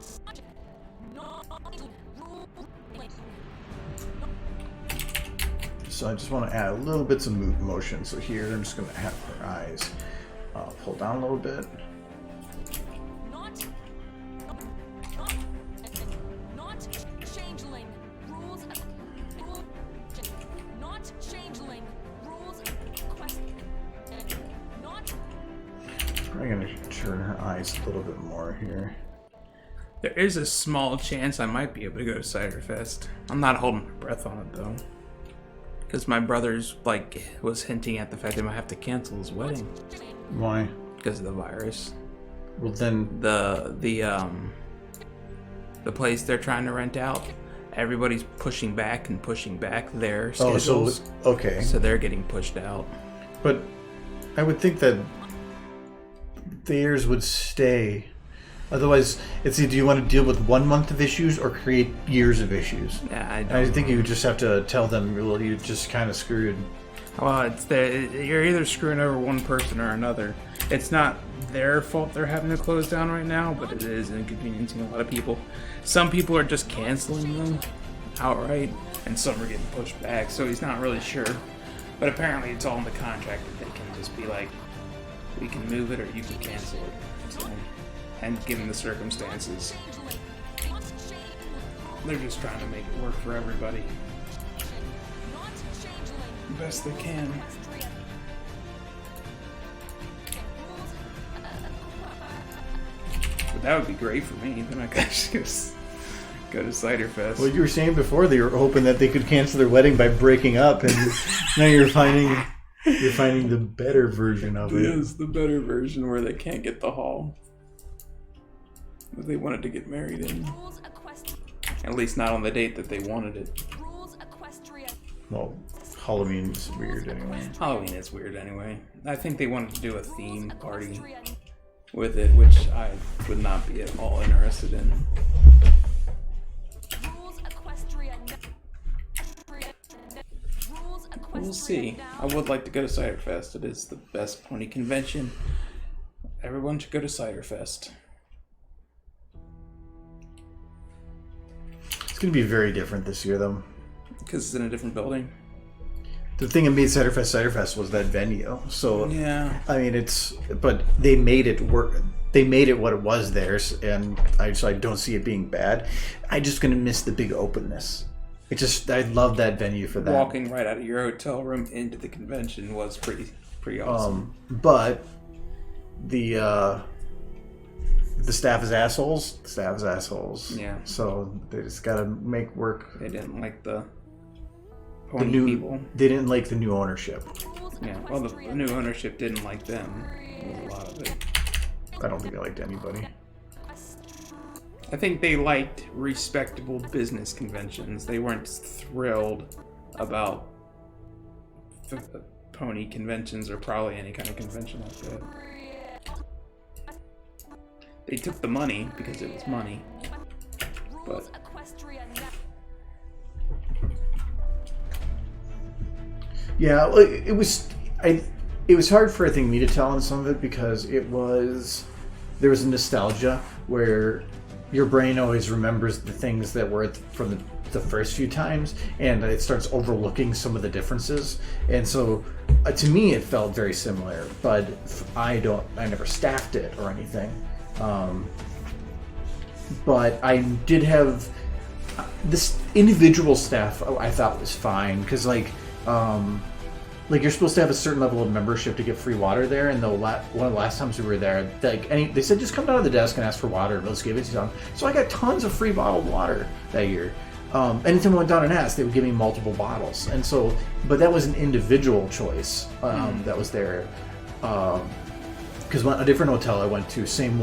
So I just want to add a little bits of motion. So here I'm just going to have her eyes pull down a little bit. Not changeling rules. Not changeling rules. Not. Probably going to turn her eyes a little bit more here. There is a small chance I might be able to go to Cider Fest. I'm not holding my breath on it though, because my brother's was hinting at the fact they might have to cancel his wedding. Why? Because of the virus. Well then, the place they're trying to rent out, everybody's pushing back their schedules. Okay. So they're getting pushed out. But I would think that theirs would stay. Otherwise, it's do you want to deal with 1 month of issues or create years of issues? Yeah, I think you would just have to tell them, well, you just kind of screwed. Well, you're either screwing over one person or another. It's not their fault they're having to close down right now, but it is inconveniencing a lot of people. Some people are just canceling them outright, and some are getting pushed back, so he's not really sure. But apparently it's all in the contract that they can just be like, we can move it or you can cancel it. So, and given the circumstances, they're just trying to make it work for everybody the best they can. That would be great for me. Then I could just go to Cider Fest. Well, you were saying before they were hoping that they could cancel their wedding by breaking up, and now you're finding the better version of it. Yes, the better version where they can't get the hall that they wanted to get married in. At least not on the date that they wanted it. Well, Halloween's weird anyway. Halloween is weird anyway. I think they wanted to do a theme party with it, which I would not be at all interested in. We'll see. I would like to go to Cider Fest. It is the best pony convention. Everyone should go to Cider Fest. It's going to be very different this year, though. Because it's in a different building. The thing that made Cider Fest was that venue. So Yeah. I mean, but they made it work. They made it what it was theirs, and I don't see it being bad. I'm just gonna miss the big openness. I love that venue for that. Walking right out of your hotel room into the convention was pretty awesome. But the staff is assholes. The staff is assholes. Yeah. So they just gotta make work. They didn't like the pony people. They didn't like the new ownership. Yeah. Well, the new ownership didn't like them. Was a lot of it. I don't think they liked anybody. I think they liked respectable business conventions. They weren't thrilled about pony conventions or probably any kind of convention like that. They took the money because it was money. But yeah, it was hard for me to tell on some of it because there was a nostalgia where your brain always remembers the things that were from the first few times, and it starts overlooking some of the differences. And so, to me, it felt very similar. But I never staffed it or anything. But I did have this individual staff. I thought was fine because you're supposed to have a certain level of membership to get free water there, and one of the last times we were there, they said just come down to the desk and ask for water, and let's give it to them. So I got tons of free bottled water that year. Anytime I went down and asked, they would give me multiple bottles, and so, but that was an individual choice that was there. Because a different hotel I went to, same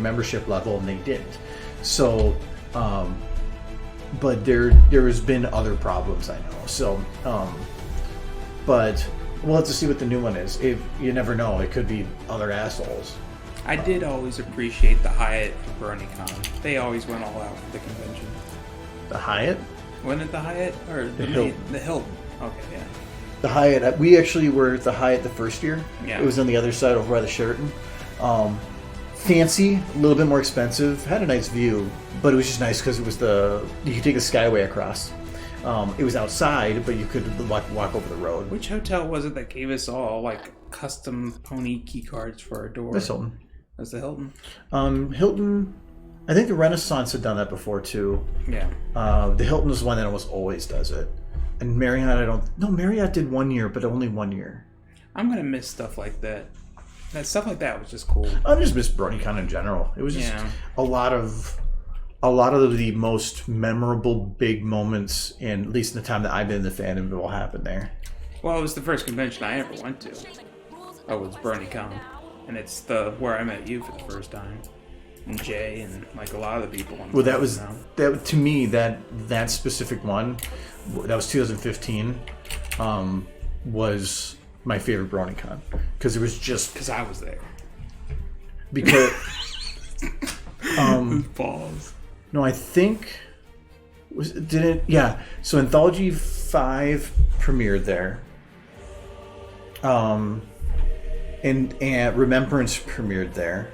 membership level, and they didn't. So, but there has been other problems I know. So. But we'll have to see what the new one is. If you never know, it could be other assholes. I did always appreciate the Hyatt for BronyCon. They always went all out for the convention. The Hyatt? Wasn't it the Hyatt or the Hilton? The Hilton. Okay, yeah. The Hyatt. We actually were at the Hyatt the first year. Yeah. It was on the other side over by the Sheraton. Fancy, a little bit more expensive. Had a nice view, but it was just nice because it was you could take the Skyway across. It was outside, but you could walk over the road. Which hotel was it that gave us all custom pony key cards for our door? This Hilton. That's the Hilton. Hilton. I think the Renaissance had done that before too. Yeah. The Hilton is one that almost always does it, and Marriott Marriott did 1 year, but only 1 year. I'm gonna miss stuff like that. Stuff like that was just cool. I just miss BronyCon in general. It was just a lot of the most memorable big moments, at least in the time that I've been in the fandom, will happen there. Well, it was the first convention I ever went to. Oh, it was BronyCon, and it's where I met you for the first time, and Jay, and a lot of the people. Well, that to me that specific one, that was 2015, was my favorite BronyCon because it was just because I was there. Because balls. No, I think so Anthology 5 premiered there. And Remembrance premiered there.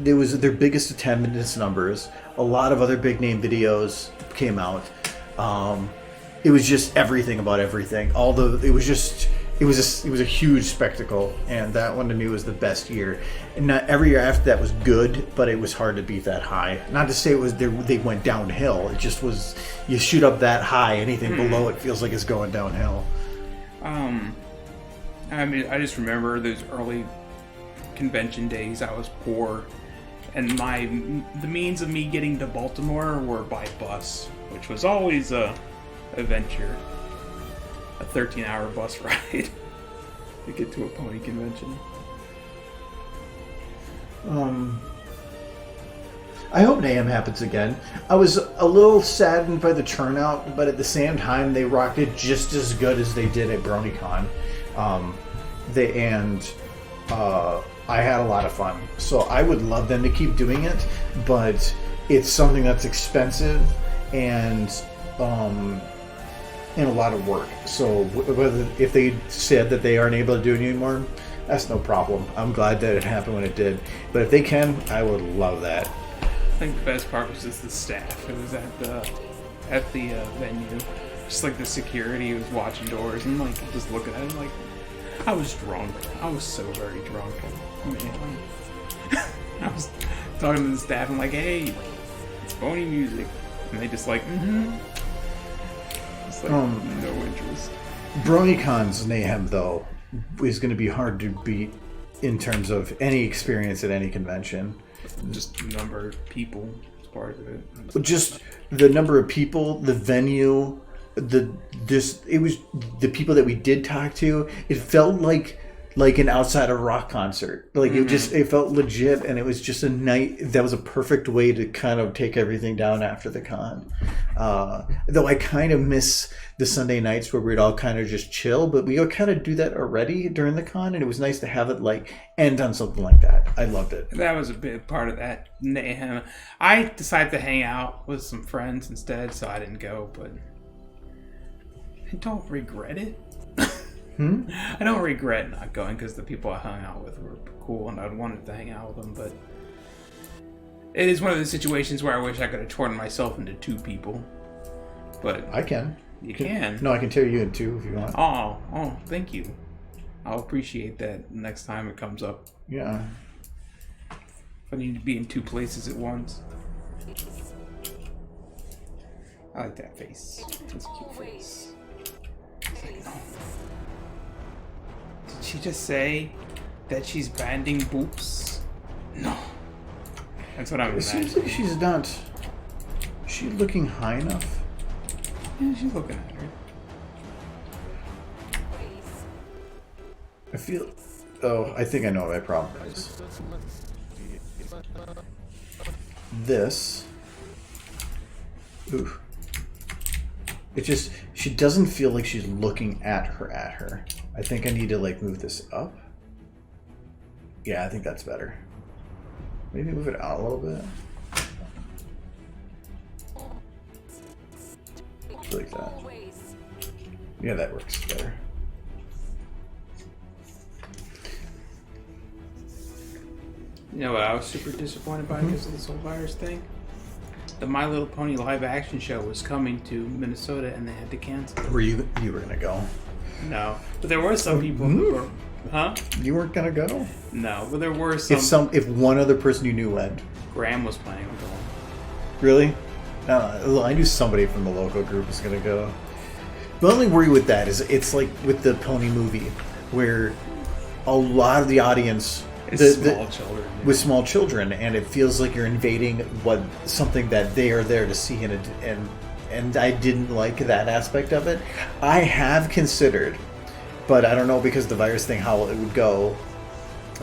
It was their biggest attendance numbers. A lot of other big name videos came out. It was just everything about everything. It was a huge spectacle, and that one to me was the best year. And not every year after that was good, but it was hard to beat that high. Not to say they went downhill. It just was, you shoot up that high, anything below it feels like it's going downhill. I mean, I just remember those early convention days, I was poor, and the means of me getting to Baltimore were by bus, which was always a adventure. A 13-hour bus ride to get to a pony convention. I hope NAMM happens again. I was a little saddened by the turnout, but at the same time, they rocked it just as good as they did at BronyCon. I had a lot of fun. So I would love them to keep doing it, but it's something that's expensive and a lot of work. So if they said that they aren't able to do it anymore, that's no problem. I'm glad that it happened when it did. But if they can, I would love that. I think the best part was just the staff. It was at the venue. Just like the security was watching doors and like just looking at him like I was drunk. I was so very drunk. Man. I was talking to the staff and like, hey, it's pony music. And they just like, It's like no interest. BronyCon's mayhem though is going to be hard to beat in terms of any experience at any convention. Just the number of people is part of it. Just the number of people, the venue, it was the people that we did talk to. It felt like an outside of rock concert. Like it felt legit, and it was just a night that was a perfect way to kind of take everything down after the con. Though I kind of miss the Sunday nights where we'd all kind of just chill, but we all kind of do that already during the con, and it was nice to have it like end on something like that. I loved it. That was a big part of that mayhem. I decided to hang out with some friends instead, so I didn't go, but I don't regret it. I don't regret not going because the people I hung out with were cool and I wanted to hang out with them, but it is one of those situations where I wish I could have torn myself into two people. But I can. You can. No, I can tear you in two if you want. Oh, thank you. I'll appreciate that next time it comes up. Yeah. If I need to be in two places at once. I like that face. That's a cute face. Did she just say that she's banding boobs? No. That's what I'm imagining. It seems like she's not. Is she looking high enough? Yeah, she's looking at her. I feel. Oh, I think I know what my problem is. This. Ooh. It just. She doesn't feel like she's looking at her. I think I need to like move this up. Yeah, I think that's better. Maybe move it out a little bit. Like that. Yeah, that works better. You know what I was super disappointed by because of this whole virus thing? The My Little Pony live action show was coming to Minnesota and they had to cancel. You were gonna go? No, but there were some people who were. Huh? You weren't gonna go? No, but there were some. If one other person you knew went. Graham was planning on going. Really? I knew somebody from the local group was gonna go. The only worry with that is it's like with the pony movie, where a lot of the audience Small children. With small children, and it feels like you're invading something that they are there to see, and I didn't like that aspect of it. I have considered, but I don't know because of the virus thing how it would go.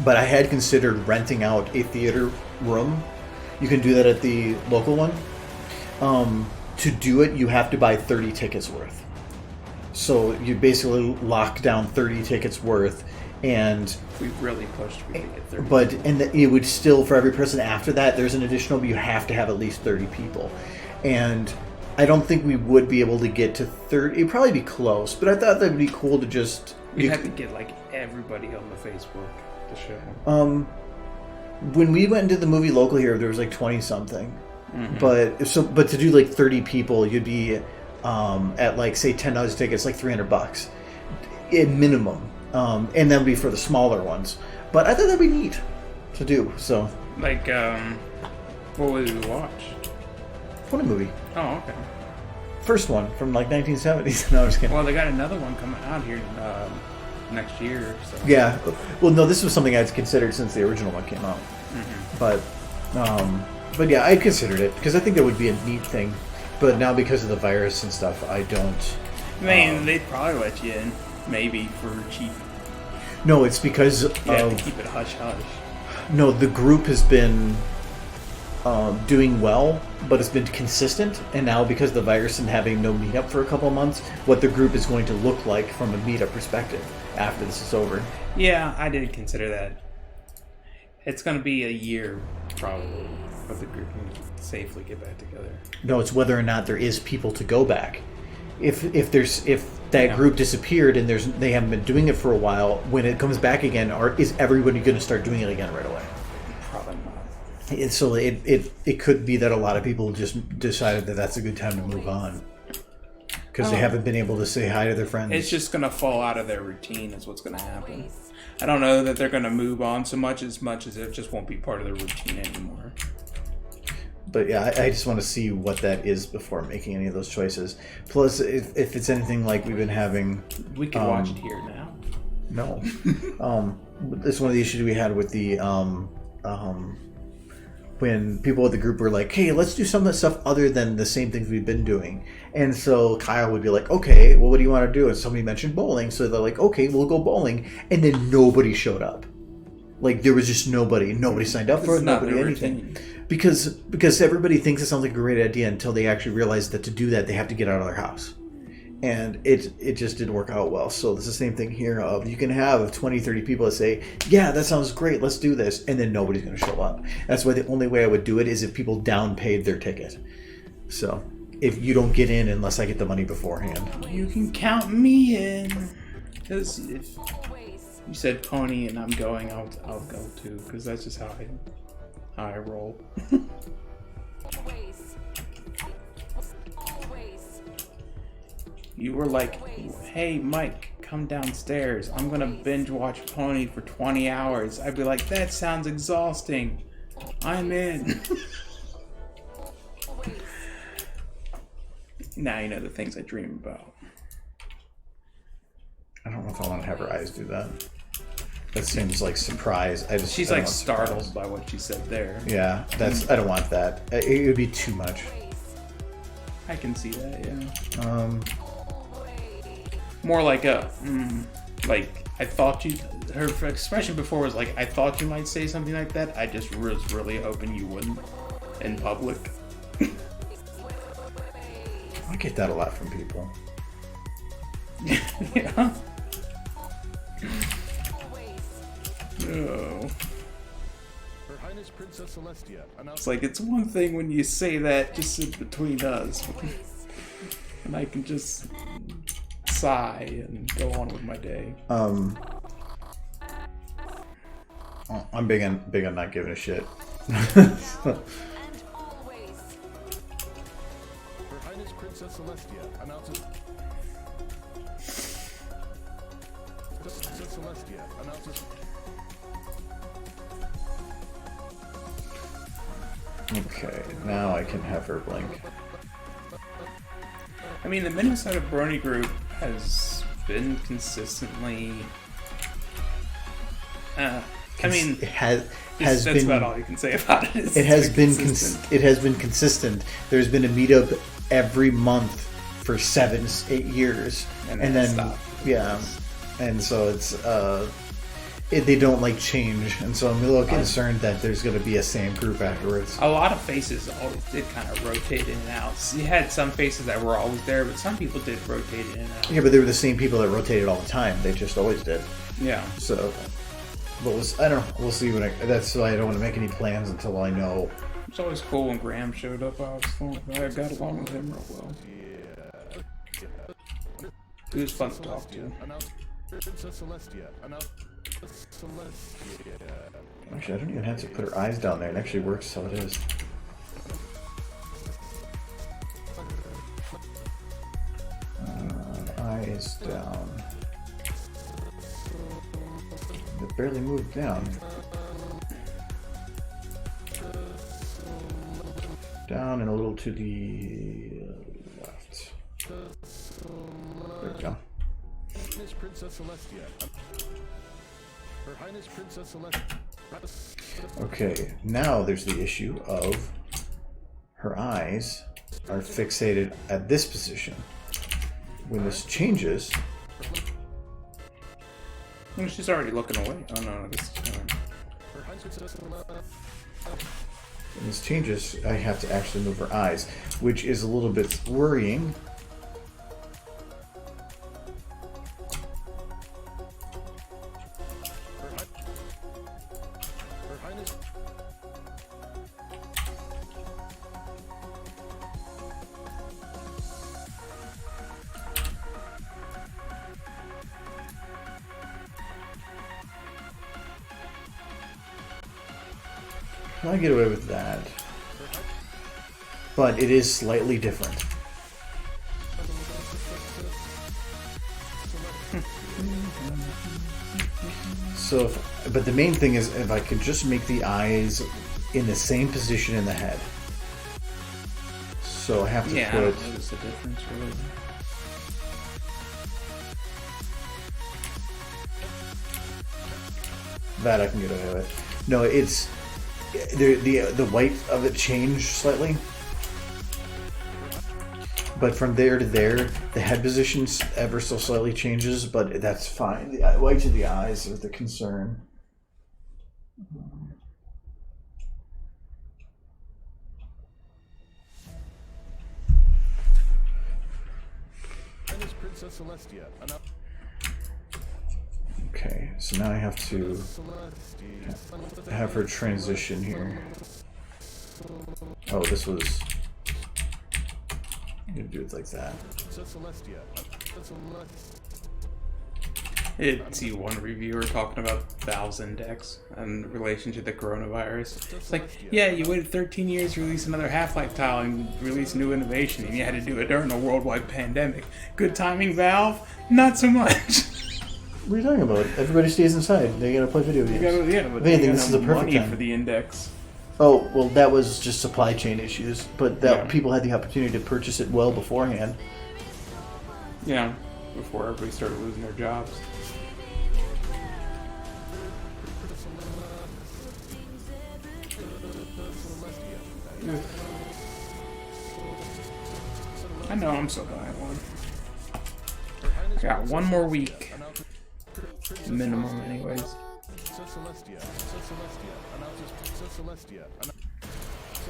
But I had considered renting out a theater room. You can do that at the local one. To do it, you have to buy 30 tickets worth. So you basically lock down 30 tickets worth, and we really pushed. We could get 30. But it would still, for every person after that, there's an additional. But you have to have at least 30 people, and I don't think we would be able to get to 30. It'd probably be close, but I thought that would be cool to just. We'd have to get like everybody on the Facebook to show. When we went into the movie local here, there was like 20 something. Mm-hmm. But to do like 30 people, you'd be at like say $10 a ticket. It's like $300 at minimum, and that would be for the smaller ones. But I thought that'd be neat to do. So like, what would we watch? Pony movie. Oh, okay. First one from like 1970s. No, I'm just kidding. Well, they got another one coming out here next year. So. Yeah. Well, no, this was something I'd considered since the original one came out. But yeah, I considered it because I think that would be a neat thing. But now because of the virus and stuff, I don't. I mean, they'd probably let you in, maybe for cheap. No, it's because You have to keep it hush hush. No, the group has been doing well, but it's been consistent. And now because of the virus and having no meetup for a couple of months, what the group is going to look like from a meetup perspective after this is over. Yeah, I did consider that. It's going to be a year, probably, for the group can safely get back together. No, it's whether or not there is people to go back. If that group disappeared and they haven't been doing it for a while, when it comes back again, is everybody going to start doing it again right away? Probably not. And so it could be that a lot of people just decided that that's a good time to move on because they haven't been able to say hi to their friends. It's just going to fall out of their routine is what's going to happen. I don't know that they're going to move on so much as it just won't be part of their routine anymore. But yeah, I just want to see what that is before making any of those choices. Plus, if it's anything like we've been having... We can watch it here now. No. It's one of the issues we had with the... when people with the group were like, hey, let's do some of the stuff other than the same things we've been doing. And so Kyle would be like, okay, well, what do you want to do? And somebody mentioned bowling. So they're like, okay, we'll go bowling. And then nobody showed up. Like, there was just nobody. Nobody signed up for it. Nobody anything. Because everybody thinks it sounds like a great idea until they actually realize that to do that, they have to get out of their house. And it just didn't work out well. So it's the same thing here of you can have 20, 30 people that say, yeah, that sounds great, let's do this. And then nobody's going to show up. That's why the only way I would do it is if people downpaid their ticket. So if you don't get in unless I get the money beforehand. You can count me in. Because if you said pony and I'm going, I'll go too. Because that's just how I roll. You were like, hey, Mike, come downstairs. I'm going to binge watch Pony for 20 hours. I'd be like, that sounds exhausting. I'm in. Now you know the things I dream about. I don't know if I want to have her eyes do that. That seems like surprise. She's like startled by what she said there. Yeah, I don't want that. It would be too much. I can see that, yeah. More like like, I thought her expression before was like, I thought you might say something like that. I just was really hoping you wouldn't in public. I get that a lot from people. Yeah. No. Her Highness Princess Celestia announced. It's like, it's one thing when you say that just in between us. And I can just sigh and go on with my day. I'm big on not giving a shit. Her Highness Princess Celestia announces. Princess Celestia announces. Okay, now I can have her blink. I mean, the Minnesota Brony group has been consistently. It has that's been. about all you can say about it. It has been consistent. There's been a meetup every month for 7-8 years, and then stopped. Yeah, and so it's they don't like change, and so I'm a little concerned that there's going to be a same group afterwards. A lot of faces always did kind of rotate in and out. You had some faces that were always there, but some people did rotate in and out. Yeah, but they were the same people that rotated all the time. They just always did. Yeah. So, but I don't know. We'll see that's why I don't want to make any plans until I know. It's always cool when Graham showed up. I got along with him real well. He was fun to talk to. Princess Celestia announced. Actually, I don't even have to put her eyes down there. It actually works how it is. Eyes down. It barely moved down. Down and a little to the left. There we go. Princess Celestia. Her Highness Princess Celestia. Okay, now there's the issue of her eyes are fixated at this position. When this changes, Well, she's already looking away. Oh no, I guess. Her Highness Princess Celestia. when this changes, I have to actually move her eyes, which is a little bit worrying. Her Highness. I get away with that. But it is slightly different. So, but the main thing is if I could just make the eyes in the same position in the head. So I have to Yeah, I put... don't notice the difference really. That I can get away with. No, it's... The white of it changed slightly. But from there to there, the head position ever so slightly changes, but that's fine. The whites of the eyes are the concern. Highness Princess Celestia. Okay, so now I have to Celestia. have her transition here. Oh, this was... I'm gonna do it like that. Princess Celestia. It's see one reviewer talking about 1,000 decks in relation to the coronavirus. It's like, yeah, you waited 13 years to release another Half-Life tile and release new innovation, and you had to do it during a worldwide pandemic. Good timing, Valve? Not so much. What are you talking about? Everybody stays inside. They gotta play video games. Yeah, but If anything, you this is the perfect money time. for the index. Oh, well, that was just supply chain issues, but that Yeah. people had the opportunity to purchase it well beforehand. You know, before everybody started losing their jobs. I know, I'm so bad at one. I got one more week. Minimum, anyways. Celestia. Celestia. Announces Princess Celestia.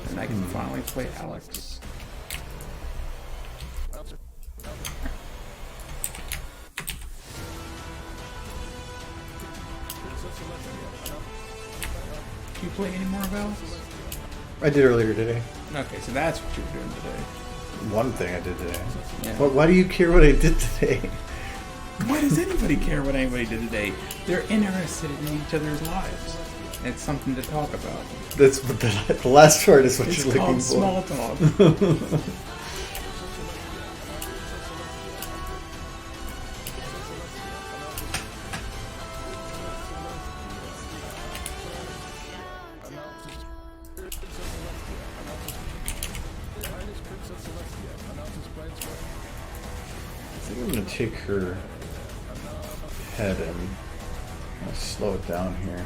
And I can finally play Alex. Do you play any more of Alex? I did earlier today. Okay, so that's what you were doing today. One thing I did today. Yeah. Why do you care what I did today? Why does anybody care what anybody did today? They're interested in each other's lives. It's something to talk about. That's the last part is what It's you're looking called small talk. for. I think I'm gonna take her head and I'll slow it down here.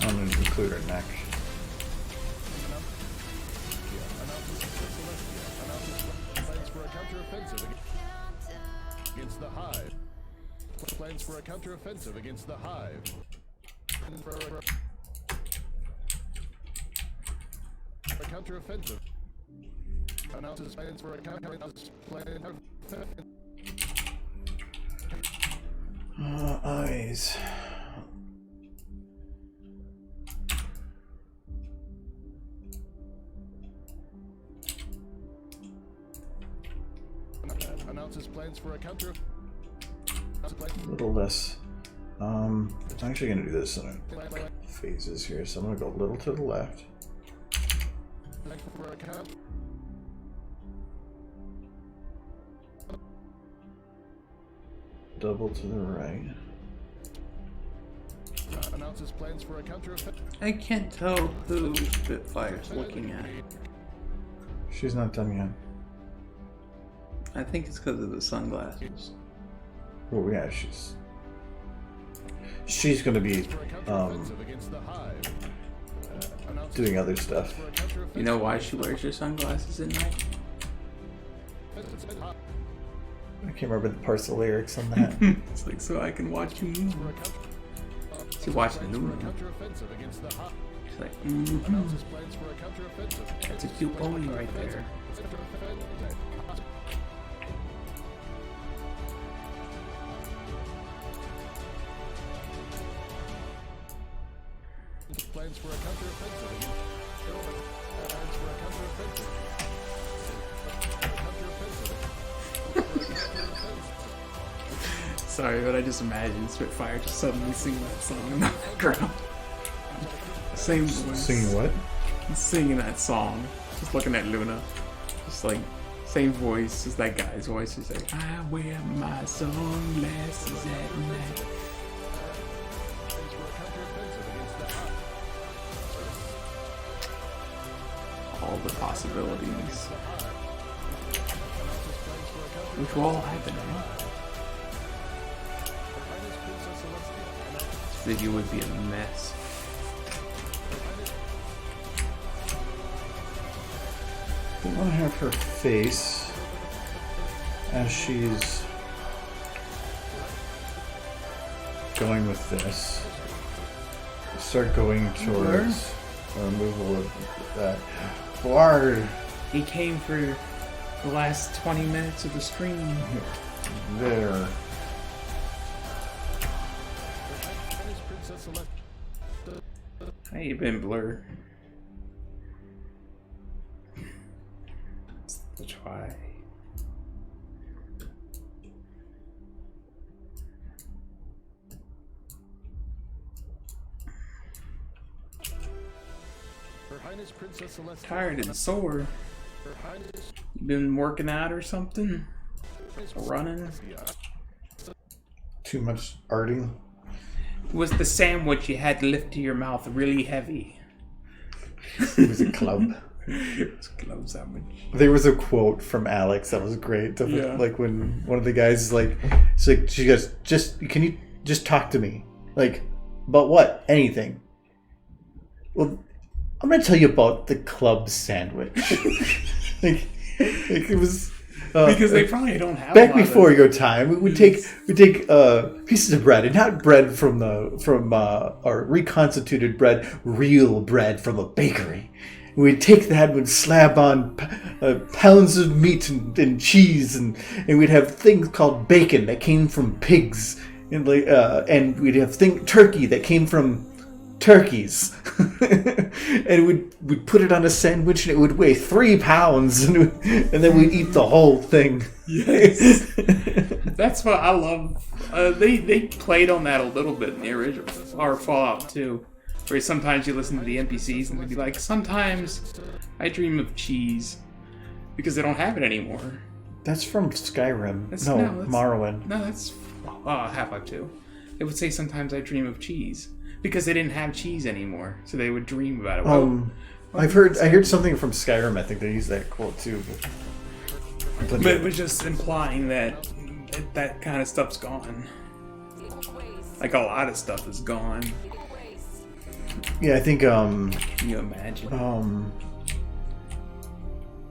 I'm gonna include her neck. Plans for a counteroffensive against the Hive. Plans for a counteroffensive against the Hive. A counteroffensive. Announces plans for a counteroffensive. Eyes. Announces plans for a counter. A little less. I'm actually gonna do this in phases here, so I'm gonna go a little to the left. For a count. Double to the right. Announces plans for a counteroffensive. I can't tell who Spitfire's looking at. She's not done yet. I think it's because of the sunglasses. Oh yeah, she's gonna be doing other stuff. You know why she wears her sunglasses at night? I can't remember the parts of the lyrics on that. It's like so I can watch you move. She's watching Luna. She's like, that's a cute pony right there. Plans for a counteroffensive against plans for a counteroffensive. Sorry, but I just imagined Spitfire just suddenly singing that song in the background. Same voice. Singing what? Singing that song. Just looking at Luna. Just like, same voice, just that guy's voice. He's like, I wear my sunglasses at night. All the possibilities. Which will all happen, right? This video would be a mess. We want to have her face as she's going with this. Start going towards the removal of that. Bard! He came for the last 20 minutes of the stream. There. How you been, Blur? Let's try. Her Highness Princess Celestia. Tired and sore. Her Highness You been working out or something? Running? Too much arting. Was the sandwich you had to lift to your mouth really heavy? It was a club. It was a club sandwich. There was a quote from Alex that was great. Yeah. Like when one of the guys is like, she goes, can you just talk to me? Like, about what? Anything. Well, I'm going to tell you about the club sandwich. like it was... Because they probably don't have back a lot before of... your time. We take pieces of bread, and not bread from or reconstituted bread, real bread from a bakery. We'd take that and we'd slab on pounds of meat and cheese, and we'd have things called bacon that came from pigs, and we'd have turkey that came from turkeys. And we'd put it on a sandwich, and it would weigh 3 pounds, and then we'd eat the whole thing. Yes. That's what I love. They played on that a little bit in the original, or Fallout 2, where sometimes you listen to the NPCs and they'd be like, sometimes I dream of cheese, because they don't have it anymore. That's from Skyrim. That's Morrowind. No, that's Half-Life 2. They would say, sometimes I dream of cheese, because they didn't have cheese anymore, so they would dream about it. I heard something from Skyrim. I think they used that quote too. But it was just implying that that kind of stuff's gone. Like a lot of stuff is gone. Yeah, I think. Can you imagine?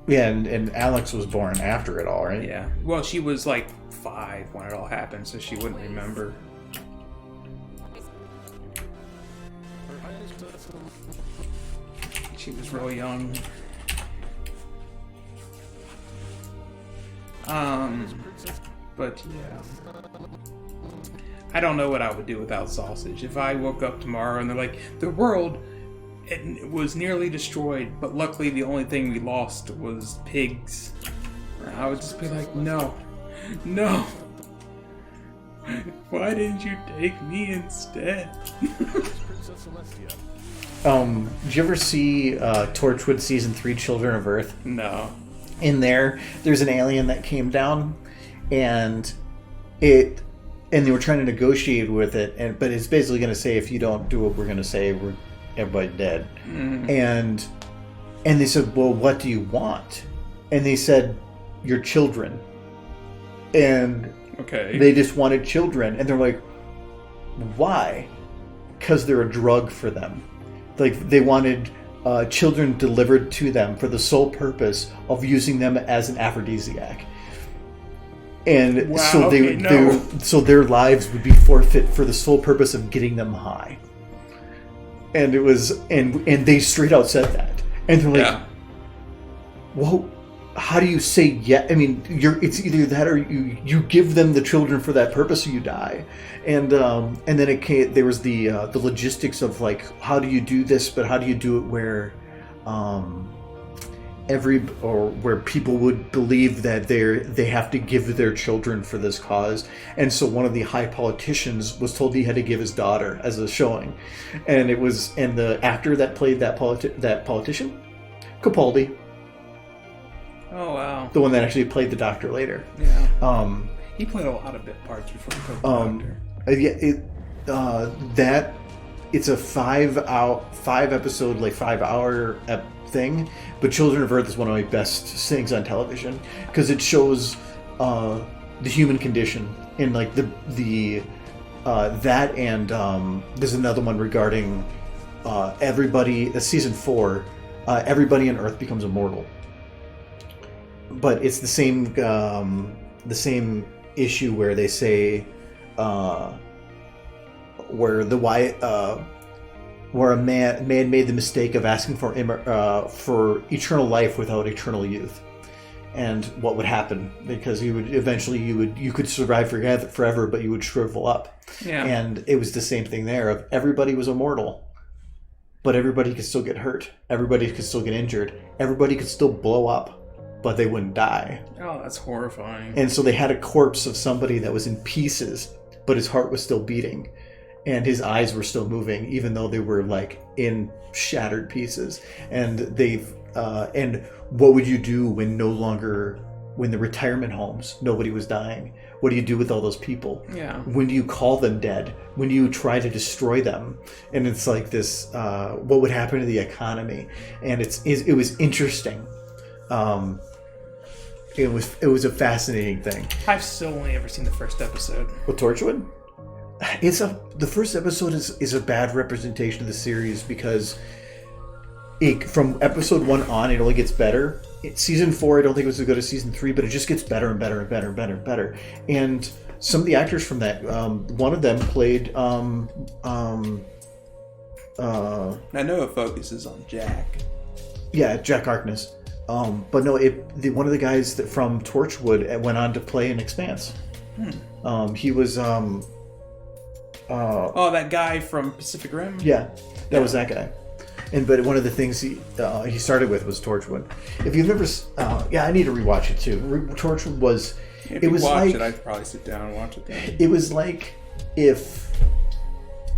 Yeah, and Alex was born after it all, right? Yeah. Well, she was like 5 when it all happened, so she wouldn't remember. She was real young. But yeah. I don't know what I would do without sausage. If I woke up tomorrow and they're like, the world it was nearly destroyed, but luckily the only thing we lost was pigs. I would just be like, no. Why didn't you take me instead? Did you ever see Torchwood Season 3 Children of Earth? No. In there's an alien that came down, and they were trying to negotiate with it, but it's basically going to say, if you don't do what we're going to say, everybody's dead. Mm-hmm. And they said, well, what do you want? and they said, "Your children," and Okay. they just wanted children, and they're like, "Why?" Because they're a drug for them. Like they wanted children delivered to them for the sole purpose of using them as an aphrodisiac. And Wow, so okay, so their lives would be forfeit for the sole purpose of getting them high. And it was and they straight out said that. And they're like, Yeah. well, how do you say yeah? I mean, it's either that or you give them the children for that purpose or you die. And then there was the logistics of like, how do you do this, but how do you do it where where people would believe that they have to give their children for this cause. And so one of the high politicians was told he had to give his daughter as a showing. And the actor that played that politician, Capaldi, Oh wow. the one that actually played the doctor later. Yeah. He played a lot of bit parts before he played the Doctor. It's a 5 episode, like 5 hour thing, but Children of Earth is one of my best things on television because it shows the human condition in like the that and there's another one regarding everybody. Season 4, everybody on Earth becomes immortal, but it's the same issue where they say where a man made the mistake of asking for eternal life without eternal youth, and what would happen because you could survive forever, but you would shrivel up. Yeah. And it was the same thing there. Of everybody was immortal, but everybody could still get hurt. Everybody could still get injured. Everybody could still blow up, but they wouldn't die. Oh, that's horrifying. And so they had a corpse of somebody that was in pieces, but his heart was still beating. And his eyes were still moving, even though they were like in shattered pieces. And and what would you do when the retirement homes, nobody was dying? What do you do with all those people? Yeah. When do you call them dead? When do you try to destroy them? And it's like this, what would happen to the economy? And it was interesting. It was a fascinating thing. I've still only ever seen the first episode. With Torchwood? The first episode is a bad representation of the series because from episode 1 on it only gets better. Season 4 I don't think it was as good as season 3, but it just gets better and better and better and better and better. And some of the actors from that, one of them played I know it focuses on Jack. Yeah, Jack Harkness. But no, one of the guys from Torchwood went on to play in Expanse. He was that guy from Pacific Rim? Yeah, that was that guy. But one of the things he started with was Torchwood. If you've never, I need to rewatch it too. Torchwood was. If you watch it, I'd probably sit down and watch it then. It was like if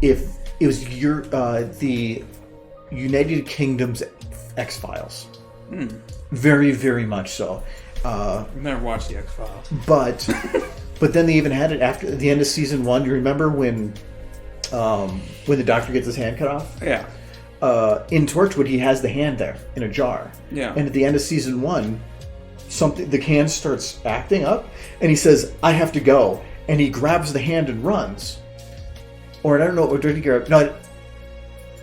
it was the United Kingdom's X-Files. Very, very much so. I've never watched the X-Files. But then they even had it after the end of season 1. You remember when the doctor gets his hand cut off? Yeah. In Torchwood, he has the hand there in a jar. Yeah. And at the end of season 1, the hand starts acting up, and he says, "I have to go," and he grabs the hand and runs. Or I don't know, or did he grab? No,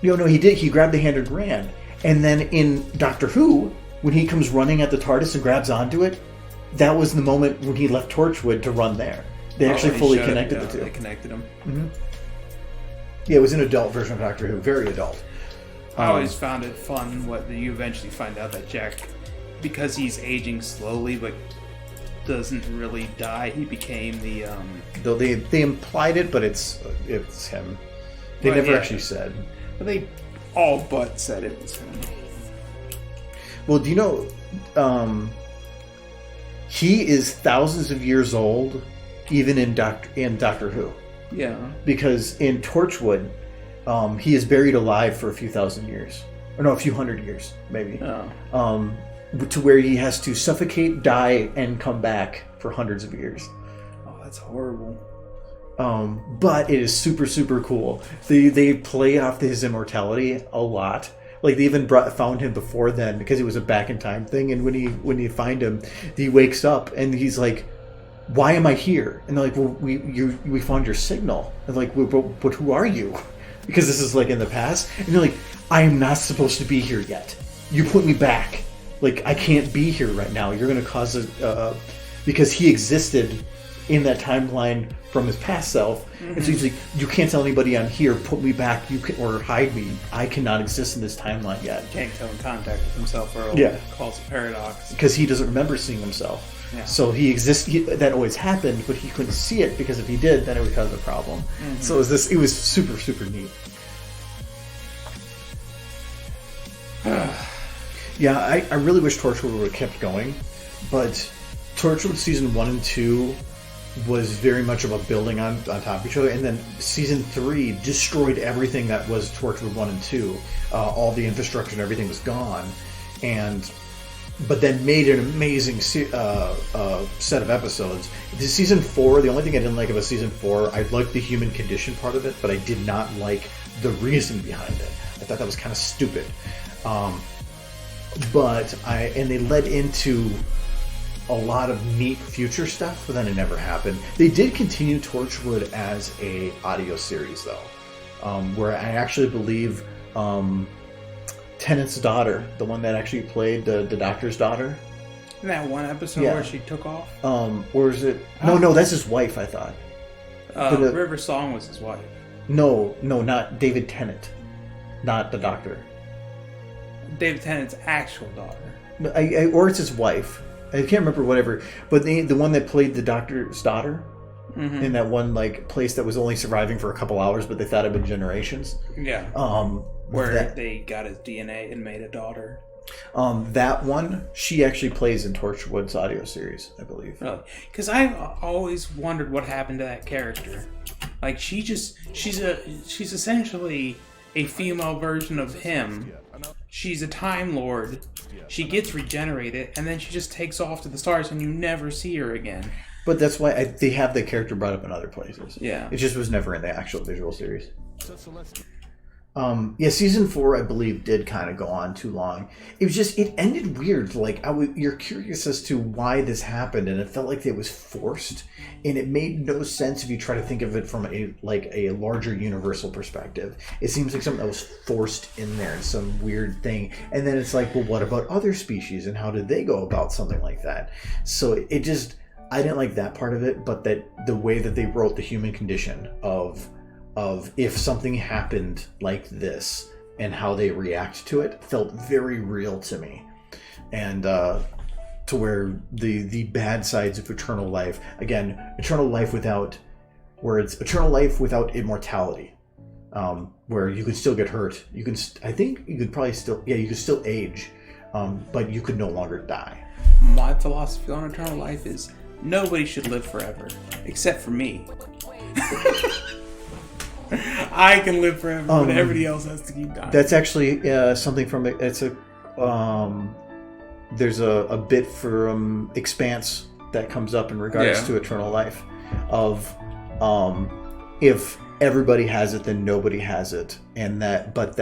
he did. He grabbed the hand and ran. And then in Doctor Who, when he comes running at the TARDIS and grabs onto it, that was the moment when he left Torchwood to run there. They actually fully connected the two. They connected them. Mm-hmm. Yeah, it was an adult version of Doctor Who, very adult. I always found it fun what you eventually find out that Jack, because he's aging slowly but doesn't really die, he became the Though they implied it, but it's him. They never actually said. But they all but said it was him. Well, do you know he is thousands of years old, even in Doctor Who. Yeah. Because in Torchwood, he is buried alive for a few thousand years, or no, a few hundred years, maybe. Oh. To where he has to suffocate, die, and come back for hundreds of years. Oh, that's horrible. But it is super, super cool. They play off his immortality a lot. Like they even found him before then because it was a back in time thing. And when you find him, he wakes up and he's like, "Why am I here?" And they're like, "Well, we found your signal." And like, but who are you? Because this is like in the past. And you're like, "I am not supposed to be here yet. You put me back. Like I can't be here right now. You're going to cause a because he existed in that timeline from his past self." And so he's like, "You can't tell anybody I'm here. Put me back. You can or hide me. I cannot exist in this timeline yet." Can't come in contact with himself, or it'll Yeah. cause a paradox. Because he doesn't remember seeing himself. Yeah. So he exists. That always happened, but he couldn't see it because if he did, then it would cause a problem. So it was super, super neat. Yeah, I really wish Torchwood would have kept going, but Torchwood season 1 and 2 was very much of a building on top of each other, and then season 3 destroyed everything that was Torchwood 1 and 2. All the infrastructure and everything was gone, but then made an amazing set of episodes. The season 4, the only thing I didn't like about season 4, I liked the human condition part of it, but I did not like the reason behind it. I thought that was kind of stupid. And they led into a lot of neat future stuff, but then it never happened. They did continue Torchwood as a audio series though, where I actually believe Tennant's daughter, the one that actually played the doctor's daughter. In that one episode where she took off? Or is it... No, that's his wife, I thought. River Song was his wife. No, not David Tennant. Not the doctor. David Tennant's actual daughter. Or it's his wife. I can't remember whatever. But the one that played the doctor's daughter in that one like place that was only surviving for a couple hours, but they thought it'd been generations. Yeah. Where they got his DNA and made a daughter. That one, she actually plays in Torchwood's audio series, I believe. Really? Because I've always wondered what happened to that character. Like she's essentially a female version of him. She's a Time Lord. She gets regenerated, and then she just takes off to the stars, and you never see her again. But that's why they have the character brought up in other places. Yeah. It just was never in the actual visual series. Season 4, I believe, did kind of go on too long. It was just, it ended weird. Like, you're curious as to why this happened, and it felt like it was forced, and it made no sense if you try to think of it from a larger universal perspective. It seems like something that was forced in there, some weird thing. And then it's like, well, what about other species, and how did they go about something like that? So it just, I didn't like that part of it, but that the way that they wrote the human condition of if something happened like this and how they react to it felt very real to me. And to where the bad sides of eternal life, again, eternal life without, where it's eternal life without immortality, where you could still get hurt. You can, I think you could probably still, you could still age, but you could no longer die. My philosophy on eternal life is nobody should live forever, except for me. I can live forever, but everybody else has to keep dying. That's actually something from it's a there's a bit from Expanse that comes up in regards to eternal life of if everybody has it, then nobody has it, and but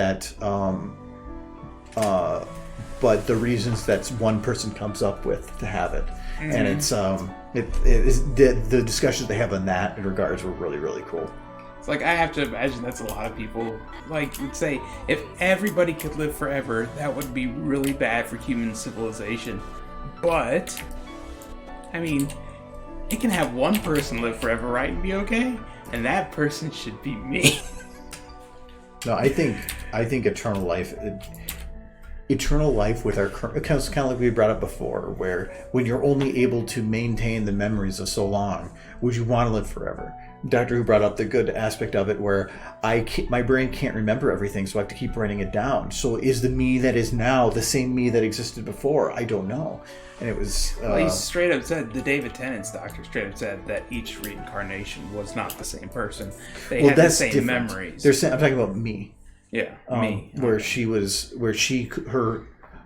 the reasons that one person comes up with to have it, and it's it is the discussions they have on that in regards were really, really cool. It's like, I have to imagine that's a lot of people, like, would say, if everybody could live forever, that would be really bad for human civilization. But, I mean, it can have one person live forever, right, and be okay? And that person should be me. No, I think eternal life with our current, it's kind of like we brought up before, where when you're only able to maintain the memories of so long, would you want to live forever? Doctor Who brought up the good aspect of it, where my brain can't remember everything, so I have to keep writing it down. So is the me that is now the same me that existed before? I don't know. And it was... well, he straight up said, the David Tennant's doctor straight up said that each reincarnation was not the same person. They had the same different memories. I'm talking about me. Yeah, me. Where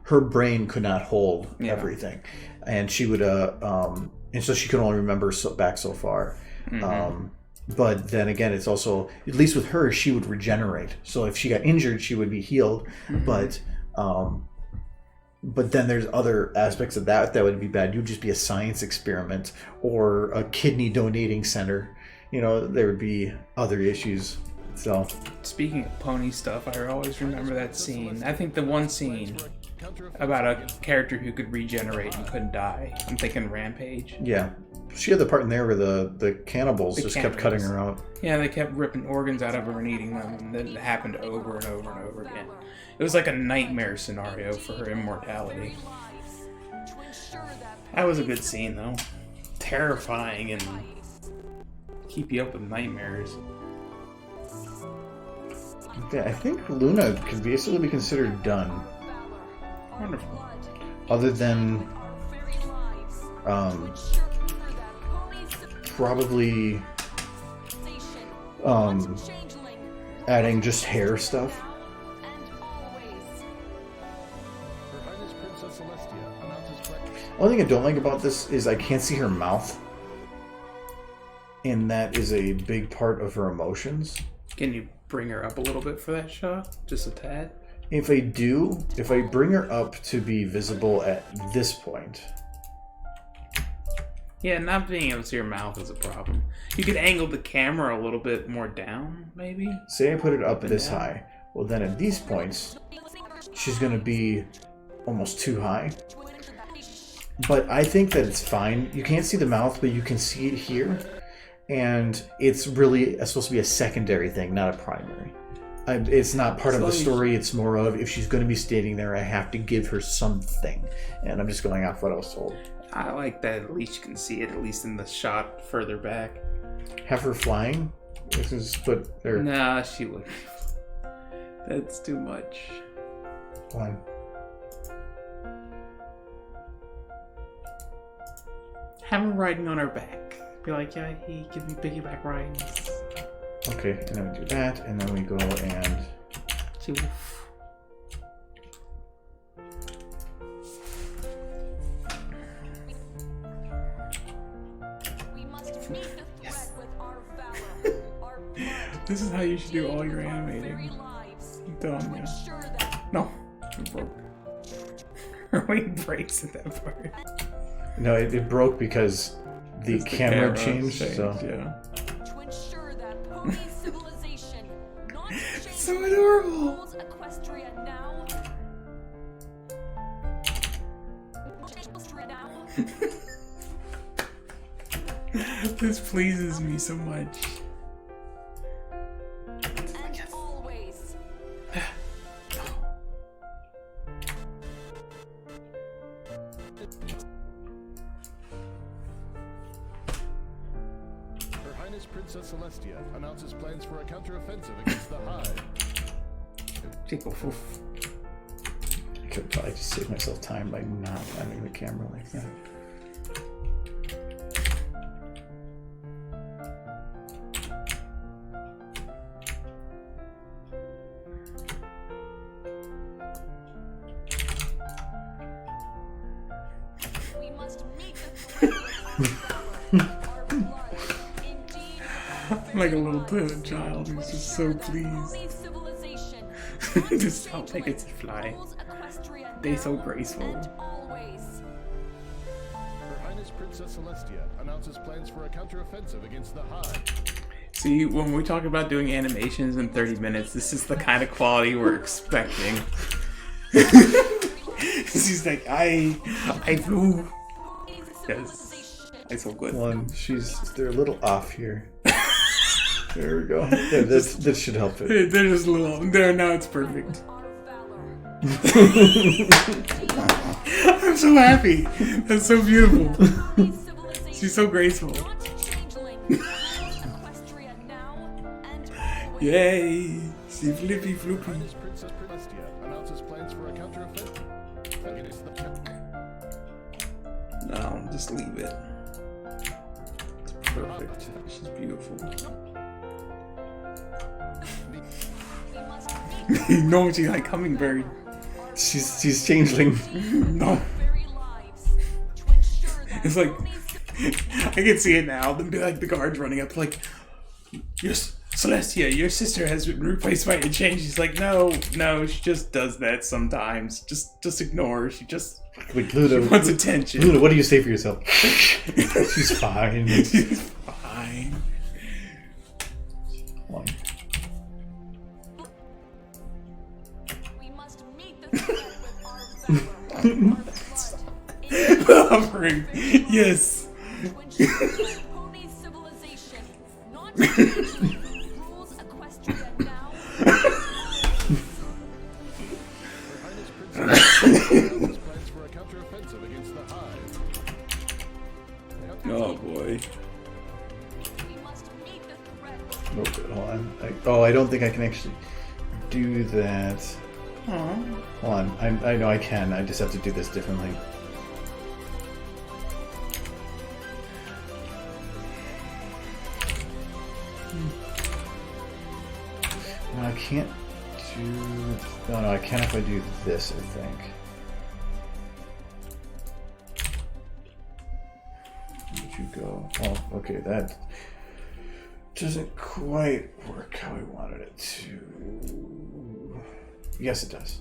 her brain could not hold everything. And she would, and so she could only remember back so far. But then again, it's also, at least with her, she would regenerate. So if she got injured, she would be healed. But then there's other aspects of that would be bad. You'd just be a science experiment or a kidney donating center. You know, there would be other issues. So, speaking of pony stuff, I always remember that scene. I think the one scene about a character who could regenerate and couldn't die. I'm thinking Rampage. yeah. She had the part in there where the cannibals just kept cutting her out. Yeah, they kept ripping organs out of her and eating them, and then it happened over and over and over again. It was like a nightmare scenario for her immortality. That was a good scene, though. Terrifying and keep you up with nightmares. Okay, I think Luna could basically be considered done. Wonderful. Other than probably adding just hair stuff. Her Highness Princess Celestia announces Only thing I don't like about this is I can't see her mouth. And that is a big part of her emotions. Can you bring her up a little bit for that shot? Just a tad? If I bring her up to be visible at this point. Yeah, not being able to see her mouth is a problem. You could angle the camera a little bit more down, maybe? Say I put it up this high. Well, then at these points, she's going to be almost too high. But I think that it's fine. You can't see the mouth, but you can see it here. And it's really supposed to be a secondary thing, not a primary. It's not part of the story. It's more of, if she's going to be standing there, I have to give her something. And I'm just going off what I was told. I like that at least you can see it, at least in the shot further back. Have her flying? This is put there. Nah, she wouldn't. That's too much. Fine. Have her riding on her back. Be like, yeah, he give me piggyback rides. Okay, and then we do that, and then we go and... She will... Yes. This is how you should do all your animating. Done, yeah. No, it broke. Her wing breaks at that part. No, it brook because the camera changed, so... Yeah. To ensure that pony civilization, not It's so adorable! rules Equestria now. Equestria now. This pleases me so much. And always. Her Highness Princess Celestia announces plans for a counteroffensive against the Hive. Tickle foof. I could probably just save myself time by not having the camera like that. We must meet the threat with our blood. Indeed, I'm like a little child who's just so pleased. pony civilization. Just how they get to fly. Rules Equestria They now so graceful. and always. Her Highness Princess Celestia announces plans for a counteroffensive against the Hive. See, when we talk about doing animations in 30 minutes, this is the kind of quality we're expecting. She's like, I flew. Yes, I so good. One, they're a little off here. There we go. Yeah, this should help it. They're just a little. There now, it's perfect. Our valor. I'm so happy. That's so beautiful. She's so graceful. Yay! See flippy floopy. Highness Princess Celestia announces plans for a counteroffensive against the No, just leave it. It's perfect. She's beautiful. No, she's like hummingbird. She's changeling. No. It's like I can see it now. Then be like the guards running up, like, Celestia, your sister has been replaced by a change. She's like, no, she just does that sometimes. Just ignore her. She Luda, wants attention. Luda, what do you say for yourself? She's fine. She's fine. Hold on. We must meet the threat with our valor, our blood, Hovering. Yes. to ensure pony civilization, not rules Equestria now. Her Highness Princess plans for a counteroffensive against the Hive. Oh boy. We must meet the threat with Okay, hold on. I don't think I can actually do that. Hold on. I know I can. I just have to do this differently. No, I can't do... No, I can if I do this, I think. Where'd you go? Oh, okay, that doesn't quite work how I wanted it to. Yes, it does.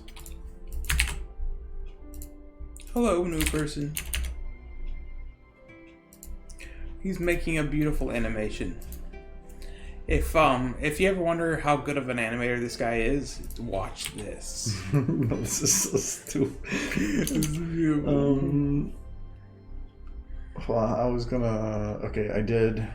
Hello, new person. He's making a beautiful animation. If you ever wonder how good of an animator this guy is, watch this. This is so stupid. Well, I was gonna. Okay, I did.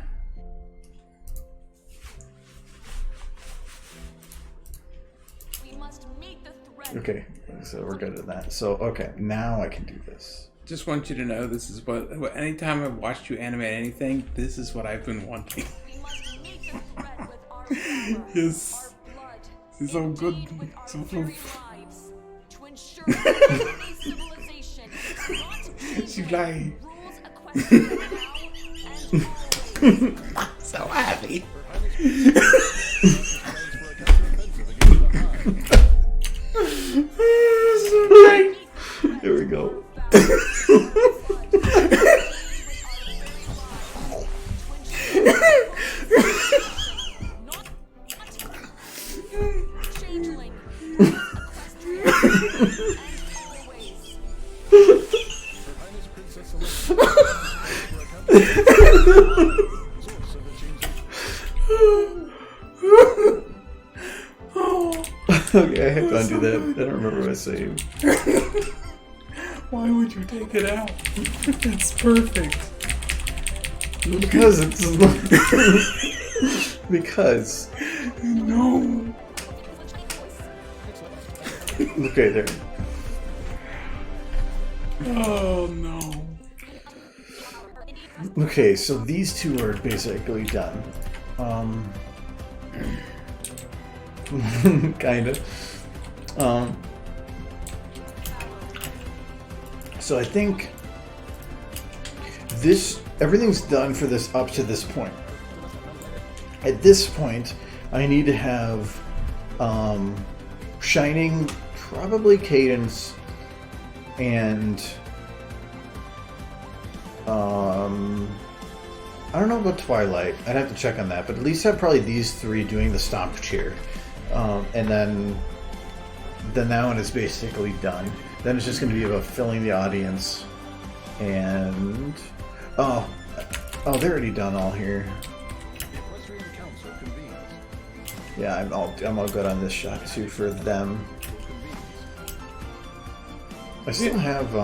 we must meet the threat. Okay, so we're good at that. So okay, now I can do this. Just want you to know this is what anytime I've watched you animate anything, this is what I've been wanting. We must meet the threat with our valor, Yes. our blood, It's so good. indeed with our So very fun. lives, to ensure pony civilization, not She's like rules Equestria now and always. so happy. Here we go. Changeling, Equestria and always. Her Highness Princess Celestia for a source of the changing. Okay, I have to undo that. I don't remember what I saved. Why would you take it out? It's perfect. Because it's because No. okay there. Oh no. Okay, so these two are basically done. Kind of. So I think everything's done for this up to this point. At this point, I need to have Shining, probably Cadence, and I don't know about Twilight. I'd have to check on that, but at least have probably these three doing the stomp cheer, and then that one is basically done. Then it's just going to be about filling the audience, and oh, they're already done all here. Equestrian Council convenes. Yeah, I'm all good on this shot too for them. I still have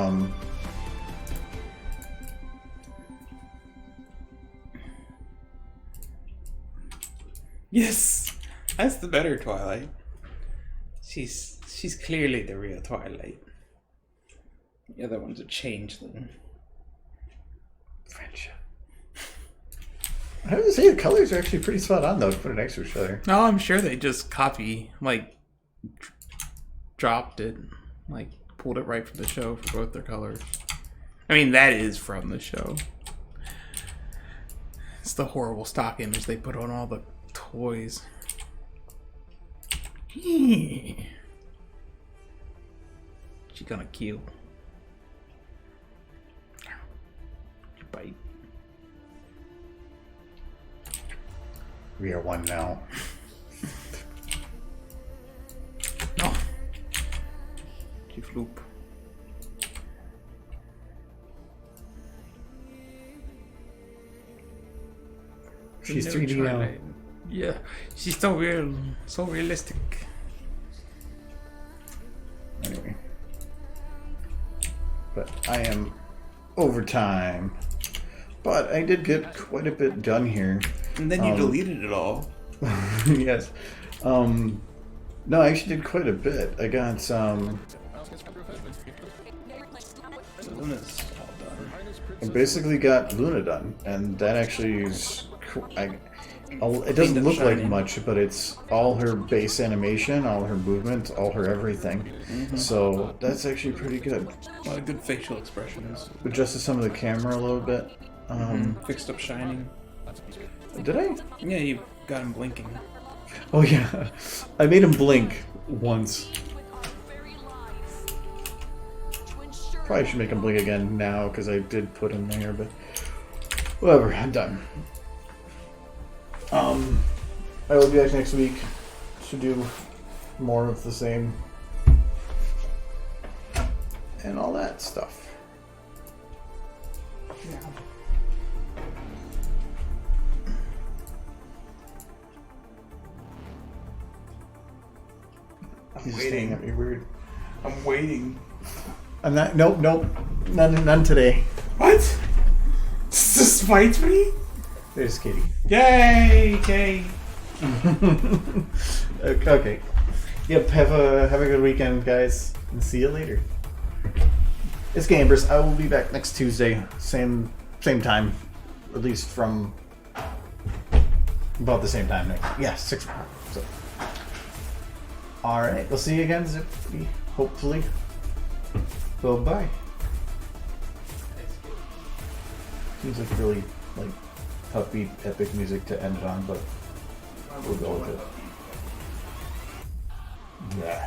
Yes, that's the better Twilight. She's clearly the real Twilight. The other one's a changeling. friendship. I have to say the colors are actually pretty spot on though to put it next to each other. No, I'm sure they just dropped it, pulled it right from the show for both their colors. I mean, that is from the show. It's the horrible stock image they put on all the toys. She gonna kill. Bite. We are one now. No. Die Flug. She's No 3D now. Twilight. Yeah, she's so real, so realistic. Anyway. But I am overtime. But I did get quite a bit done here. And then you deleted it all. Yes. No, I actually did quite a bit. I got some. Luna's all done. I basically got Luna done, and that actually is. It doesn't look like much, but it's all her base animation, all her movement, all her everything. So that's actually pretty good. A lot of good facial expressions. Adjusted some of the camera a little bit. Fixed up shining. Did I? Yeah, you got him blinking. Oh yeah, I made him blink once. Probably should make him blink again now because I did put him there, but whatever. I'm done. I will be back next week to do more of the same and all that stuff. Yeah. He's staring at me weird. I'm waiting. I'm not. Nope. None today. What? To spite me? There's Kitty. Yay, Kay. Okay. Yep. Have a good weekend, guys, and see you later. It's Gamers. I will be back next Tuesday, same time, at least from about the same time next. Yeah, 6 o'clock. So. All right. We'll see you again, Zippy. Hopefully. Well, bye. Seems like really upbeat, epic music to end it on, but we'll go with it. Yeah.